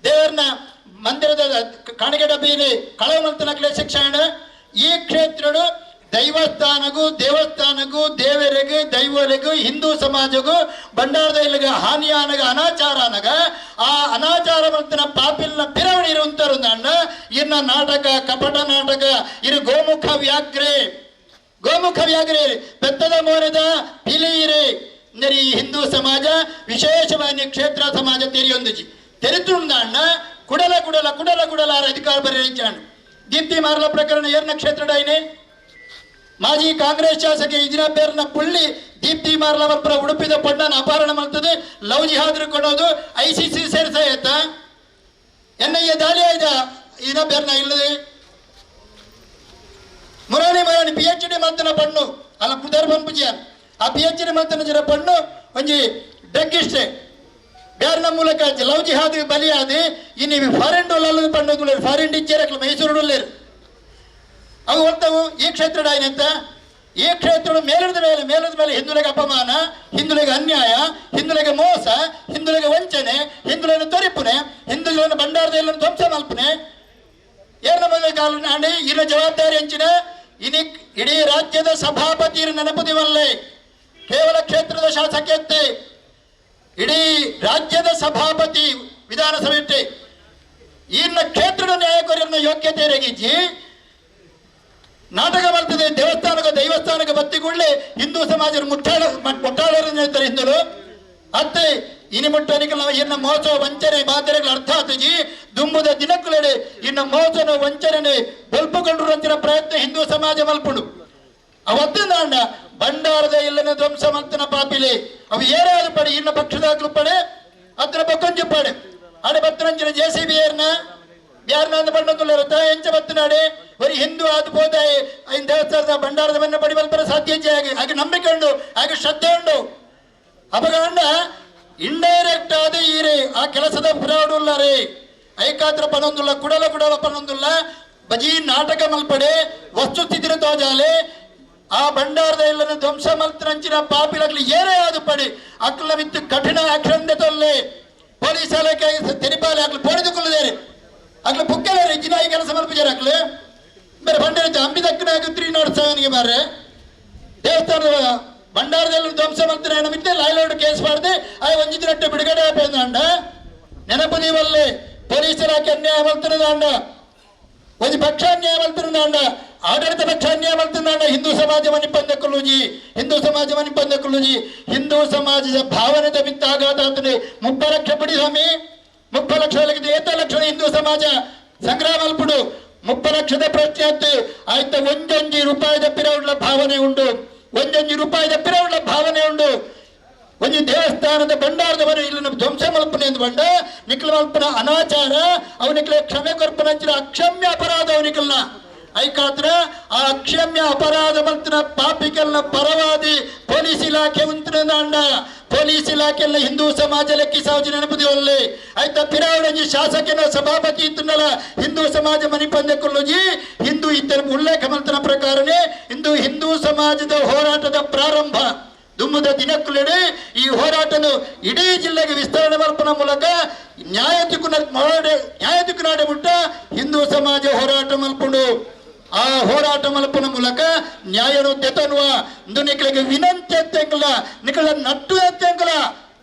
ದೇವರನ್ನ ಮಂದಿರದ ಕಾಣಿಕೆ ಡಬ್ಬಿಯಲ್ಲಿ ಕಳವ ಮಲ್ತನಾಗ್ಲೇ ಶಿಕ್ಷಣ. ಈ ಕ್ಷೇತ್ರಗಳು ದೈವಸ್ಥಾನಗೂ ದೇವಸ್ಥಾನಗೂ ದೇವರಿಗೂ ದೈವರಿಗೂ ಹಿಂದೂ ಸಮಾಜಗೂ ಭಂಡಾರದ ಇಲ್ಲಿಗೆ ಹಾನಿಯಾನಗ ಅನಾಚಾರ ಅನಗ ಆ ಅನಾಚಾರ ಮಂತನ ಪಾಪಿಲ್ನ ಪಿರವಣಿ ಇರುವಂತರು ಅಣ್ಣ ಇನ್ನ ನಾಟಕ ಕಪಟ ನಾಟಕ ಇರು ಗೋಮುಖ ವ್ಯಾಘ್ರೆ ಬೆತ್ತದ ಮೋರದ ಪಿಲೀರೆ ಈ ಹಿಂದೂ ಸಮಾಜ ವಿಶೇಷವಾಗಿ ಕ್ಷೇತ್ರ ಸಮಾಜ ತೆರೆಯೊಂದಿಜಿ ತೆರೆತುಂಡ ಅಣ್ಣ ಕುಡಲ ಅಧಿಕಾರ ಬರೆಯ ದೀಪ್ತಿ ಮಾರ್ಲ ಪ್ರಕರಣ ಏರ್ನ ಕ್ಷೇತ್ರ ಡೈನೆ ಮಾಜಿ ಕಾಂಗ್ರೆಸ್ ಶಾಸಕ ಇಜಿನಬೇರ್ನ ಪುಳ್ಳಿ ದೀಪ್ತಿ ಮಾರ್ಲ ಮಲ್ಪರ ಉಡುಪಿದ ಪೊಣ್ಣನ ಅಪಹರಣ ಮಾಡ್ತದೆ, ಲವ್ ಜಿಹಾದ್ ಕೊಡೋದು, ICC ಸೇರ್ಸಾಯತ್ತ NIA ದಾಳಿ ಆಯ್ದ ಇಜಿನಬೇರ್ನ ಇಲ್ಲದೆ ಮುರಾಣಿ PhD ಮಾಡ್ತಾನ ಪಣ್ಣು ಅಲ್ಲ ಪುದರ್ ಬಂಪುಜಿಯ ಆ PhD ಮಾಡ್ತಾನ ಜರ ಪಣ್ಣು ಒಂಜಿ ಡ್ರಗ್ ಇಷ್ಟೇ ಬೇರ್ನ ಮೂಲಕ ಲವ್ ಜಿಹಾದ್ ಬಲಿಯಾದ ಇನ್ನು ಫಾರಿನ್ ಡೋಲ್ ಪಣ್ಣು ಫಾರಿನ್ ಡಿಚ್ಚೇರಕ್ಲ ಮೈಸೂರು ಡೊಲ್ಲೇರು ಅವು ಹೊರ್ತವು ಈ ಕ್ಷೇತ್ರ ಡಾಯ್ನಂತ ಈ ಕ್ಷೇತ್ರ ಮೇಲದ ಮೇಲೆ ಹಿಂದುಳಿಗೆ ಅಪಮಾನ, ಹಿಂದುಳಿಗೆ ಅನ್ಯಾಯ, ಹಿಂದುಳಿಗೆ ಮೋಸ, ಹಿಂದುಳಿಗೆ ವಂಚನೆ, ಹಿಂದುಳಿನ ತೊರಿಪುನೆ, ಹಿಂದುಳಿನ ಭಂಡಾರದ ಎಲ್ಲ ಧ್ವಂಸ ಮಲ್ಪನೆ ಏನ ಮೊದಲ ಕಾಲ ನಾಡಿ ಇನ್ನ ಜವಾಬ್ದಾರಿ ಹಂಚಿನ ಇನಿ ಇಡೀ ರಾಜ್ಯದ ಸಭಾಪತಿ ನೆನಪುದಿವಲ್ಲೇ ಕೇವಲ ಕ್ಷೇತ್ರದ ಶಾಸಕತೆ ಇಡೀ ರಾಜ್ಯದ ಸಭಾಪತಿ ವಿಧಾನಸಭೆ ಇನ್ನ ಕ್ಷೇತ್ರದ ನ್ಯಾಯಕರನ್ನ ಯೋಗ್ಯತೆ ರೆಗಿಜಿ ನಾಟಕ ಬರ್ತದೆ. ದೈವಸ್ಥಾನಕ್ಕೆ ಬತ್ತಿಕೊಳ್ಳಿ ಹಿಂದೂ ಸಮಾಜ ಮುಟ್ಟಾಳರು ಹೇಳ್ತಾರೆ ಹಿಂದೂರು ಅತ್ತೆ ಇನಿ ಮುಟ್ಟನಿಗೆ ನಾವು ಇನ್ನ ಮೋಸ ವಂಚನೆ ಮಾದರಿಗಳ ಅರ್ಥ ಆತಜಿ ದುಂಬುದ ದಿನಕ್ಕುಳೆಡೆ ಇನ್ನ ಮೋಸನ ವಂಚನೆ ಬಲ್ಪುಕೊಂಡ್ರು ಅಂತಿನ ಪ್ರಯತ್ನ ಹಿಂದೂ ಸಮಾಜ ಮಲ್ಪುಡು ಅವತ್ತಿಂದ ಭಂಡಾರದ ಇಲ್ಲನ ಧ್ವಂಸ ಮಲ್ತನ ಪಾಪಿಲೆ ಅವು ಏರಾದ ಪಡೆ ಇನ್ನ ಪಕ್ಷದಾಗ್ಲು ಪಡೆ ಅದ್ರ ಬಕ್ಕೊಂಜು ಪಡೆ ಅಡೆ ಬತ್ತರಂಜಿನ JCB ಯಾರನ್ನ ಬಣ್ಣದಲ್ಲಿರುತ್ತ ಎಂಚ ಬತ್ತನಾಡೆ ಬರೀ ಹಿಂದೂ ಆದ ಹೋದ ದೇವಸ್ಥಾನದ ಭಂಡಾರದ ಮನ್ನ ಪಡಿ ಮಲ್ಪರ ಸಾಧ್ಯತೆ ಹಾಗೆ ನಂಬಿಕೆ ಉಂಡು ಹಾಗೆ ಶ್ರದ್ಧೆ ಉಂಡು ಅಪಗಂಡ ಇಂಡೈರೆಕ್ಟ್ ಆದ ಈರೆ ಆ ಕೆಲಸದ ಫ್ರಾಡ್ ಉಳ್ಳಾರೆ ಐಕಾತ್ರ ಪನೊಂದುಲ್ಲ ಕುಡಲ ಪನೊಂದುಲ್ಲ ಬಜಿ ನಾಟಕ ಮಲ್ಪಡೆ ವಸ್ತುಸ್ಥಿತಿನ ತೋಜಾಲೆ ಆ ಭಂಡಾರದ ಇಲ್ಲನ ಧ್ವಂಸ ಮಲ್ತರಂಚಿನ ಪಾಪಿಲಾಗ್ಲಿ ಏರೇ ಆದ ಪಡಿ ಅಕ್ಲ ಮಿತ್ತು ಕಠಿಣ ಆಕ್ಷನ್ ತೊಲ್ಲೆ ಪೊಲೀಸ್ ಇಲಾಖೆ ತೆರಿಪಾಲೆ ಆಗ್ಲಿ ಪೋಡಿದುಕೊಳ್ಳದೇರಿ ಅಗ್ಲ ಪುಕ್ಕಲ ಜಿನಾಯಿ ಕೆಲಸ ಮಲ್ಪಿಜಾರ ಅಕ್ಲೆ ಬೇರೆ ಭಂಡಾರ ಅಂಬಿದಕ್ಕನ 307 ಮಾರ್ರೆ ದೇವಸ್ಥಾನದ ಭಂಡಾರದಲ್ಲಿ ಧ್ವಂಸ ಮಾಡ್ತಾರೆ ನಮಿತ್ತೆ ಲಾಯ್ಲೋಡ್ ಕೇಸ್ ಮಾಡಿದೆ ಆ ಒಂಜಿದಿನಟ್ಟು ಬಿಡುಗಡೆ ಆಪೇಂದ ನೆನಪು ನೀವಲ್ಲೇ ಪೊಲೀಸ್ ಇಲಾಖೆ ಅನ್ಯಾಯ ಮಲ್ತನದಾಂಡ ಒಂದು ಪಕ್ಷ ಅನ್ಯಾಯ ಮಲ್ತನದಾಂಡ ಆಡಳಿತ ಪಕ್ಷ ಅನ್ಯಾಯ ಮಲ್ತನದಾಂಡ ಹಿಂದೂ ಸಮಾಜವನ್ನು ಪಂದಕೊಳ್ಳುಜಿ ಹಿಂದೂ ಸಮಾಜದ ಭಾವನೆದ ಬಿತ್ತಾಘಾತ ಅಂತಲೇ 30 ಲಕ್ಷ ಪಡಿ ಸ್ವಾಮಿ 30 ಲಕ್ಷ ಲಕ್ಷ ಹಿಂದೂ ಸಮಾಜ ಸಂಗ್ರಾಮ ಮಲ್ಪುಡು 30 ಲಕ್ಷದ ಪ್ರಶ್ನೆ ಆಯ್ತು ಆಯ್ತಾ ಒಂದೊಂಜಿ ರೂಪಾಯಿದ ಪಿರವುಳ್ಳ ಭಾವನೆ ಉಂಡು ಒಂದು ದೇವಸ್ಥಾನದ ಭಂಡಾರದವರು ಇಲ್ಲಿ ಧ್ವಂಸ ಮಲ್ಪನೆ ಎಂದು ಬಂಡ ನಿಖಿಲ ಮಲ್ಪನ ಅನಾಚಾರ ಅವನಿಗೆ ಕ್ಷಮೆ ಕೊರ್ಪನ ಅಕ್ಷಮ್ಯ ಅಪರಾಧ ಅವನಿಕಲ್ನ ಐಕಾತ್ರ ಆ ಅಕ್ಷಮ್ಯ ಅಪರಾಧ ಮಲ್ಪನ ಪಾಪಿಕಲ್ನ ಪರವಾದಿ ಪೊಲೀಸ್ ಇಲಾಖೆ ಉಂಟು ಪೊಲೀಸ್ ಇಲಾಖೆಲ್ಲ ಹಿಂದೂ ಸಮಾಜ ಲೆಕ್ಕಿ ಸಾವಜಿ ನೆನಪುದಿವಲ್ಲಿ ಆಯ್ತಾ ಪಿರಾವಣಿ ಶಾಸಕನ ಸಭಾಪತಿ ಇತ್ತನಲ್ಲ ಹಿಂದೂ ಸಮಾಜ ಮನಿ ಪಂದಕೊಳ್ಳುಜಿ ಹಿಂದೂ ಇತರ ಉಲ್ಲೇಖ ಮಲ್ತನ ಪ್ರಕಾರನೇ ಹಿಂದೂ ಸಮಾಜದ ಹೋರಾಟದ ಪ್ರಾರಂಭ ದುಮ್ಮದ ದಿನಕ್ಕುಲೆಡೆ ಈ ಹೋರಾಟನು ಇಡೀ ಜಿಲ್ಲೆಗೆ ವಿಸ್ತರಣೆ ಮಲ್ಪನ ಮೂಲಕ ನ್ಯಾಯ ತಿಕ್ಕುನಾಡೆ ಮುಟ್ಟ ಹಿಂದೂ ಸಮಾಜ ಹೋರಾಟ ಮಲ್ಪುಂಡು. ಆ ಹೋರಾಟ ಮಲ್ಪನ ಮೂಲಕ ನ್ಯಾಯನು ತೆತನ್ನುವ ಒಂದು ನಿಖಲಿಗೆ ವಿನಂತಿ ಎತ್ತೆಂಕಲ ನಿಖಲ ನಟ್ಟು ಎತ್ತೆಂಕಲ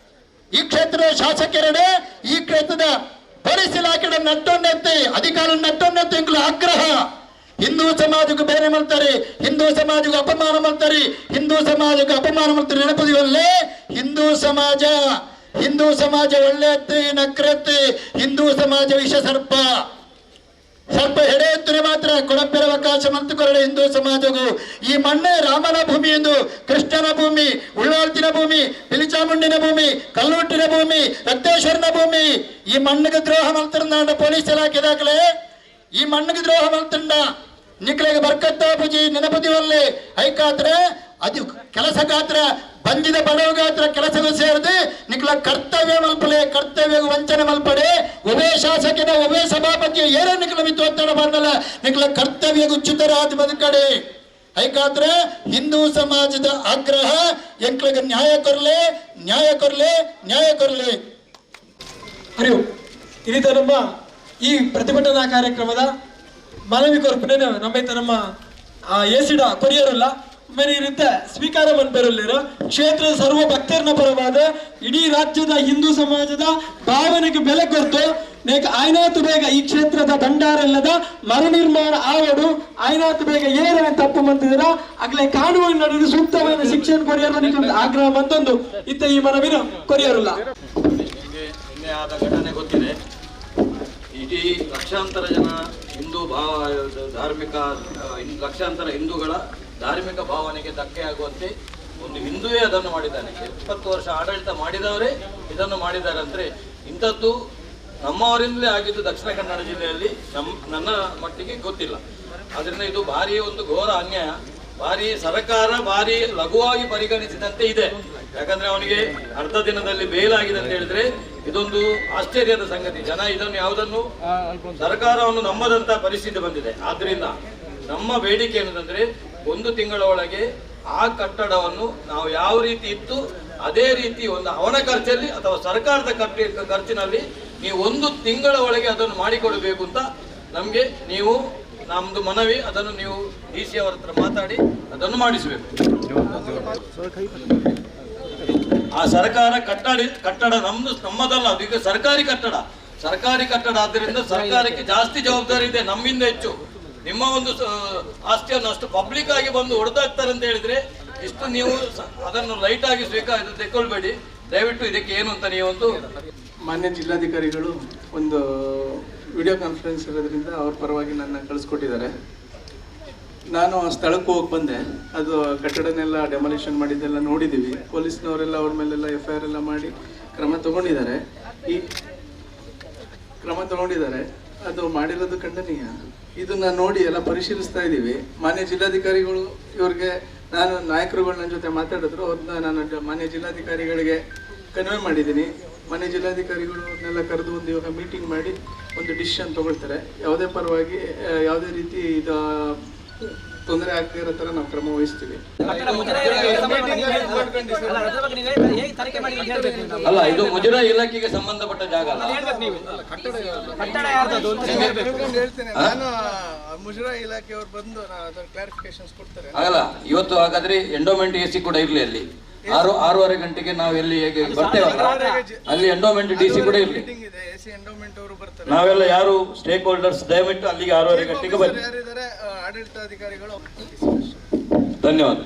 ಈ ಕ್ಷೇತ್ರದ ಶಾಸಕರಡೆ ಈ ಕ್ಷೇತ್ರದ ಪೊಲೀಸ್ ಇಲಾಖೆ ನಟ್ಟೊನ್ನೆತ್ತಿ ಅಧಿಕಾರ ನಟ್ಟೊನ್ನೆತ್ತಿ ಎಂಕಲ ಆಗ್ರಹ. ಹಿಂದೂ ಸಮಾಜಕ್ಕೆ ಬೇರೆ ಮಾಡ್ತಾರೆ, ಹಿಂದೂ ಸಮಾಜಕ್ಕೆ ಅಪಮಾನ ಮಾಡ್ತಾರೆ, ಹಿಂದೂ ಸಮಾಜಕ್ಕೆ ಅಪಮಾನ ಮಾಡ್ತಾರೆ. ನೆನಪದಿವಲ್ಲೇ ಹಿಂದೂ ಸಮಾಜ ಒಳ್ಳೆ ಎತ್ತಿ ನಕ್ರತ್ತಿ, ಹಿಂದೂ ಸಮಾಜ ವಿಷ ಸರ್ಪ ಹೆಡೆ ಎತ್ತನೆ ಮಾತ್ರ ಕೊಡಪ್ಪೆರ ಅವಕಾಶ ಮತ್ತು ಕೊರಡೆ ಹಿಂದೂ ಸಮಾಜಗೂ. ಈ ಮಣ್ಣೆ ರಾಮನ ಭೂಮಿ ಎಂದು, ಕೃಷ್ಣನ ಭೂಮಿ, ಉಳ್ಳಾಳ್ತಿನ ಭೂಮಿ, ಪಿಲಿಚಾಮುಂಡಿನ ಭೂಮಿ, ಕಲ್ಲುಟ್ಟಿನ ಭೂಮಿ, ರಕ್ತೇಶ್ವರನ ಭೂಮಿ. ಈ ಮಣ್ಣಿಗೆ ದ್ರೋಹ ಮಾಡ್ತಾರ ಪೊಲೀಸ್ ಇಲಾಖೆ ದಾಖಲೆ. ಈ ಮಣ್ಣಿಗೆ ದ್ರೋಹ ಮಾಡ್ತಂಡ ನಿಕ್ಲೆಗೆ ಬರ್ಕತ್ತ ಪೂಜಿ ನೆನಪದಿವಲ್ಲಿ ಐಕಾತ್ರ ಅದು ಕೆಲಸ ಗಾತ್ರ ಬಂದಿದ ಬಡವ ಗಾತ್ರ ಕೆಲಸಗಳು ಸೇರಿದೆ ನಿಕ್ಲ ಕರ್ತವ್ಯ ಮಲ್ಪಡೆ, ಕರ್ತವ್ಯ ವಂಚನೆ ಮಲ್ಪಡೆ. ಉಭಯ ಶಾಸಕನ ಉಭಯ ಸಭಾಪತಿಯ ಏರೋ ನಿಕ್ಲ ಮಿತ್ತು ಒತ್ತಡ ಮಾಡಲ್ಲ ನಿಕ್ಲ ಕರ್ತವ್ಯ ಉಚಿತರಾದ ಬದುಕಡೆ ಐಕಾತ್ರ ಹಿಂದೂ ಸಮಾಜದ ಆಗ್ರಹ ಎಂಕ್ಳಿಗೆ ನ್ಯಾಯ ಕೊರ್ಲೆ. ಅರಿವು ಇರಿತ ನಮ್ಮ ಈ ಪ್ರತಿಭಟನಾ ಕಾರ್ಯಕ್ರಮದ ಮನವಿ ಕೊರಪನೆ ನಮ್ಮೈತ ನಮ್ಮ ಏಸಿಡ ಕೊರಿಯರಲ್ಲ ಮೇರೆ ಇರುತ್ತೆ ಸ್ವೀಕಾರ ಮನ್ಪೇರಲ್ಲಿರೋ ಕ್ಷೇತ್ರದ ಸರ್ವ ಭಕ್ತರನ್ನ ಪರವಾದ ಇಡೀ ರಾಜ್ಯದ ಹಿಂದೂ ಸಮಾಜದ ಭಾವನೆಗೆ ಬೆಲೆ ಕೊಟ್ಟು ಆಯ್ನಾತು ಬೇಗ ಈ ಕ್ಷೇತ್ರದ ಭಂಡಾರಲ್ಲದ ಮರು ನಿರ್ಮಾಣ ಆವಡು ಆಯ್ನಾತು ಬೇಗ ಏನೇ ತಪ್ಪು ಮಂತಿದ್ರ ಆಗ್ಲೇ ಕಾನೂನು ನಡೆದು ಸೂಕ್ತವಾದ ಶಿಕ್ಷಣ ಕೊರಿಯರ್ ಆಗ್ರಹ ಮಂತೊಂದು ಇತ್ತ ಈ ಮನವಿನ ಕೊರಿಯರಲ್ಲ. ಆದ ಘಟನೆ ಗೊತ್ತಿದೆ. ಇಡೀ ಲಕ್ಷಾಂತರ ಜನ ಲಕ್ಷಾಂತರ ಹಿಂದೂಗಳ ಧಾರ್ಮಿಕ ಭಾವನೆಗೆ ಧಕ್ಕೆಯಾಗುವಂತೆ ಒಂದು ಹಿಂದೂವೇ ಅದನ್ನು ಮಾಡಿದ್ದಾನೆ. 20 ವರ್ಷ ಆಡಳಿತ ಮಾಡಿದವರೇ ಇದನ್ನು ಮಾಡಿದ್ದಾರೆ ಅಂದರೆ ಇಂಥದ್ದು ನಮ್ಮವರಿಂದಲೇ ಆಗಿದ್ದು ದಕ್ಷಿಣ ಕನ್ನಡ ಜಿಲ್ಲೆಯಲ್ಲಿ ನನ್ನ ಮಟ್ಟಿಗೆ ಗೊತ್ತಿಲ್ಲ. ಆದ್ರಿಂದ ಇದು ಭಾರಿ ಒಂದು ಘೋರ ಅನ್ಯಾಯ. ಸರ್ಕಾರ ಭಾರಿ ಲಘುವಾಗಿ ಪರಿಗಣಿಸಿದಂತೆ ಇದೆ. ಯಾಕಂದ್ರೆ ಅವನಿಗೆ ಅರ್ಧ ದಿನದಲ್ಲಿ ಬೇಲಾಗಿದೆ ಅಂತ ಹೇಳಿದ್ರೆ ಇದೊಂದು ಆಶ್ಚರ್ಯದ ಸಂಗತಿ. ಜನ ಇದನ್ನು ಯಾವುದನ್ನು ಸರ್ಕಾರವನ್ನು ನಂಬದಂತ ಪರಿಸ್ಥಿತಿ ಬಂದಿದೆ. ಆದ್ರಿಂದ ನಮ್ಮ ಬೇಡಿಕೆ ಏನಂದ್ರೆ 1 ತಿಂಗಳ ಒಳಗೆ ಆ ಕಟ್ಟಡವನ್ನು ನಾವು ಯಾವ ರೀತಿ ಇತ್ತು ಅದೇ ರೀತಿ ಒಂದು ಅವನ ಖರ್ಚಲ್ಲಿ ಅಥವಾ ಸರ್ಕಾರದ ಖರ್ಚಿನಲ್ಲಿ ನೀವು 1 ತಿಂಗಳ ಒಳಗೆ ಅದನ್ನು ಮಾಡಿಕೊಡಬೇಕು ಅಂತ ನಮ್ಗೆ ನೀವು ನಮ್ದು ಮನವಿ. ಅದನ್ನು ನೀವು DC ಅವರ ಹತ್ರ ಮಾತಾಡಿ ಅದನ್ನು ಮಾಡಿಸಬೇಕು. ಆ ಸರ್ಕಾರ ಕಟ್ಟಡ ನಮ್ಮದಲ್ಲ, ಅದು ಈಗ ಸರ್ಕಾರಿ ಕಟ್ಟಡ ಆದ್ದರಿಂದ ಸರ್ಕಾರಕ್ಕೆ ಜಾಸ್ತಿ ಜವಾಬ್ದಾರಿ ಇದೆ, ನಮ್ಮಿಂದ ಹೆಚ್ಚು. ನಿಮ್ಮ ಒಂದು ಆಸ್ತಿಯನ್ನು ಅಷ್ಟು ಪಬ್ಲಿಕ್ ಆಗಿ ಬಂದು ಹೊಡೆದಾಕ್ತಾರೆ ಅಂತ ಹೇಳಿದ್ರೆ ಇಷ್ಟು ನೀವು ಅದನ್ನು ಲೈಟ್ ಆಗಿ ತೆಕ್ಕೊಳ್ಬೇಡಿ ದಯವಿಟ್ಟು. ಇದಕ್ಕೆ ಏನು ಅಂತ ನೀವೊಂದು ಮಾನ್ಯ ಜಿಲ್ಲಾಧಿಕಾರಿಗಳು ಒಂದು ವಿಡಿಯೋ ಕಾನ್ಫರೆನ್ಸ್ ಇರೋದ್ರಿಂದ ಅವ್ರ ಪರವಾಗಿ ನನ್ನ ಕಳಿಸ್ಕೊಟ್ಟಿದ್ದಾರೆ. ನಾನು ಆ ಸ್ಥಳಕ್ಕೆ ಹೋಗಿ ಬಂದೆ. ಅದು ಕಟ್ಟಡನೆಲ್ಲ ಡೆಮಾಲಿಷನ್ ಮಾಡಿದ್ದೆಲ್ಲ ನೋಡಿದ್ದೀವಿ. ಪೊಲೀಸ್ನವರೆಲ್ಲ ಅವ್ರ ಮೇಲೆಲ್ಲ FIR ಎಲ್ಲ ಮಾಡಿ ಕ್ರಮ ತಗೊಂಡಿದ್ದಾರೆ. ಅದು ಮಾಡಿರೋದು ಖಂಡನೀಯ. ಇದನ್ನ ನೋಡಿ ಎಲ್ಲ ಪರಿಶೀಲಿಸ್ತಾ ಇದ್ದೀವಿ. ಮಾನ್ಯ ಜಿಲ್ಲಾಧಿಕಾರಿಗಳು ಇವ್ರಿಗೆ ನಾನು ನಾಯಕರುಗಳು ನನ್ನ ಜೊತೆ ಮಾತಾಡಿದ್ರು. ಅವ್ರನ್ನ ನಾನು ಮಾನ್ಯ ಜಿಲ್ಲಾಧಿಕಾರಿಗಳಿಗೆ ಕನ್ವೆ ಮಾಡಿದ್ದೀನಿ. ಮಾನ್ಯ ಜಿಲ್ಲಾಧಿಕಾರಿಗಳು ಅವ್ರನ್ನೆಲ್ಲ ಕರೆದು ಒಂದು ಇವಾಗ ಮೀಟಿಂಗ್ ಮಾಡಿ ಒಂದು ಡಿಸಿಷನ್ ತಗೊಳ್ತಾರೆ. ಯಾವುದೇ ಪರವಾಗಿ ಯಾವುದೇ ರೀತಿ ಇದು ತೊಂದರೆ ಆಗದೇ ಇರೋ ಥರ ನಾವು ಕ್ರಮ ವಹಿಸ್ತೀವಿ. ಅಲ್ಲ, ಇದು ಮುಜರಾ ಇಲಾಖೆಗೆ ಸಂಬಂಧಪಟ್ಟ ಜಾಗ ಅಲ್ಲ. ನಾನು ಮುಜರಾ ಇಲಾಖೆಯವರು ಬಂದು ಕ್ಲಾರಿಫಿಕೇಶನ್ಸ್ ಕೊಡ್ತಾರೆ. ಆಗಲ್ಲ, ಇವತ್ತು ಹಾಗಾದ್ರೆ ಎಂಡೋಮೆಂಟ್ AC ಕೂಡ ಇರ್ಲಿ ಅಲ್ಲಿ. 6:30 ಗಂಟೆಗೆ ನಾವು ಎಲ್ಲಿ ಬರ್ತೇವೆ ಅಲ್ಲಿ ಎಂಡೋಮೆಂಟ್ DC ಕೂಡ ಇರ್ಲಿ. ನಾವೆಲ್ಲ ಯಾರು ಸ್ಟೇಕ್ ಹೋಲ್ಡರ್ಸ್ ದಯವಿಟ್ಟು ಅಲ್ಲಿಗೆ 6:30 ಗಂಟೆಗೆ ಬನ್ನಿ. ಆಡಳಿತಾಧಿಕಾರಿಗಳು ಧನ್ಯವಾದ.